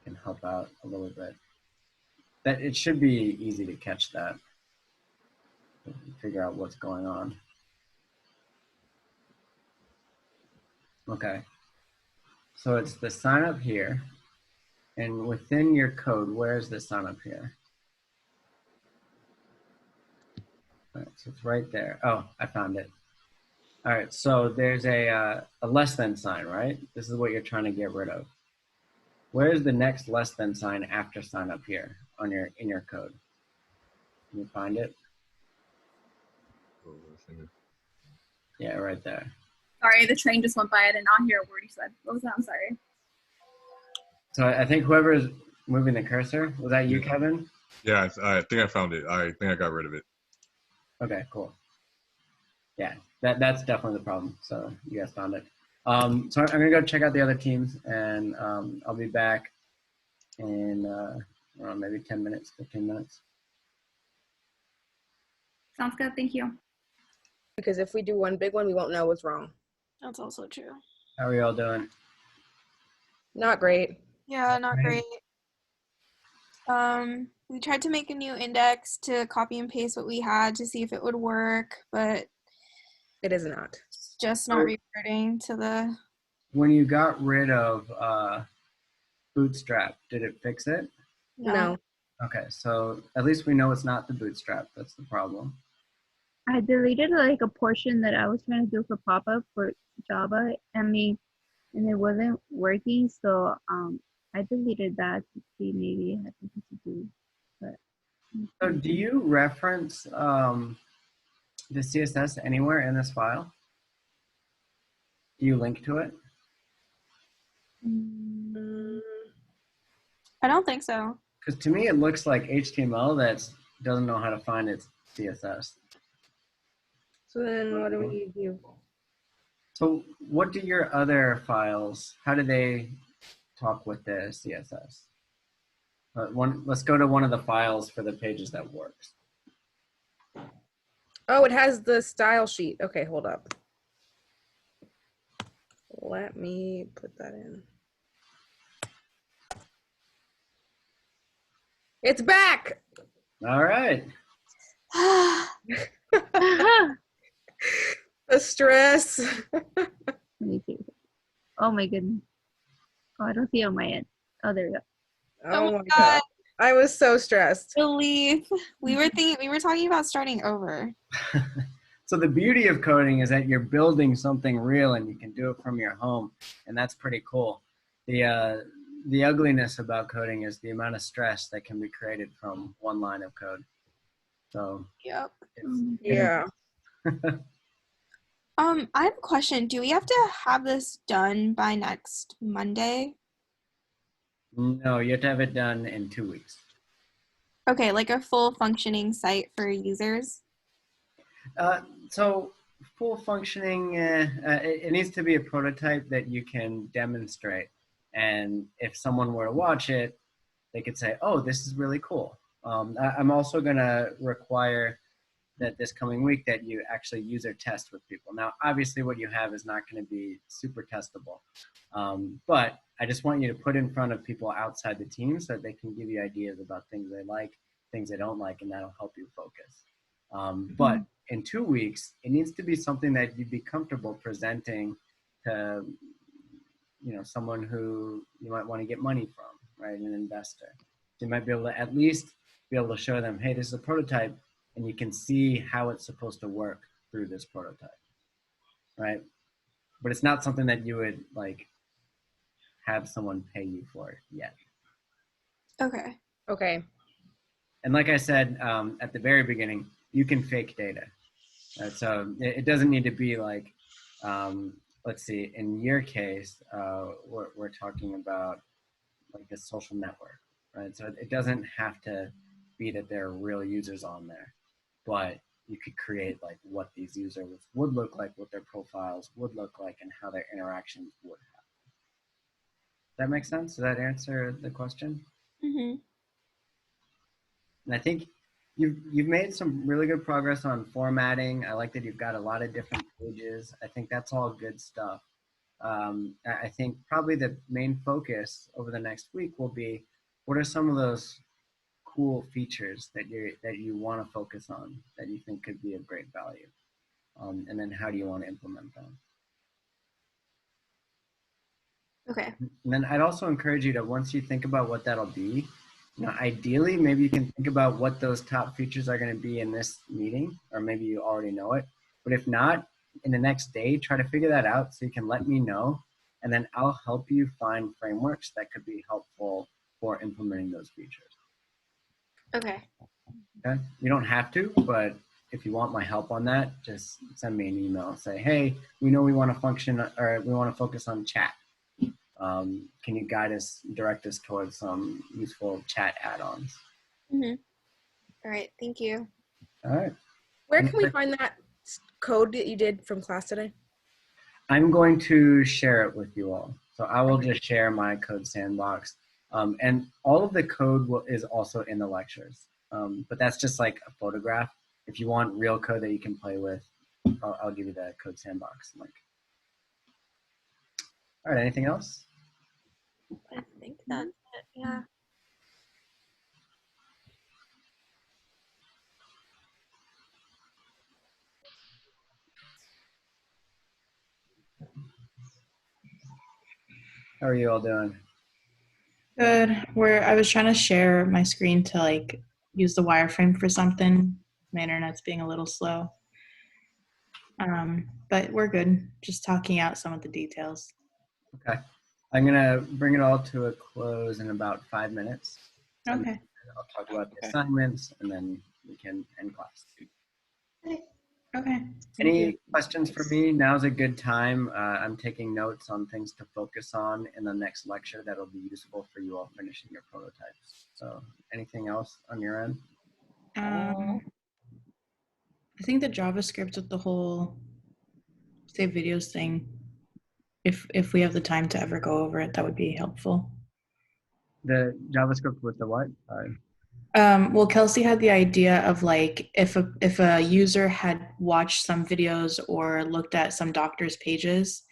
can help out a little bit. That it should be easy to catch that, figure out what's going on. Okay, so it's the sign up here, and within your code, where's the sign up here? All right, so it's right there. Oh, I found it. All right, so there's a less than sign, right? This is what you're trying to get rid of. Where's the next less than sign after sign up here on in your code? Can you find it? Yeah, right there. Sorry, the train just went by. I did not hear a word you said. What was that? I'm sorry. So I think whoever is moving the cursor, was that you, Kevin? Yeah, I think I found it. I think I got rid of it. Okay, cool. Yeah, that's definitely the problem. So you guys found it. So I'm gonna go check out the other teams, and I'll be back in maybe 10 minutes, 15 minutes. Sounds good. Thank you. Because if we do one big one, we won't know what's wrong. That's also true. How are you all doing? Not great. Yeah, not great. We tried to make a new index to copy and paste what we had to see if it would work, but it is not. It's just not reverting to the. When you got rid of Bootstrap, did it fix it? No. Okay, so at least we know it's not the Bootstrap. That's the problem. I deleted like a portion that I was trying to do for pop-up for Java, and it wasn't working. So I deleted that to see maybe it had something to do. But so do you reference the CSS anywhere in this file? Do you link to it? I don't think so. Because to me, it looks like HTML that doesn't know how to find its CSS. So then what do we do? So what do your other files, how do they talk with the CSS? Let's go to one of the files for the pages that works. Oh, it has the style sheet. Okay, hold up. Let me put that in. It's back. All right. The stress. Let me see. Oh my goodness. Oh, I don't see it on my end. Oh, there we go. Oh my God. I was so stressed. Relief. We were talking about starting over. So the beauty of coding is that you're building something real and you can do it from your home, and that's pretty cool. The ugliness about coding is the amount of stress that can be created from one line of code. So yep. Yeah. I have a question. Do we have to have this done by next Monday? No, you have to have it done in 2 weeks. Okay, like a full functioning site for users? So full functioning, it needs to be a prototype that you can demonstrate. And if someone were to watch it, they could say, oh, this is really cool. I'm also going to require that this coming week that you actually user test with people. Now, obviously what you have is not going to be super testable, but I just want you to put in front of people outside the team so that they can give you ideas about things they like, things they don't like, and that'll help you focus. But in 2 weeks, it needs to be something that you'd be comfortable presenting to, someone who you might want to get money from, right? An investor. You might be able to at least be able to show them, hey, this is a prototype, and you can see how it's supposed to work through this prototype, right? But it's not something that you would like have someone pay you for yet. Okay. Okay. And like I said at the very beginning, you can fake data. Right? So it doesn't need to be like, let's see, in your case, we're talking about like a social network, right? So it doesn't have to be that there are real users on there, but you could create like what these users would look like, what their profiles would look like, and how their interactions would happen. Does that make sense? Does that answer the question? Mm-hmm. And I think you've made some really good progress on formatting. I like that you've got a lot of different pages. I think that's all good stuff. I think probably the main focus over the next week will be what are some of those cool features that you want to focus on that you think could be of great value, and then how do you want to implement them. Okay. And then I'd also encourage you to, once you think about what that'll be, ideally maybe you can think about what those top features are going to be in this meeting, or maybe you already know it, but if not, in the next day try to figure that out so you can let me know, and then I'll help you find frameworks that could be helpful for implementing those features. Okay. Okay, you don't have to, but if you want my help on that, just send me an email. Say, hey, we know we want to function, or we want to focus on chat. Can you guide us, direct us towards some useful chat add-ons? Mm-hmm. All right. Thank you. All right. Where can we find that code that you did from class today? I'm going to share it with you all. So I will just share my code sandbox. And all of the code is also in the lectures. But that's just like a photograph. If you want real code that you can play with, I'll give you the code sandbox link. All right, anything else? I think that's it. Yeah. How are you all doing? Good. I was trying to share my screen to like use the wireframe for something. My internet's being a little slow. But we're good. Just talking out some of the details. Okay. I'm gonna bring it all to a close in about 5 minutes. Okay. I'll talk about the assignments and then we can end class. Okay. Any questions for me? Now's a good time. I'm taking notes on things to focus on in the next lecture that'll be useful for you all finishing your prototypes. So anything else on your end? I think the JavaScript with the whole save videos thing, if we have the time to ever go over it, that would be helpful. The JavaScript with the what? Sorry. Well, Kelsey had the idea of like if a user had watched some videos or looked at some doctor's pages,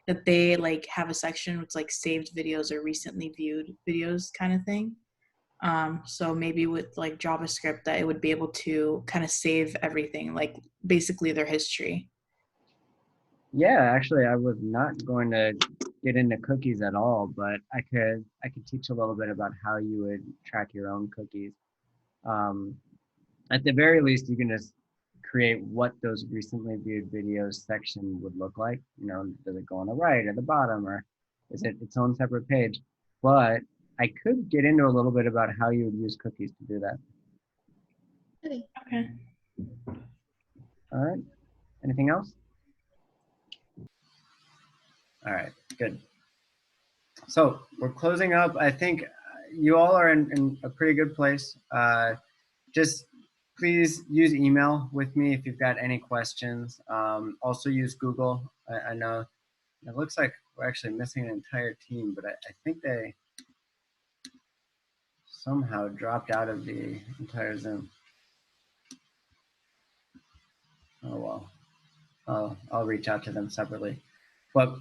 that they like have a section with like saved videos or recently viewed videos kind of thing. So maybe with like JavaScript that it would be able to kind of save everything, like basically their history. Yeah, actually, I was not going to get into cookies at all, but I could teach a little bit about how you would track your own cookies. At the very least, you can just create what those recently viewed videos section would look like. Does it go on the right or the bottom, or is it its own separate page? But I could get into a little bit about how you would use cookies to do that. Okay. All right. Anything else? All right, good. So we're closing up. I think you all are in a pretty good place. Just please use email with me if you've got any questions. Also use Google. I know it looks like we're actually missing an entire team, but I think they somehow dropped out of the entire Zoom. I'll reach out to them separately. But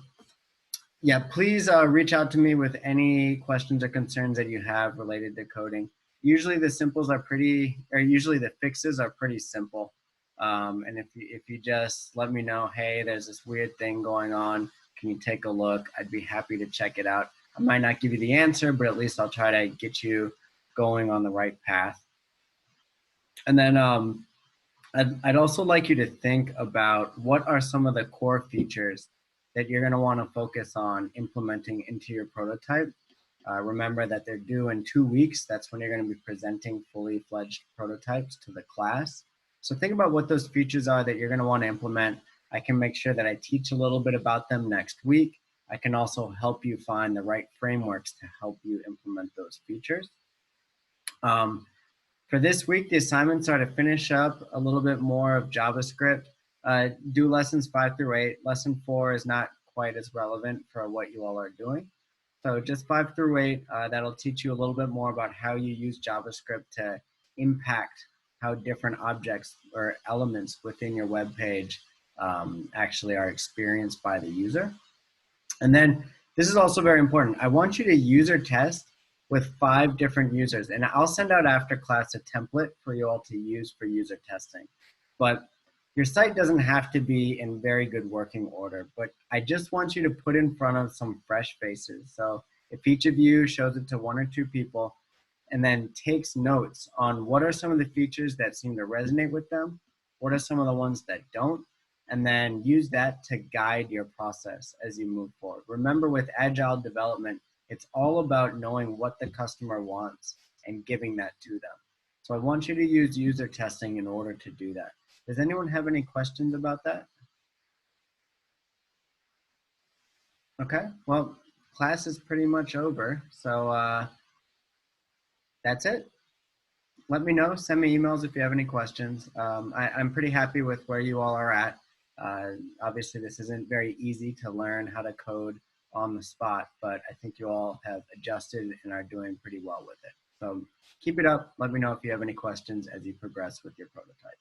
yeah, please reach out to me with any questions or concerns that you have related to coding. Usually the usually the fixes are pretty simple. And if you just let me know, hey, there's this weird thing going on, can you take a look? I'd be happy to check it out. I might not give you the answer, but at least I'll try to get you going on the right path. And then I'd also like you to think about what are some of the core features that you're going to want to focus on implementing into your prototype. Remember that they're due in 2 weeks. That's when you're going to be presenting fully fledged prototypes to the class. So think about what those features are that you're going to want to implement. I can make sure that I teach a little bit about them next week. I can also help you find the right frameworks to help you implement those features. For this week, the assignments are to finish up a little bit more of JavaScript. Do lessons 5 through 8. Lesson 4 is not quite as relevant for what you all are doing. So just 5 through 8, that'll teach you a little bit more about how you use JavaScript to impact how different objects or elements within your web page actually are experienced by the user. And then this is also very important. I want you to user test with 5 different users. And I'll send out after class a template for you all to use for user testing. But your site doesn't have to be in very good working order, but I just want you to put in front of some fresh faces. So if each of you shows it to 1 or 2 people and then takes notes on what are some of the features that seem to resonate with them, what are some of the ones that don't, and then use that to guide your process as you move forward. Remember, with agile development, it's all about knowing what the customer wants and giving that to them. So I want you to use user testing in order to do that. Does anyone have any questions about that? Okay, well, class is pretty much over. So that's it. Let me know, send me emails if you have any questions. I'm pretty happy with where you all are at. Obviously, this isn't very easy to learn how to code on the spot, but I think you all have adjusted and are doing pretty well with it. So keep it up. Let me know if you have any questions as you progress with your prototype.